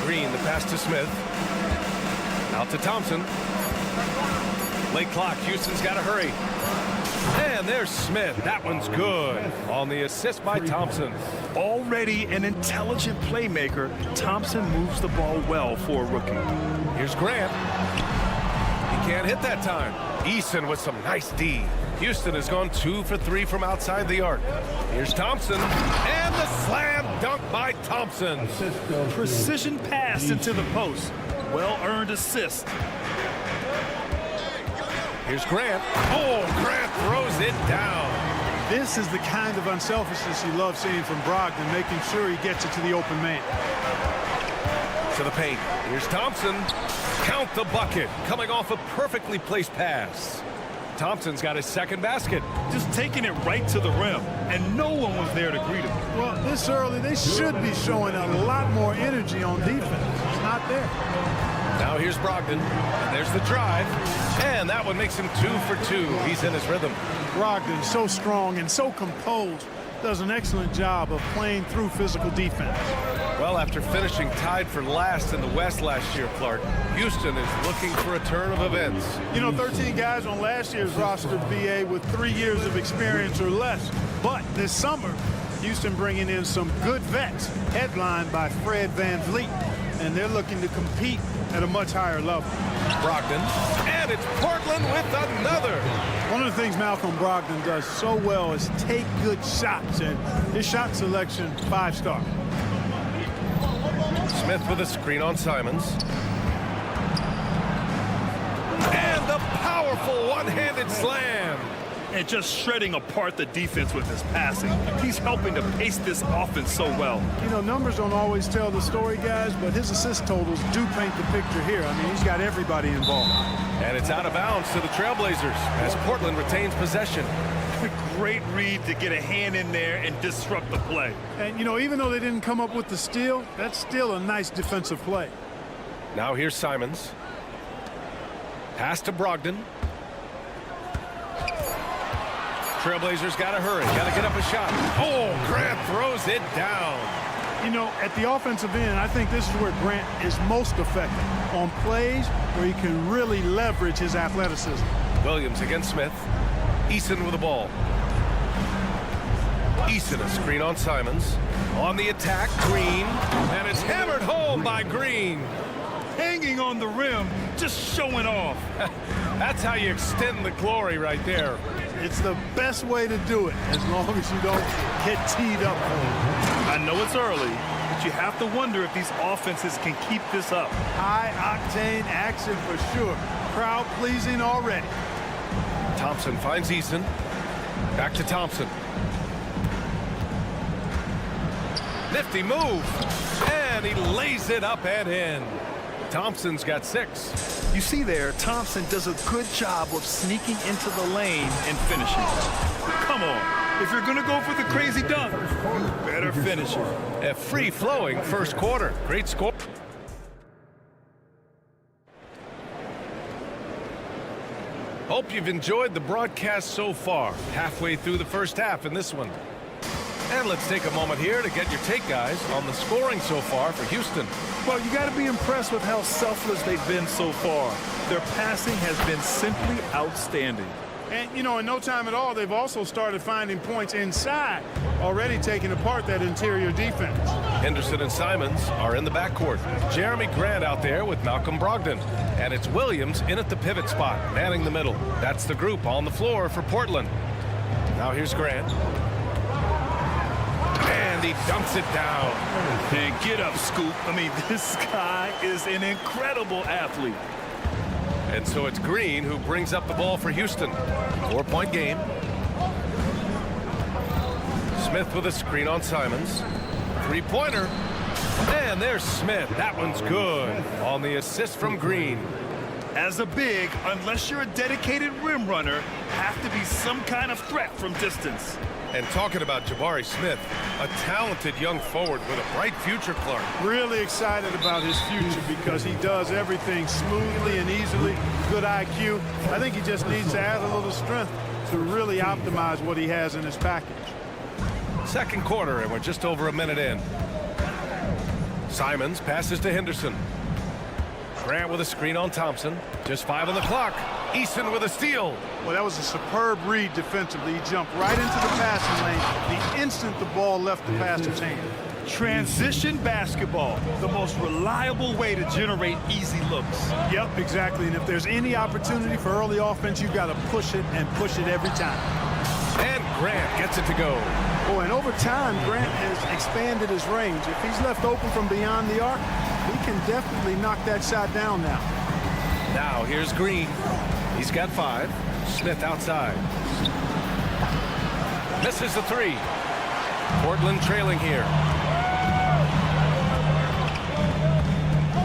Green, the pass to Smith. Out to Thompson. Late clock. Houston's got to hurry. And there's Smith. That one's good. On the assist by Thompson. Already an intelligent playmaker, Thompson moves the ball well for a rookie. Here's Grant. He can't hit that time. Eason with some nice D. Houston has gone 2 for 3 from outside the arc. Here's Thompson. And the slam dunk by Thompson. Precision pass into the post. Well-earned assist. Here's Grant. Oh, Grant throws it down. This is the kind of unselfishness you love seeing from Brogdon, making sure he gets it to the open man. To the paint. Here's Thompson. Count the bucket. Coming off a perfectly placed pass. Thompson's got his second basket. Just taking it right to the rim, and no one was there to greet him. Well, this early, they should be showing a lot more energy on defense. It's not there. Now here's Brogdon. And there's the drive. And that one makes him 2 for 2. He's in his rhythm. Brogdon, so strong and so composed, does an excellent job of playing through physical defense. Well, after finishing tied for last in the West last year, Clark, Houston is looking for a turn of events. You know, 13 guys on last year's roster, BA, with 3 years of experience or less. But this summer, Houston bringing in some good vets, headlined by Fred VanVleet, and they're looking to compete at a much higher level. Brogdon, and it's Portland with another. One of the things Malcolm Brogdon does so well is take good shots, and his shot selection, 5-star. Smith with a screen on Simons. And the powerful one-handed slam. And just shredding apart the defense with his passing. He's helping to pace this offense so well. You know, numbers don't always tell the story, guys, but his assist totals do paint the picture here. I mean, he's got everybody involved. And it's out of bounds to the Trailblazers as Portland retains possession. Great read to get a hand in there and disrupt the play. And, you know, even though they didn't come up with the steal, that's still a nice defensive play. Now here's Simons. Pass to Brogdon. Trailblazers got to hurry. Got to get up a shot. Oh, Grant throws it down. You know, at the offensive end, I think this is where Grant is most effective, on plays where he can really leverage his athleticism. Williams against Smith. Eason with the ball. Eason a screen on Simons. On the attack, Green. And it's hammered home by Green. Hanging on the rim, just showing off. That's how you extend the glory right there. It's the best way to do it, as long as you don't get teed up for it. I know it's early, but you have to wonder if these offenses can keep this up. High-octane action for sure. Crowd-pleasing already. Thompson finds Eason. Back to Thompson. Nifty move. And he lays it up and in. Thompson's got 6. You see there, Thompson does a good job of sneaking into the lane and finishing. Come on. If you're going to go for the crazy dunk, you better finish it. A free-flowing first quarter. Great score. Hope you've enjoyed the broadcast so far. Halfway through the first half in this one. And let's take a moment here to get your take, guys, on the scoring so far for Houston. Well, you got to be impressed with how selfless they've been so far. Their passing has been simply outstanding. And, you know, in no time at all, they've also started finding points inside, already taking apart that interior defense. Henderson and Simons are in the backcourt. Jeremy Grant out there with Malcolm Brogdon. And it's Williams in at the pivot spot, manning the middle. That's the group on the floor for Portland. Now here's Grant. And he dumps it down. And get up, Scoop. I mean, this guy is an incredible athlete. And so it's Green who brings up the ball for Houston. 4-point game. Smith with a screen on Simons. 3-pointer. And there's Smith. That one's good on the assist from Green. As a big, unless you're a dedicated rim runner, have to be some kind of threat from distance. And talking about Jabari Smith, a talented young forward with a bright future, Clark. Really excited about his future because he does everything smoothly and easily. Good IQ. I think he just needs to add a little strength to really optimize what he has in his package. Second quarter, and we're just over a minute in. Simons passes to Henderson. Grant with a screen on Thompson. Just 5 on the clock. Eason with a steal. Well, that was a superb read defensively. He jumped right into the passing lane the instant the ball left the passer's hand. Transition basketball, the most reliable way to generate easy looks. Yep, exactly. And if there's any opportunity for early offense, you've got to push it and push it every time. And Grant gets it to go. Oh, and over time, Grant has expanded his range. If he's left open from beyond the arc, he can definitely knock that shot down now. Now here's Green. He's got 5. Smith outside. Misses the 3. Portland trailing here.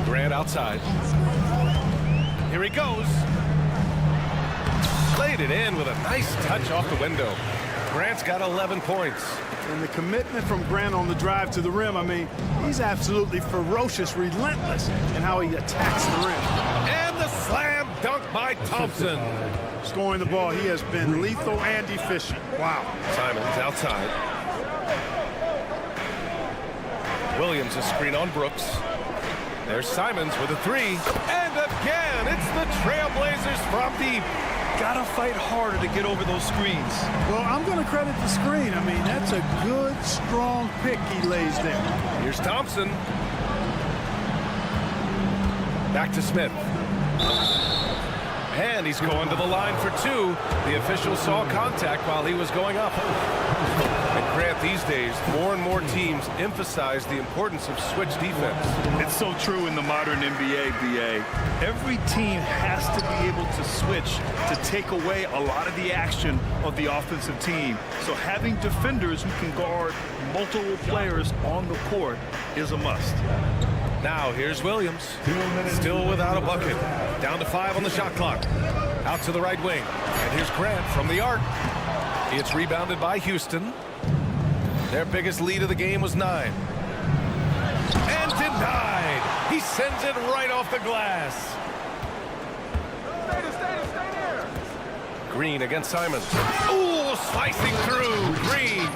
Grant outside. Here he goes. Laid it in with a nice touch off the window. Grant's got 11 points. And the commitment from Grant on the drive to the rim, I mean, he's absolutely ferocious, relentless in how he attacks the rim. And the slam dunk by Thompson. Scoring the ball, he has been lethal and efficient. Wow. Simons outside. Williams a screen on Brooks. There's Simons with a 3. And again, it's the Trailblazers from deep. Gotta fight harder to get over those screens. Well, I'm going to credit the screen. I mean, that's a good, strong pick he lays there. Here's Thompson. Back to Smith. And he's going to the line for 2. The official saw contact while he was going up. And Grant, these days, more and more teams emphasize the importance of switch defense. It's so true in the modern NBA, BA. Every team has to be able to switch to take away a lot of the action of the offensive team. So having defenders who can guard multiple players on the court is a must. Now here's Williams. Still without a bucket. Down to 5 on the shot clock. Out to the right wing. And here's Grant from the arc. It's rebounded by Houston. Their biggest lead of the game was 9. And denied. He sends it right off the glass. Green against Simons. Ooh, slicing through. Green.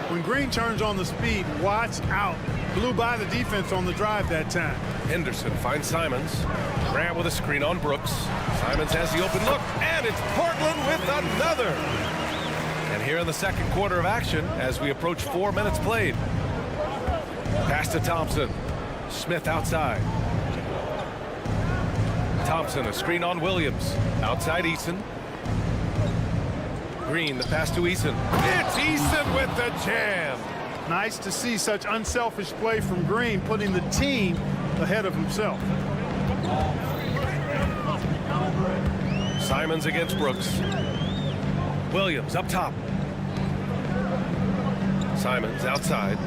When Green turns on the speed, watch out. Blew by the defense on the drive that time. Henderson finds Simons. Grant with a screen on Brooks. Simons has the open look, and it's Portland with another. And here in the second quarter of action, as we approach 4 minutes played. Pass to Thompson. Smith outside. Thompson, a screen on Williams. Outside Eason. Green, the pass to Eason. It's Eason with the jam. Nice to see such unselfish play from Green, putting the team ahead of himself. Simons against Brooks. Williams up top. Simons outside.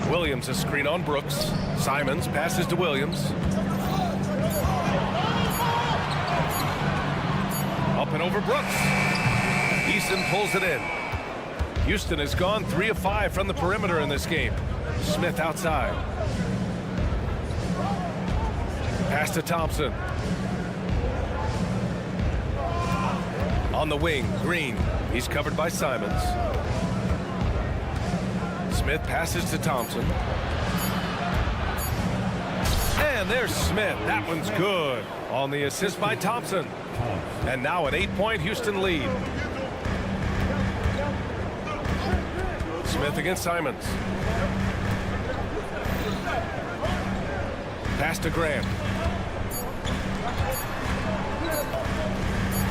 Williams a screen on Brooks. Simons passes to Williams. Up and over Brooks. Eason pulls it in. Houston has gone 3 of 5 from the perimeter in this game. Smith outside. Pass to Thompson. On the wing, Green. He's covered by Simons. Smith passes to Thompson. And there's Smith. That one's good. On the assist by Thompson. And now an 8-point Houston lead. Smith against Simons. Pass to Grant.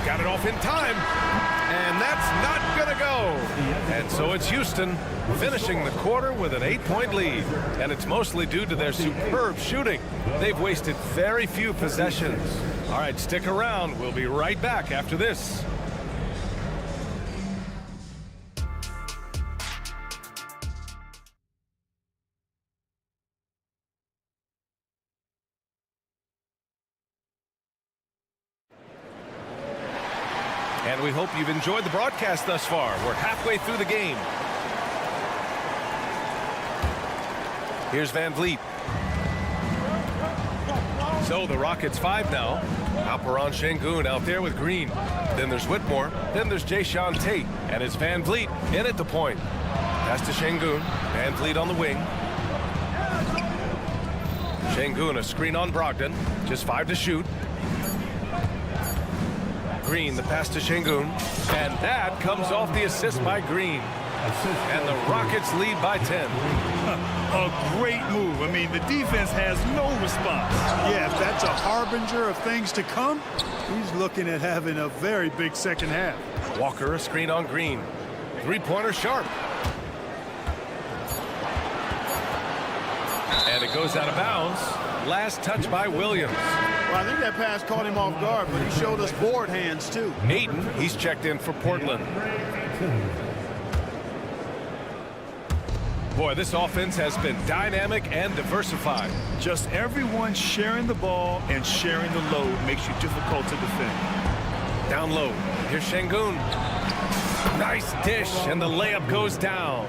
Got it off in time. And that's not going to go. And so it's Houston finishing the quarter with an 8-point lead. And it's mostly due to their superb shooting. They've wasted very few possessions. All right, stick around. We'll be right back after this. And we hope you've enjoyed the broadcast thus far. We're halfway through the game. Here's Van Vliet. So the Rockets 5 now. Alperon Şengün out there with Green. Then there's Whitmore. Then there's Jayshawn Tate. And it's Van Vliet in at the point. Pass to Şengün. Van Vliet on the wing. Şengün a screen on Brogdon. Just 5 to shoot. Green, the pass to Şengün. And that comes off the assist by Green. And the Rockets lead by 10. A great move. I mean, the defense has no response. Yeah, if that's a harbinger of things to come, he's looking at having a very big second half. Walker, a screen on Green. Three-pointer sharp. And it goes out of bounds. Last touch by Williams. Well, I think that pass caught him off guard, but he showed us board hands, too. Ayton, he's checked in for Portland. Boy, this offense has been dynamic and diversified. Just everyone sharing the ball and sharing the load makes you difficult to defend. Down low. Here's Şengün. Nice dish, and the layup goes down.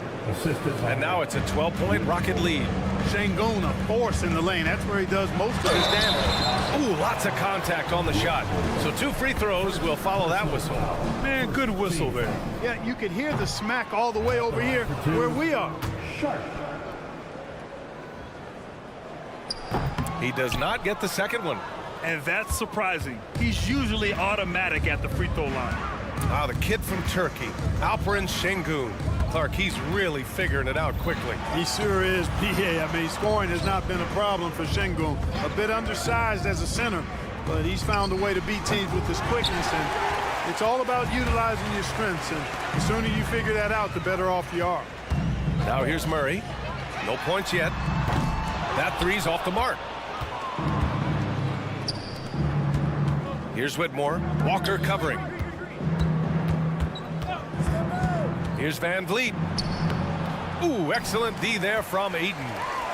And now it's a 12-point Rocket lead. Şengün, a force in the lane. That's where he does most of his damage. Ooh, lots of contact on the shot. So 2 free throws will follow that whistle. Man, good whistle there. Yeah, you could hear the smack all the way over here where we are. He does not get the second one. And that's surprising. He's usually automatic at the free throw line. Ah, the kid from Turkey, Alperon Şengün. Clark, he's really figuring it out quickly. He sure is. Yeah, I mean, scoring has not been a problem for Şengün. A bit undersized as a center, but he's found a way to beat teams with his quickness, and it's all about utilizing your strengths, and the sooner you figure that out, the better off you are. Now here's Murray. No points yet. That three's off the mark. Here's Whitmore. Walker covering. Here's Van Vliet. Ooh, excellent D there from Ayton.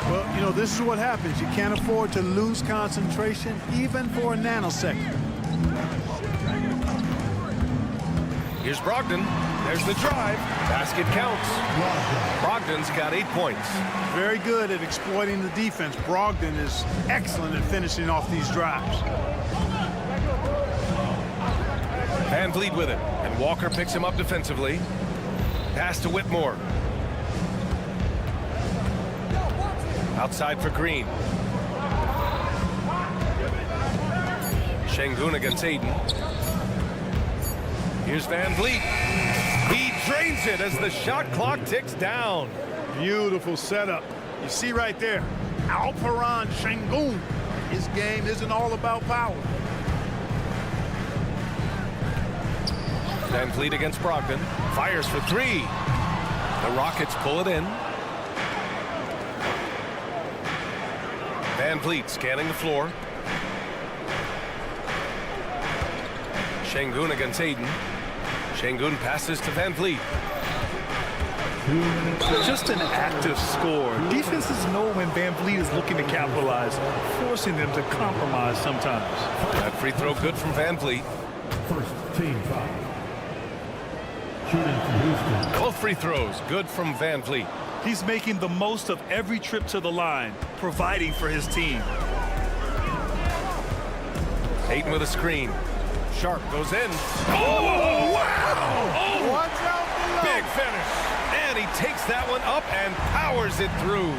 Well, you know, this is what happens. You can't afford to lose concentration even for a nanosecond. Here's Brogdon. There's the drive. Basket counts. Brogdon's got 8 points. Very good at exploiting the defense. Brogdon is excellent at finishing off these drives. Van Vliet with it. And Walker picks him up defensively. Pass to Whitmore. Outside for Green. Şengün against Ayton. Here's Van Vliet. He drains it as the shot clock ticks down. Beautiful setup. You see right there, Alperon Şengün. His game isn't all about power. Van Vliet against Brogdon. Fires for 3. The Rockets pull it in. Van Vliet scanning the floor. Şengün against Ayton. Şengün passes to Van Vliet. Just an active score. Defenses know when Van Vliet is looking to capitalize, forcing them to compromise sometimes. That free throw good from Van Vliet. First team foul. Shooting from Houston. Both free throws good from Van Vliet. He's making the most of every trip to the line, providing for his team. Ayton with a screen. Sharp goes in. Oh, wow! Oh, Watch out below. big finish. And he takes that one up and powers it through.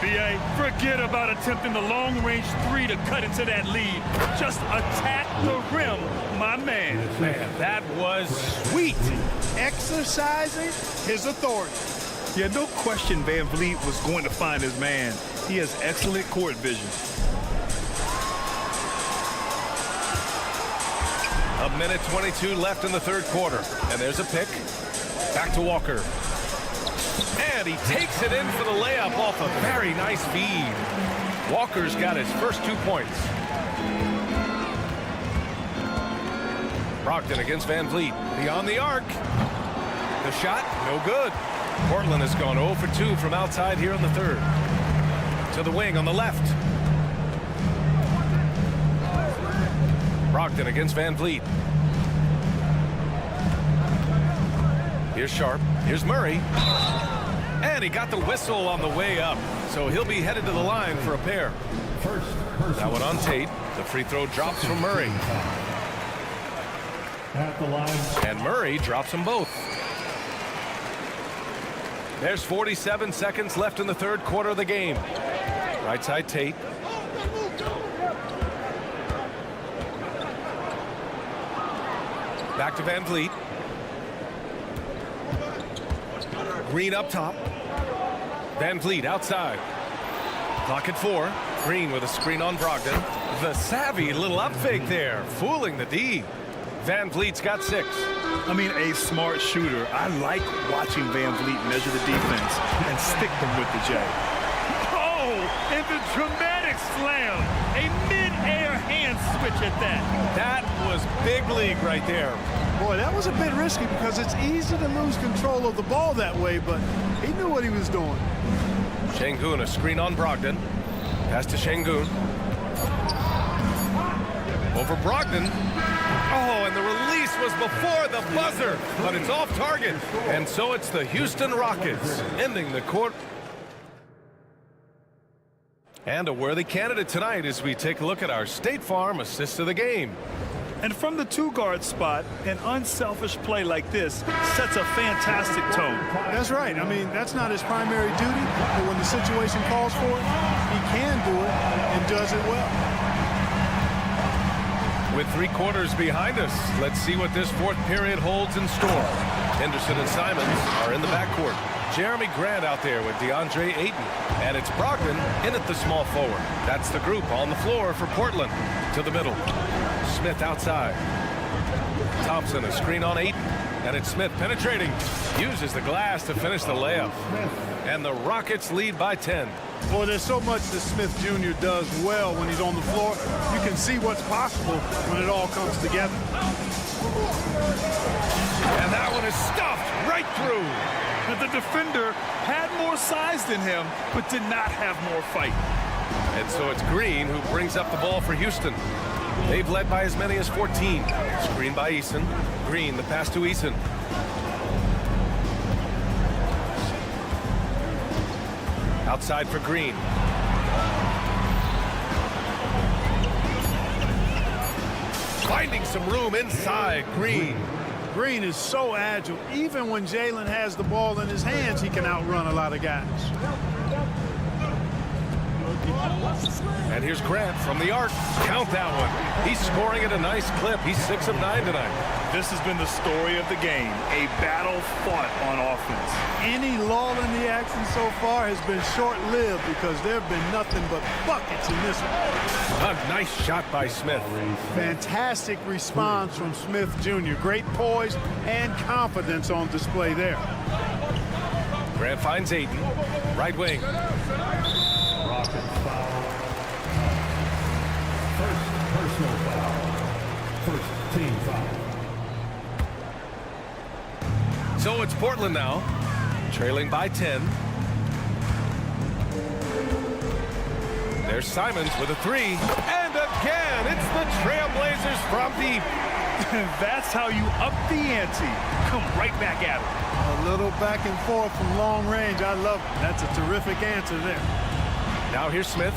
B.A., forget about attempting the long-range three to cut into that lead. Just attack the rim, my man. Man, that was sweet. Exercising his authority. Yeah, no question Van Vliet was going to find his man. He has excellent court vision. A minute 22 left in the third quarter. And there's a pick. Back to Walker. And he takes it in for the layup off a very nice feed. Walker's got his first 2 points. Brogdon against Van Vliet. Beyond the arc. The shot, no good. Portland has gone 0 for 2 from outside here in the third. To the wing on the left. Brogdon against Van Vliet. Here's Sharp. Here's Murray. And he got the whistle on the way up. So he'll be headed to the line for a pair. That one on Tate. The free throw drops from Murray. At the line. And Murray drops them both. There's 47 seconds left in the third quarter of the game. Right side Tate. Back to Van Vliet. Green up top. Van Vliet outside. Clock at 4. Green with a screen on Brogdon. The savvy little up fake there, fooling the D. Van Vliet's got 6. I mean, a smart shooter. I like watching Van Vliet measure the defense and stick them with the J. Oh, and the dramatic slam. A mid-air hand switch at that. That was big league right there. Boy, that was a bit risky because it's easy to lose control of the ball that way, but he knew what he was doing. Şengün, a screen on Brogdon. Pass to Şengün. Over Brogdon. Oh, and the release was before the buzzer, but it's off target. And so it's the Houston Rockets ending the court. And a worthy candidate tonight as we take a look at our State Farm assist of the game. And from the two-guard spot, an unselfish play like this sets a fantastic tone. That's right. I mean, that's not his primary duty, but when the situation calls for it, he can do it and does it well. With 3 quarters behind us, let's see what this fourth period holds in store. Henderson and Simons are in the backcourt. Jeremy Grant out there with DeAndre Ayton. And it's Brogdon in at the small forward. That's the group on the floor for Portland. To the middle. Smith outside. Thompson a screen on Ayton. And it's Smith penetrating. Uses the glass to finish the layup. And the Rockets lead by 10. Boy, there's so much that Smith Jr. does well when he's on the floor. You can see what's possible when it all comes together. And that one is stuffed right through. But the defender had more size than him, but did not have more fight. And so it's Green who brings up the ball for Houston. They've led by as many as 14. Screen by Eason. Green, the pass to Eason. Outside for Green. Finding some room inside. Green. Green is so agile. Even when Jalen has the ball in his hands, he can outrun a lot of guys. And here's Grant from the arc. Count that one. He's scoring at a nice clip. He's 6 of 9 tonight. This has been the story of the game, a battle fought on offense. Any lull in the action so far has been short-lived because there have been nothing but buckets in this one. A nice shot by Smith. Fantastic response from Smith Jr. Great poise and confidence on display there. Grant finds Ayton. Right wing. Rockets foul. First personal foul. First team foul. So it's Portland now, trailing by 10. There's Simons with a 3. And again, it's the Trailblazers from deep. That's how you up the ante. Come right back at it. A little back and forth from long range. I love it. That's a terrific answer there. Now here's Smith.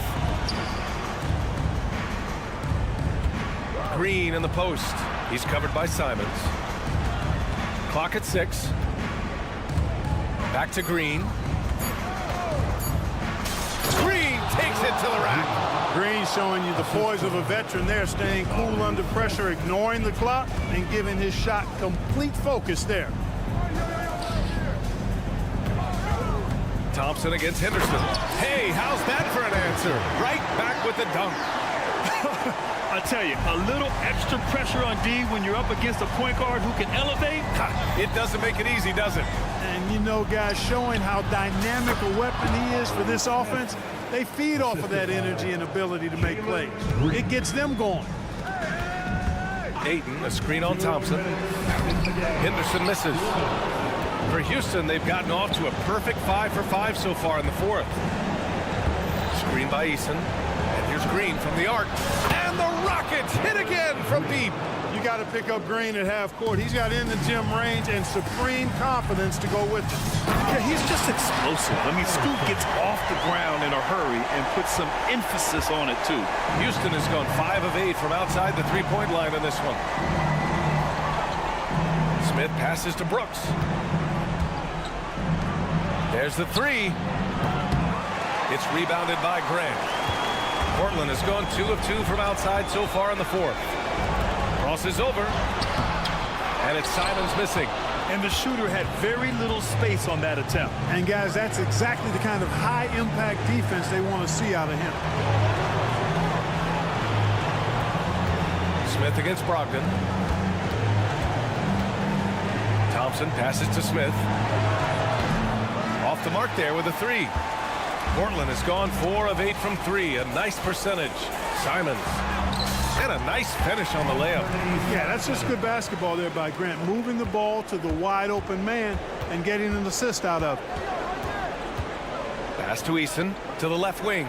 Green in the post. He's covered by Simons. Clock at 6. Back to Green. Green takes it to the rack. Green showing you the poise of a veteran there, staying cool under pressure, ignoring the clock, and giving his shot complete focus there. Thompson against Henderson. Hey, how's that for an answer? Right back with the dunk. I tell you, a little extra pressure on D when you're up against a point guard who can elevate. It doesn't make it easy, does it? And you know, guys, showing how dynamic a weapon he is for this offense, they feed off of that energy and ability to make plays. It gets them going. Ayton, a screen on Thompson. Henderson misses. For Houston, they've gotten off to a perfect 5 for 5 so far in the fourth. Screen by Eason. And here's Green from the arc. And the Rockets hit again from deep. You got to pick up Green at half court. He's got in the gym range and supreme confidence to go with him. Yeah, he's just explosive. I mean, Scoot gets off the ground in a hurry and puts some emphasis on it, too. Houston has gone 5 of 8 from outside the three-point line in this one. Smith passes to Brooks. There's the 3. It's rebounded by Grant. Portland has gone 2 of 2 from outside so far in the fourth. Crosses over. And it's Simons missing. And the shooter had very little space on that attempt. And, guys, that's exactly the kind of high-impact defense they want to see out of him. Smith against Brogdon. Thompson passes to Smith. Off the mark there with a 3. Portland has gone 4 of 8 from 3. A nice percentage. Simons. And a nice finish on the layup. Yeah, that's just good basketball there by Grant. Moving the ball to the wide open man and getting an assist out of it. Pass to Eason to the left wing.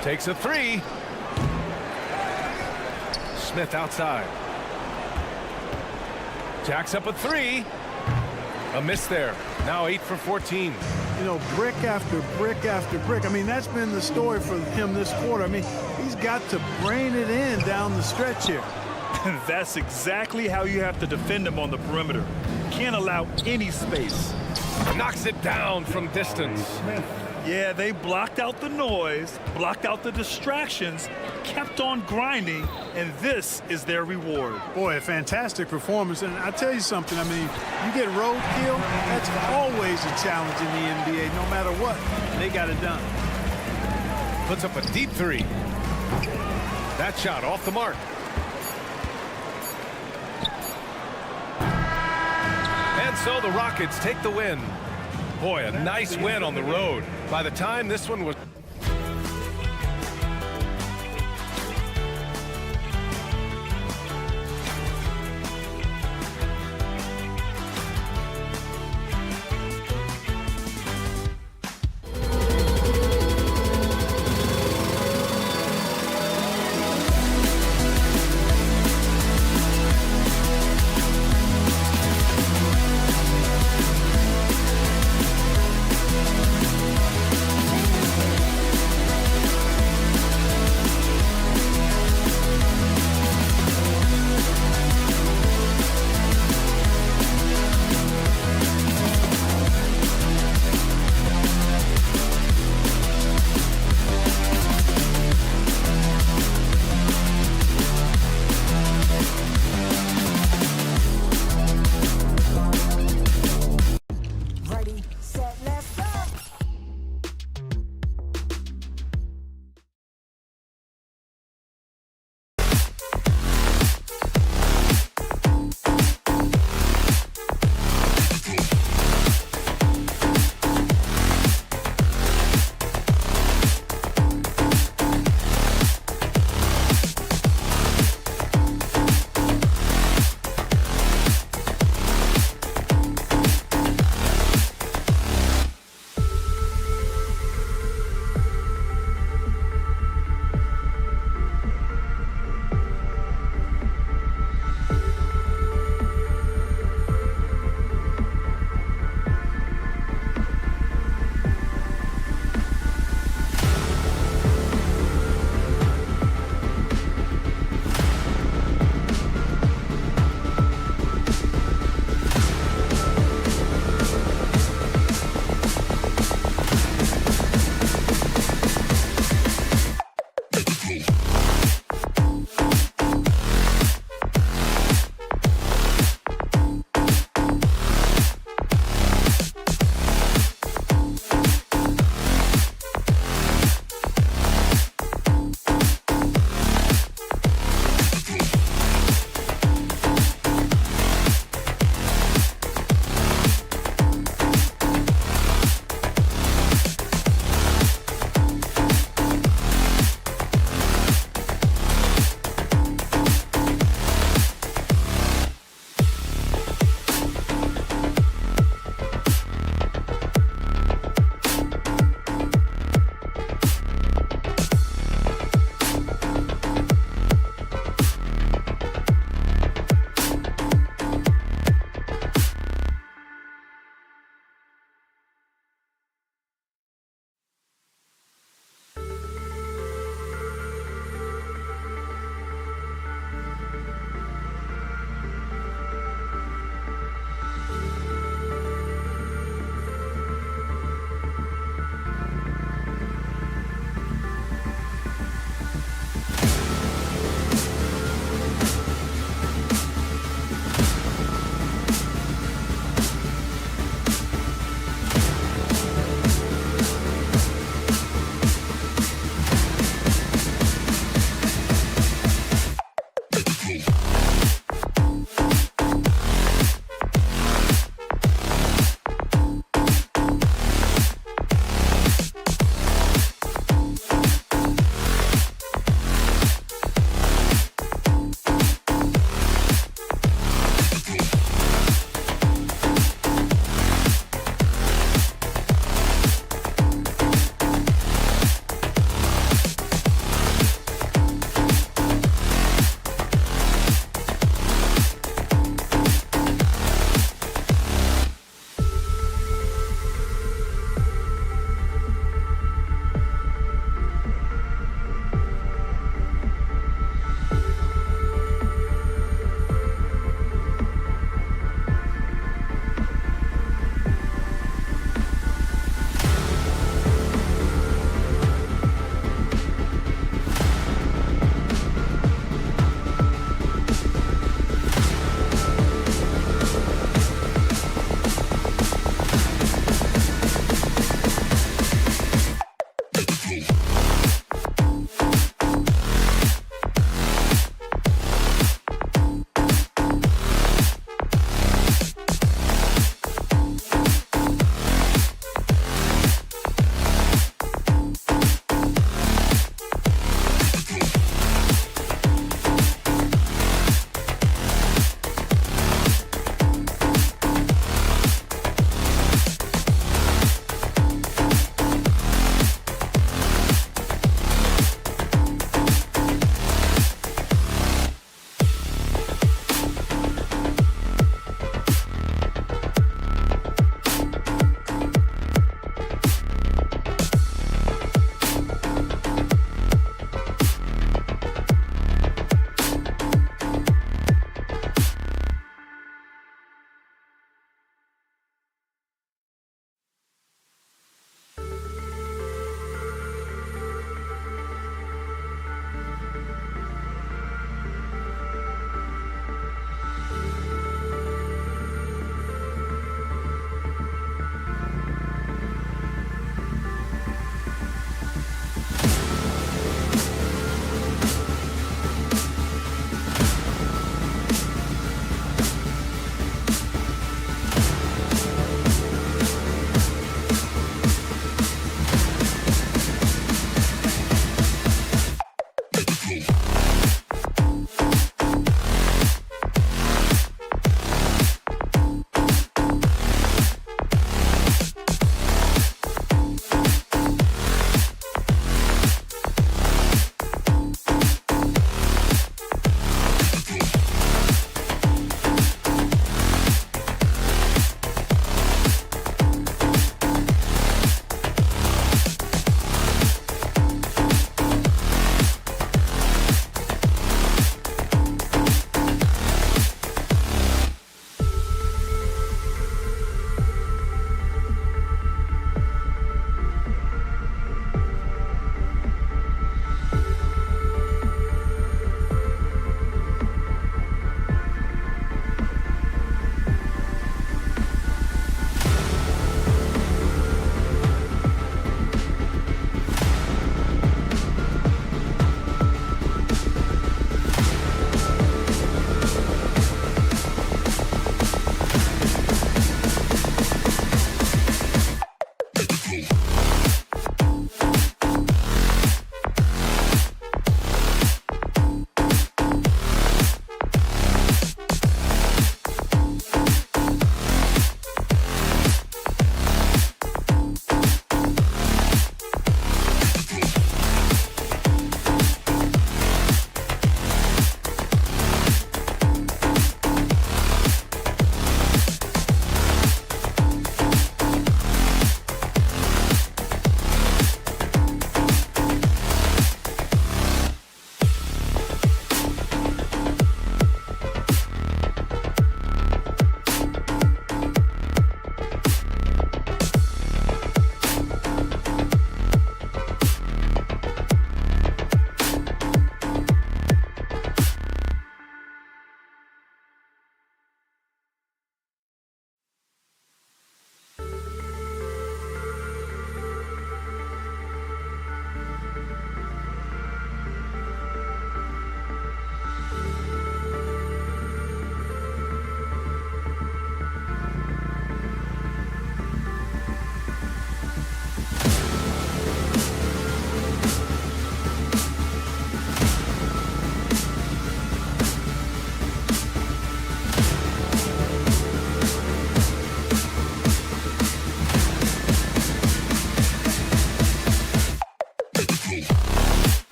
Takes a 3. Smith outside. Jacks up a 3. A miss there. Now 8 for 14. You know, brick after brick after brick. I mean, that's been the story for him this quarter. I mean, he's got to brain it in down the stretch here. That's exactly how you have to defend him on the perimeter. Can't allow any space. Knocks it down from distance. Yeah, they blocked out the noise, blocked out the distractions, kept on grinding, and this is their reward. Boy, a fantastic performance. And I tell you something, I mean, you get roadkill, that's always a challenge in the NBA, no matter what. They got it done. Puts up a deep 3. That shot off the mark. And so the Rockets take the win. Boy, a nice win on the road. By the time this one was...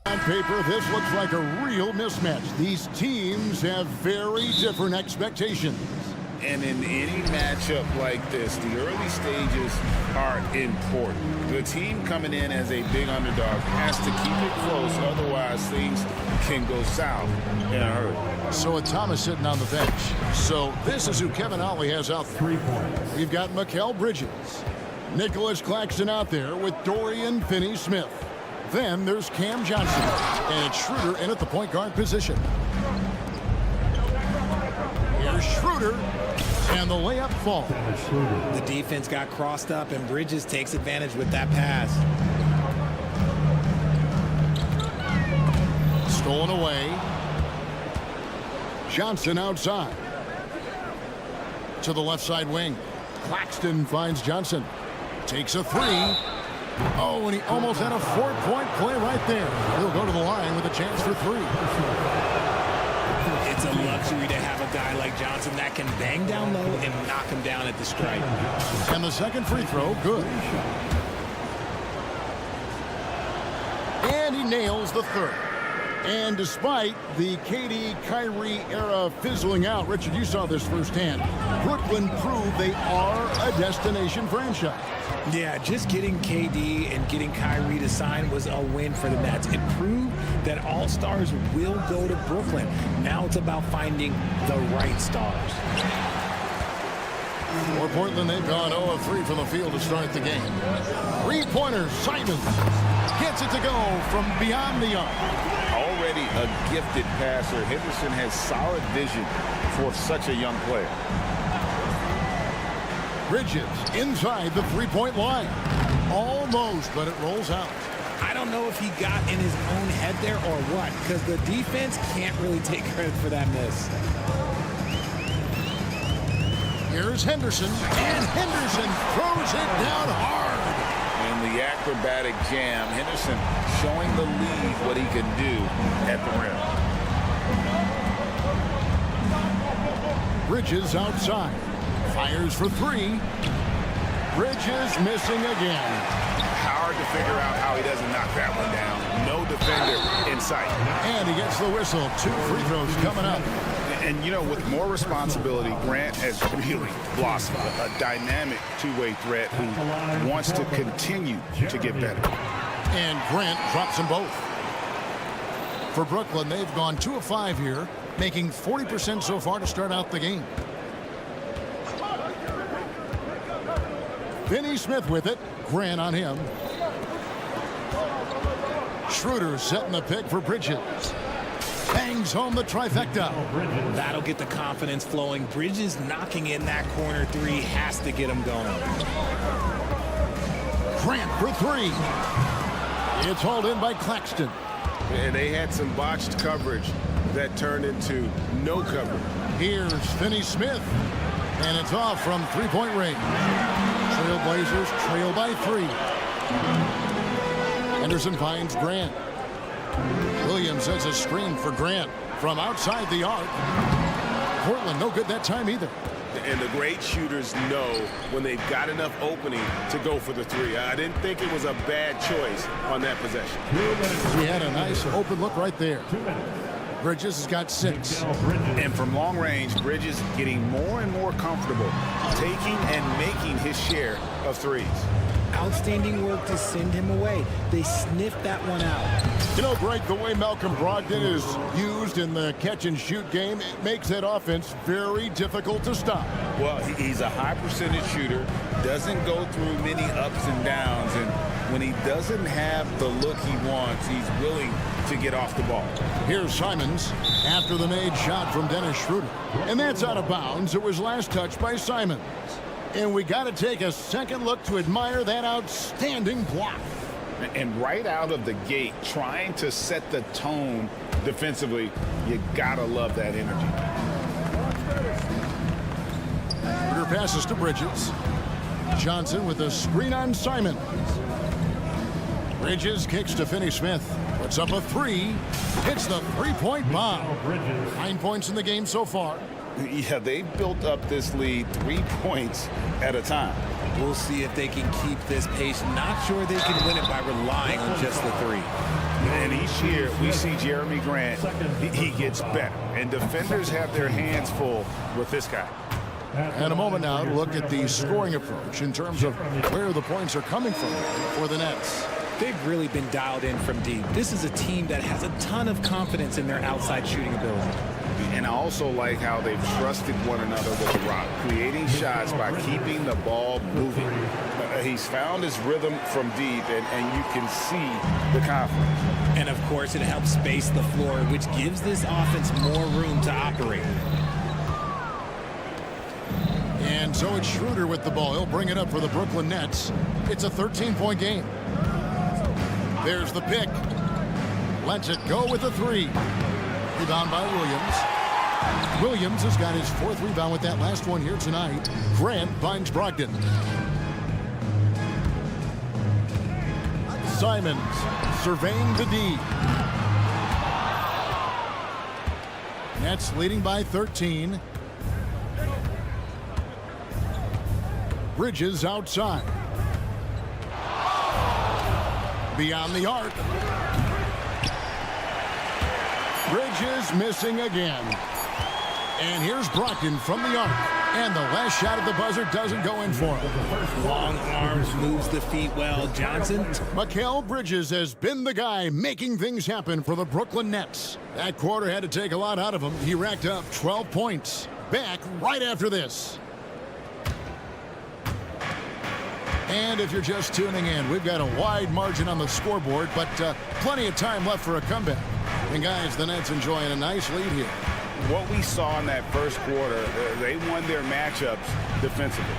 On paper, this looks like a real mismatch. These teams have very different expectations. And in any matchup like this, the early stages are important. The team coming in as a big underdog has to keep it close, otherwise things can go south in a hurry. So Thomas sitting on the bench. So this is who Kevin Ollie has out there. 3 points. We've got Mikal Bridges. Nicholas Claxton out there with Dorian Finney-Smith. Then there's Cam Johnson and Schroeder in at the point guard position. Here's Schroeder, and the layup falls. The defense got crossed up, and Bridges takes advantage with that pass. Stolen away. Johnson outside. To the left side wing. Claxton finds Johnson. Takes a three. Oh, and he almost had a 4-point play right there. He'll go to the line with a chance for three. It's a luxury to have a guy like Johnson that can bang down low and knock him down at the stripe. And the second free throw, good. And he nails the third. And despite the KD-Kyrie era fizzling out, Richard, you saw this firsthand, Brooklyn proved they are a destination franchise. Yeah, just getting KD and getting Kyrie to sign was a win for the Nets. It proved that all stars will go to Brooklyn. Now it's about finding the right stars. For Portland, they've gone 0 of 3 from the field to start the game. Three-pointers, Simons gets it to go from beyond the arc. Already a gifted passer, Henderson has solid vision for such a young player. Bridges inside the three-point line. Almost, but it rolls out. I don't know if he got in his own head there or what, because the defense can't really take credit for that miss. Here's Henderson, and Henderson throws it down hard. In the acrobatic jam, Henderson showing the lead what he can do at the rim. Bridges outside. Fires for three. Bridges missing again. Hard to figure out how he doesn't knock that one down. No defender in sight. And he gets the whistle. 2 free throws coming up. And, you know, with more responsibility, Grant has really blossomed. A dynamic two-way threat who wants to continue to get better. And Grant drops them both. For Brooklyn, they've gone 2 of 5 here, making 40% so far to start out the game. Finney-Smith with it. Grant on him. Schroeder setting the pick for Bridges. Bangs home the trifecta. That'll get the confidence flowing. Bridges knocking in that corner three has to get him going. Grant for three. It's hauled in by Claxton. And they had some botched coverage that turned into no coverage. Here's Finney-Smith. And it's off from three-point range. Trailblazers trail by 3. Henderson finds Grant. Williams sets a screen for Grant from outside the arc. Portland no good that time either. And the great shooters know when they've got enough opening to go for the three. I didn't think it was a bad choice on that possession. He had a nice open look right there. Bridges has got 6. And from long range, Bridges getting more and more comfortable taking and making his share of threes. Outstanding work to send him away. They sniffed that one out. You know, Greg, the way Malcolm Brogdon is used in the catch-and-shoot game, it makes that offense very difficult to stop. Well, he's a high-percentage shooter, doesn't go through many ups and downs, and when he doesn't have the look he wants, he's willing to get off the ball. Here's Simons after the made shot from Dennis Schroeder. And that's out of bounds. It was last touched by Simons. And we got to take a second look to admire that outstanding block. And right out of the gate, trying to set the tone defensively, you got to love that energy. Schroeder passes to Bridges. Johnson with a screen on Simons. Bridges kicks to Finney-Smith. Puts up a 3. Hits the three-point bomb. 9 points in the game so far. Yeah, they built up this lead 3 points at a time. We'll see if they can keep this pace. Not sure they can win it by relying on just the 3. And each year we see Jeremy Grant, he gets better. And defenders have their hands full with this guy. And a moment now to look at the scoring approach in terms of where the points are coming from for the Nets. They've really been dialed in from deep. This is a team that has a ton of confidence in their outside shooting ability. And I also like how they've trusted one another with the rock, creating shots by keeping the ball moving. He's found his rhythm from deep, and you can see the confidence. And, of course, it helps space the floor, which gives this offense more room to operate. And so it's Schroeder with the ball. He'll bring it up for the Brooklyn Nets. It's a 13-point game. There's the pick. Lets it go with the three. Rebound by Williams. Williams has got his 4th rebound with that last one here tonight. Grant finds Brogdon. Simons surveying the D. Nets leading by 13. Bridges outside. Beyond the arc. Bridges missing again. And here's Brogdon from the arc. And the last shot at the buzzer doesn't go in for him. Long arms, moves the feet well. Johnson. Mikal Bridges has been the guy making things happen for the Brooklyn Nets. That quarter had to take a lot out of him. He racked up 12 points. Back right after this. And if you're just tuning in, we've got a wide margin on the scoreboard, but plenty of time left for a comeback. And guys, the Nets enjoying a nice lead here. What we saw in that first quarter, they won their matchups defensively.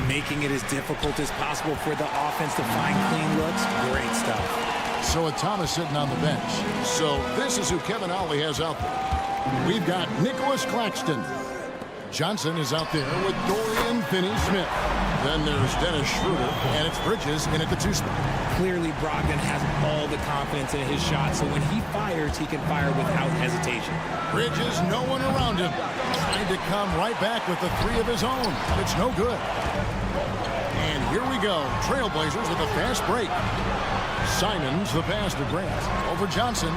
Making it as difficult as possible for the offense to find clean looks. Great stuff. So with Thomas sitting on the bench. So this is who Kevin Ollie has out there. We've got Nicholas Claxton. Johnson is out there with Dorian Finney-Smith. Then there's Dennis Schroeder, and it's Bridges in at the 2 spot. Clearly, Brogdon has all the confidence in his shot, so when he fires, he can fire without hesitation. Bridges, no one around him. Trying to come right back with the 3 of his own. It's no good. And here we go. Trailblazers with a fast break. Simons, the pass to Grant. Over Johnson.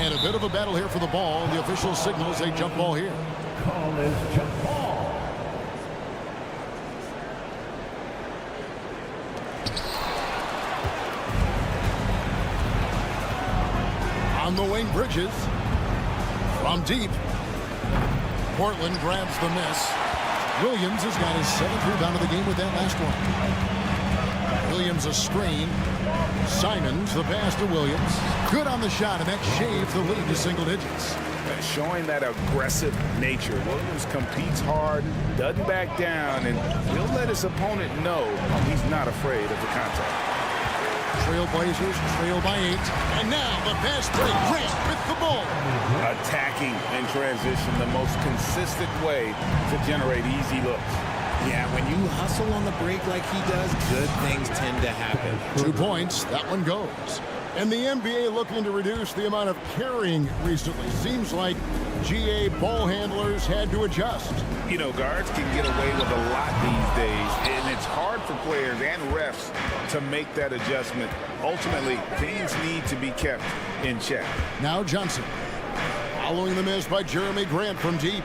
And a bit of a battle here for the ball. The official signals a jump ball here. Call is jump ball. On the wing, Bridges. From deep. Portland grabs the miss. Williams has got his 7th rebound of the game with that last one. Williams a screen. Simons the pass to Williams. Good on the shot, and that shaves the lead to single digits. Showing that aggressive nature. Williams competes hard, doesn't back down, and he'll let his opponent know he's not afraid of the contact. Trailblazers trail by 8. And now the pass break. Grant with the ball. Attacking in transition, the most consistent way to generate easy looks. Yeah, when you hustle on the break like he does, good things tend to happen. 2 points. That one goes. And the NBA looking to reduce the amount of carrying recently. Seems like GA ball handlers had to adjust. You know, guards can get away with a lot these days, and it's hard for players and refs to make that adjustment. Ultimately, things need to be kept in check. Now Johnson. Following the miss by Jeremy Grant from deep.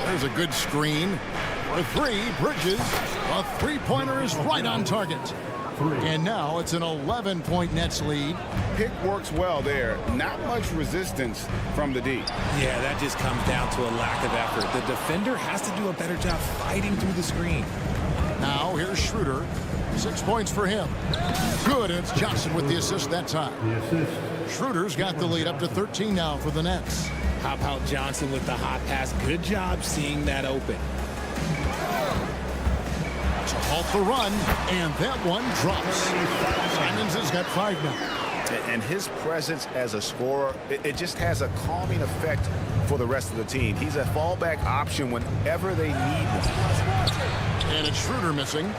There's a good screen. For 3, Bridges. A 3-pointer is right on target. And now it's an 11-point Nets lead. Pick works well there. Not much resistance from the D. Yeah, that just comes down to a lack of effort. The defender has to do a better job fighting through the screen. Now here's Schroeder. 6 points for him. Good, and it's Johnson with the assist that time. Schroeder's got the lead up to 13 now for the Nets. How about Johnson with the hot pass? Good job seeing that open. To halt the run, and that one drops. Simons has got 5 now. And his presence as a scorer, it just has a calming effect for the rest of the team. He's a fallback option whenever they need him. And it's Schroeder missing.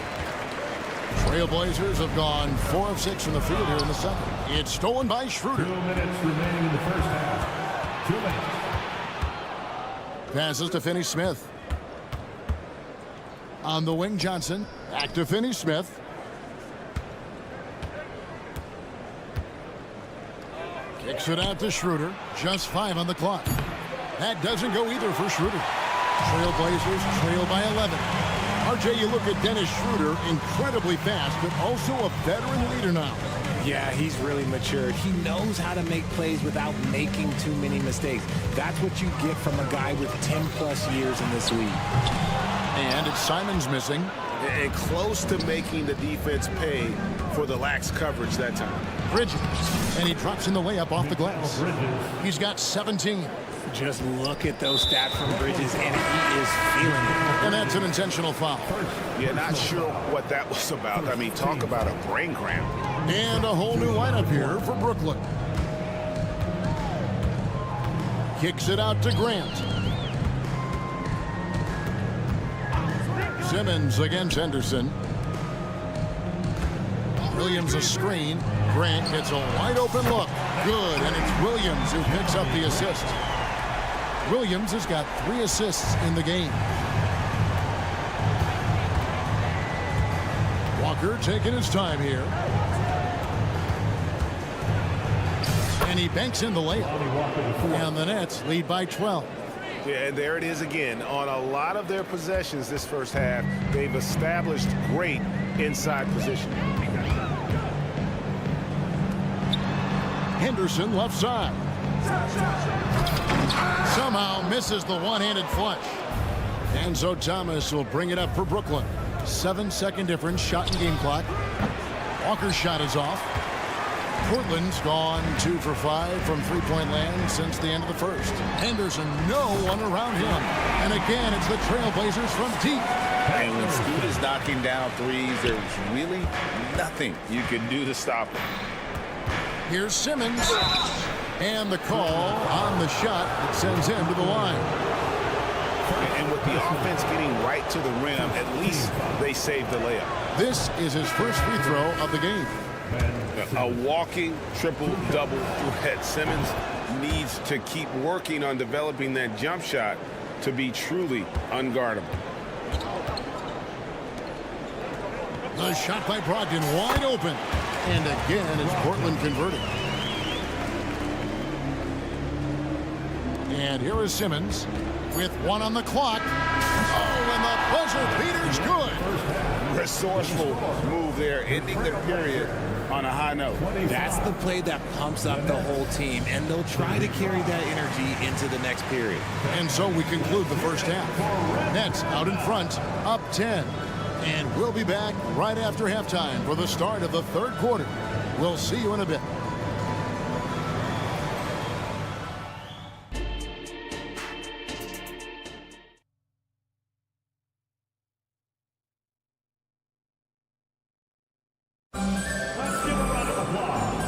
Trailblazers have gone 4 of 6 from the field here in the second. It's stolen by Schroeder. 2 minutes remaining in the first half. 2 minutes. Passes to Finney-Smith. On the wing, Johnson. Back to Finney-Smith. Kicks it out to Schroeder. Just 5 on the clock. That doesn't go either for Schroeder. Trailblazers trail by 11. RJ, you look at Dennis Schroeder, incredibly fast, but also a veteran leader now. Yeah, he's really matured. He knows how to make plays without making too many mistakes. That's what you get from a guy with 10-plus years in this league. And it's Simons missing. And close to making the defense pay for the lax coverage that time. Bridges. And he drops in the layup off the glass. He's got 17. Just look at those stats from Bridges, and he is feeling it. And that's an intentional foul. Yeah, not sure what that was about. I mean, talk about a brain cramp. And a whole new lineup here for Brooklyn. Kicks it out to Grant. Simmons against Henderson. Williams a screen. Grant gets a wide open look. Good, and it's Williams who picks up the assist. Williams has got 3 assists in the game. Walker taking his time here. And he banks in the layup. And the Nets lead by 12. Yeah, and there it is again. On a lot of their possessions this first half, they've established great inside position. Henderson left side. Somehow misses the one-handed flush. And so Thomas will bring it up for Brooklyn. 7-second difference, shot and game clock. Walker's shot is off. Portland's gone 2 for 5 from three-point land since the end of the first. Henderson, no one around him. And again, it's the Trailblazers from deep. And when Scoot is knocking down threes, there's really nothing you can do to stop him. Here's Simmons. And the call on the shot that sends him to the line. And with the offense getting right to the rim, at least they saved the layup. This is his first free throw of the game. A walking triple-double threat. Simmons needs to keep working on developing that jump shot to be truly unguardable. The shot by Brogdon wide open. And again, it's Portland converting. And here is Simmons with 1 on the clock. Oh, and the buzzer beater's good. Resourceful move there, ending the period on a high note. That's the play that pumps up the whole team, and they'll try to carry that energy into the next period. And so we conclude the first half. Nets out in front, up 10. And we'll be back right after halftime for the start of the third quarter. We'll see you in a bit.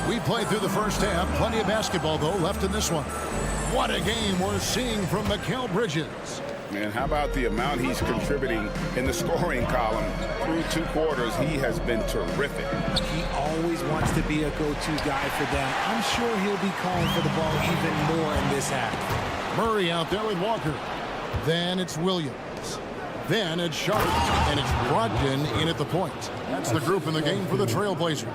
We played through the first half. Plenty of basketball, though, left in this one. What a game we're seeing from Mikal Bridges. And how about the amount he's contributing in the scoring column? Through 2 quarters, he has been terrific. He always wants to be a go-to guy for them. I'm sure he'll be calling for the ball even more in this half. Murray out there with Walker. Then it's Williams. Then it's Sharp. And it's Brogdon in at the point. That's the group in the game for the Trailblazers.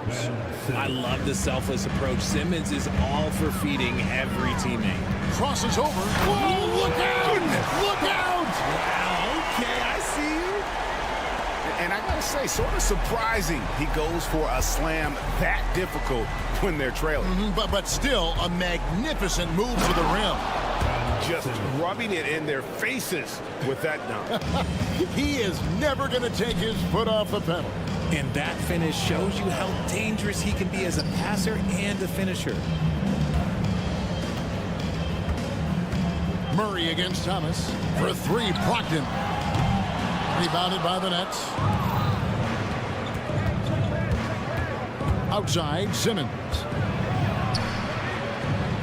I love the selfless approach. Simmons is all for feeding every teammate. Crosses over. Whoa, look out! Goodness. Look out! Wow, okay, I see you. And I gotta say, sort of surprising he goes for a slam that difficult when they're trailing. But still a magnificent move to the rim. Just rubbing it in their faces with that dunk. He is never going to take his foot off the pedal. And that finish shows you how dangerous he can be as a passer and a finisher. Murray against Thomas for 3. Brogdon. Rebounded by the Nets. Outside, Simmons.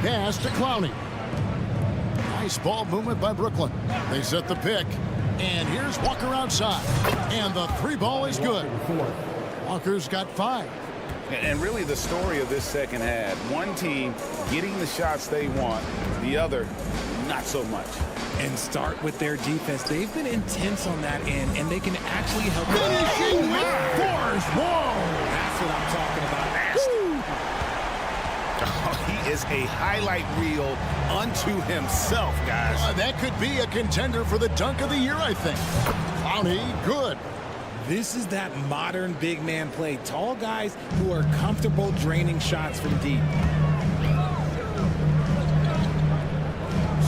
Pass to Clowney. Nice ball movement by Brooklyn. They set the pick. And here's Walker outside. And the 3 ball is good. Walker's got 5. And really the story of this second half, one team getting the shots they want, the other not so much. And start with their defense. They've been intense on that end, and they can actually help. Finishing with force. Whoa! That's what I'm talking about. He is a highlight reel unto himself, guys. That could be a contender for the dunk of the year, I think. Clowney, good. This is that modern big man play. Tall guys who are comfortable draining shots from deep.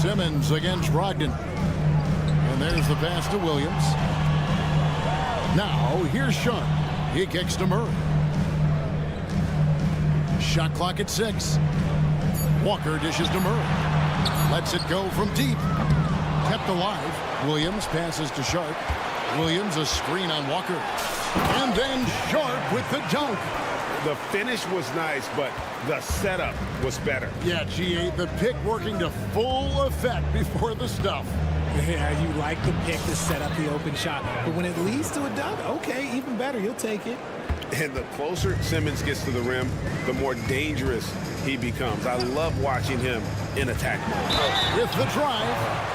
Simmons against Brogdon. And there's the pass to Williams. Now, here's Sean. He kicks to Murray. Shot clock at 6. Walker dishes to Murray. Lets it go from deep. Kept alive. Williams passes to Sharp. Williams a screen on Walker. And then Sharp with the dunk. The finish was nice, but the setup was better. Yeah, GA, the pick working to full effect before the stuff. Yeah, you like the pick to set up the open shot. But when it leads to a dunk, okay, even better. You'll take it. And the closer Simmons gets to the rim, the more dangerous he becomes. I love watching him in attack mode. With the drive,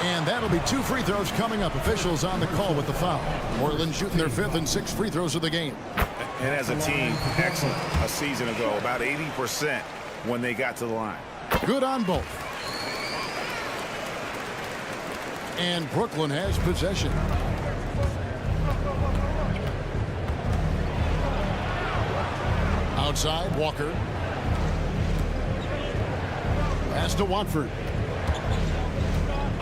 and that'll be 2 free throws coming up. Officials on the call with the foul. Portland shooting their 5th and 6th free throws of the game. And as a team, excellent a season ago, about 80% when they got to the line. Good on both. And Brooklyn has possession. Outside, Walker. Pass to Watford.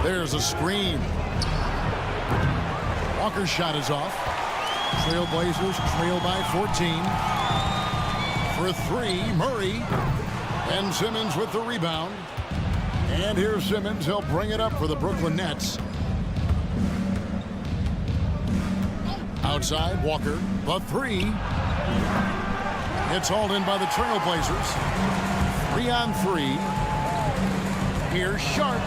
There's a screen. Walker's shot is off. Trailblazers trail by 14. For 3, Murray. And Simmons with the rebound. And here's Simmons. He'll bring it up for the Brooklyn Nets. Outside, Walker. The 3. It's hauled in by the Trailblazers. 3 on 3. Here's Sharp.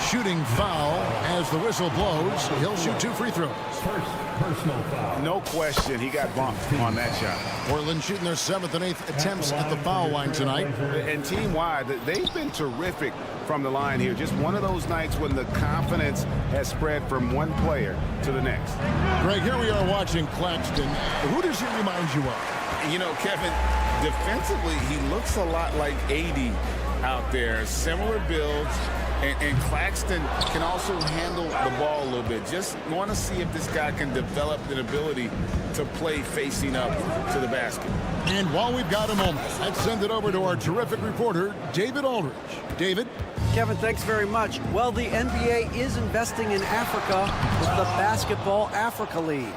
Shooting foul as the whistle blows. He'll shoot 2 free throws. First personal foul. No question, he got bumped on that shot. Portland shooting their 7th and 8th attempts at the foul line tonight. And team-wide, they've been terrific from the line here. Just one of those nights when the confidence has spread from one player to the next. Greg, here we are watching Claxton. Who does he remind you of? You know, Kevin, defensively, he looks a lot like AD out there. Similar builds. And Claxton can also handle the ball a little bit. Just want to see if this guy can develop an ability to play facing up to the basket. And while we've got a moment, let's send it over to our terrific reporter, David Aldridge. David? Kevin, thanks very much. Well, the NBA is investing in Africa with the Basketball Africa League.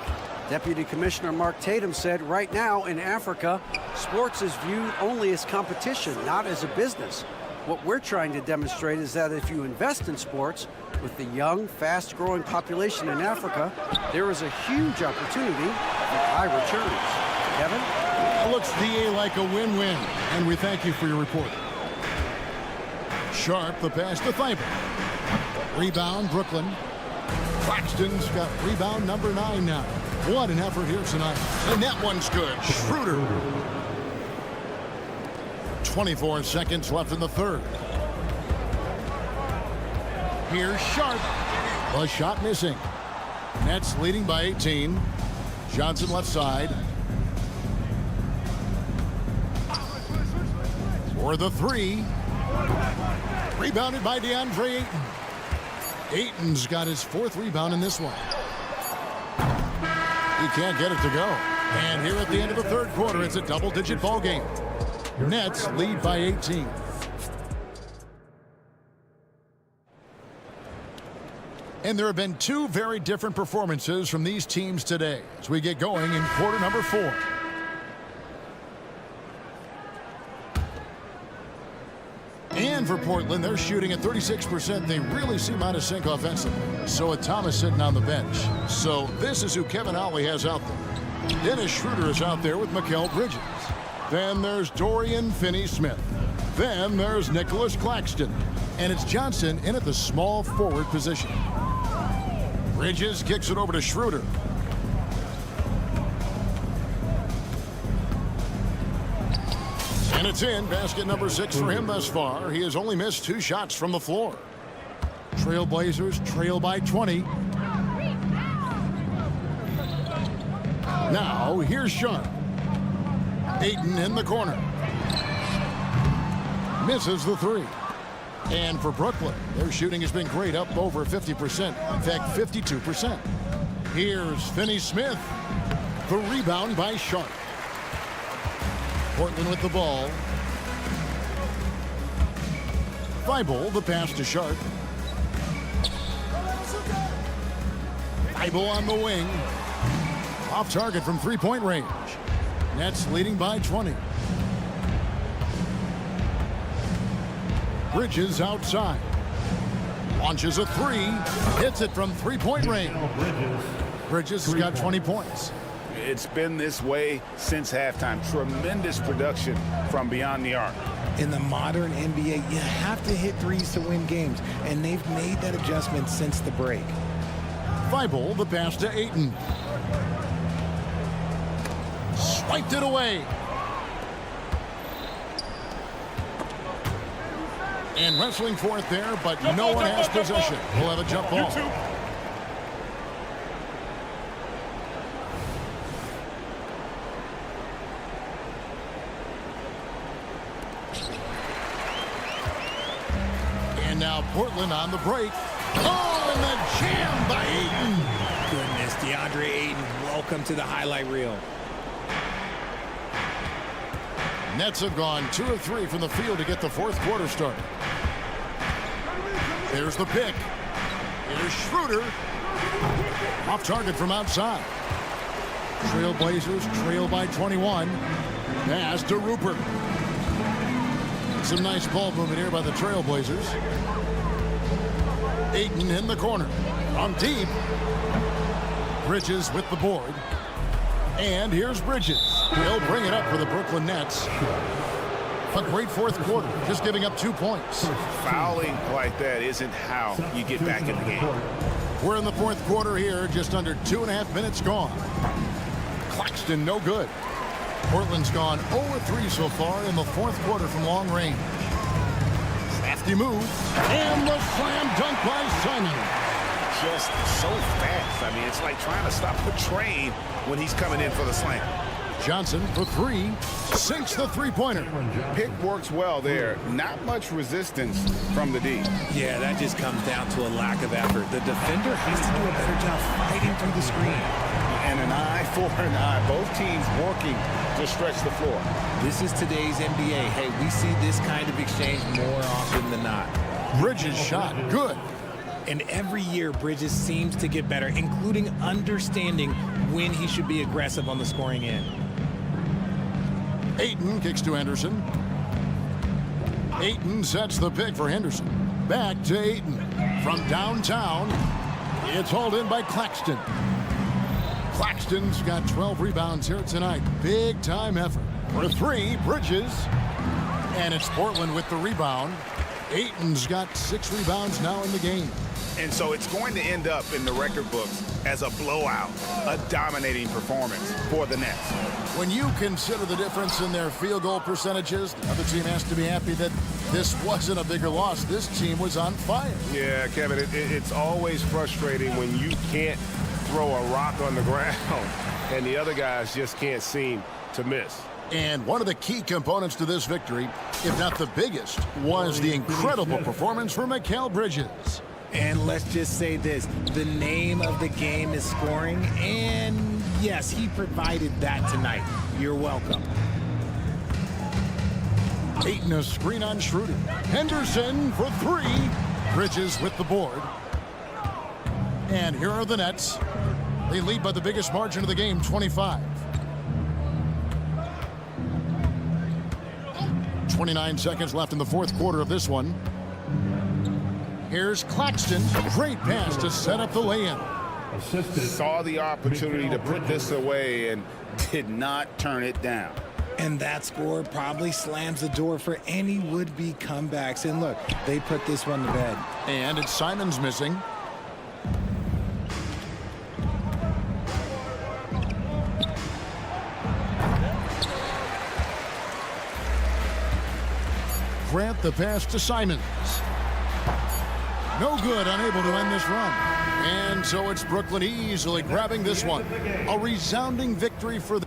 Deputy Commissioner Mark Tatum said right now in Africa, sports is viewed only as competition, not as a business. What we're trying to demonstrate is that if you invest in sports with the young, fast-growing population in Africa, there is a huge opportunity for high returns. Kevin? It looks, DA, like a win-win, and we thank you for your report. Sharp, the pass to Thibault. Rebound, Brooklyn. Claxton's got rebound number 9 now. What an effort here tonight. And that one's good. Schroeder. 24 seconds left in the third. Here's Sharp. The shot missing. Nets leading by 18. Johnson left side. For the 3. Rebounded by DeAndre Ayton. Ayton's got his 4th rebound in this one. He can't get it to go. And here at the end of the third quarter, it's a double-digit ball game. Nets lead by 18. And there have been 2 very different performances from these teams today as we get going in quarter number 4. And for Portland, they're shooting at 36%. They really seem out of sync offensively. So with Thomas sitting on the bench. So this is who Kevin Ollie has out there. Dennis Schroeder is out there with Mikal Bridges. Then there's Dorian Finney-Smith. Then there's Nicholas Claxton. And it's Johnson in at the small forward position. Bridges kicks it over to Schroeder. And it's in. Basket number 6 for him thus far. He has only missed 2 shots from the floor. Trailblazers trail by 20. Now, here's Sean. Ayton in the corner. Misses the three. And for Brooklyn, their shooting has been great, up over 50%. In fact, 52%. Here's Finney Smith. The rebound by Sharp. Portland with the ball. Thibault, the pass to Sharp. Thibault on the wing. Off target from three-point range. Nets leading by 20. Bridges outside. Launches a three. Hits it from three-point range. Bridges has got 20 points. It's been this way since halftime. Tremendous production from beyond the arc. In the modern NBA, you have to hit threes to win games, and they've made that adjustment since the break. Thibault, the pass to Ayton. Swiped it away. And wrestling for it there, but no one has possession. We'll have a jump ball. And now Portland on the break. Oh, and the jam by Ayton. Goodness, DeAndre Ayton, welcome to the highlight reel. Nets have gone 2 of 3 from the field to get the fourth quarter started. There's the pick. Here's Schroeder. Off target from outside. Trailblazers trail by 21. Pass to Rupert. Some nice ball movement here by the Trailblazers. Ayton in the corner. On deep. Bridges with the board. And here's Bridges. He'll bring it up for the Brooklyn Nets. A great fourth quarter, just giving up 2 points. Fouling like that isn't how you get back in the game. We're in the fourth quarter here, just under 2.5 minutes gone. Claxton, no good. Portland's gone 0-3 so far in the fourth quarter from long range. Crafty move, and the slam dunk by Simon. Just so fast. I mean, it's like trying to stop a train when he's coming in for the slam. Johnson for three, sinks the three-pointer. Pick works well there. Not much resistance from the D. Yeah, that just comes down to a lack of effort. The defender has to do a better job fighting through the screen. And an eye for an eye. Both teams working to stretch the floor. This is today's NBA. Hey, we see this kind of exchange more often than not. Bridges shot, good. And every year, Bridges seems to get better, including understanding when he should be aggressive on the scoring end. Ayton kicks to Henderson. Ayton sets the pick for Henderson. Back to Ayton. From downtown, it's hauled in by Claxton. Claxton's got 12 rebounds here tonight. Big time effort. For three, Bridges. And it's Portland with the rebound. Ayton's got 6 rebounds now in the game. And so it's going to end up in the record books as a blowout, a dominating performance for the Nets. When you consider the difference in their field goal percentages, the other team has to be happy that this wasn't a bigger loss. This team was on fire. Yeah, Kevin, it's always frustrating when you can't throw a rock on the ground and the other guys just can't seem to miss. And one of the key components to this victory, if not the biggest, was the incredible performance from Mikal Bridges. And let's just say this, the name of the game is scoring, and yes, he provided that tonight. You're welcome. Ayton a screen on Schroeder. Henderson for three. Bridges with the board. And here are the Nets. They lead by the biggest margin of the game, 25. 29 seconds left in the fourth quarter of this one. Here's Claxton. Great pass to set up the lay-in. Saw the opportunity to put this away and did not turn it down. And that score probably slams the door for any would-be comebacks. And look, they put this one to bed. And it's Simon's missing. Grant the pass to Simons. No good, unable to end this run. And so it's Brooklyn easily grabbing this one. A resounding victory for the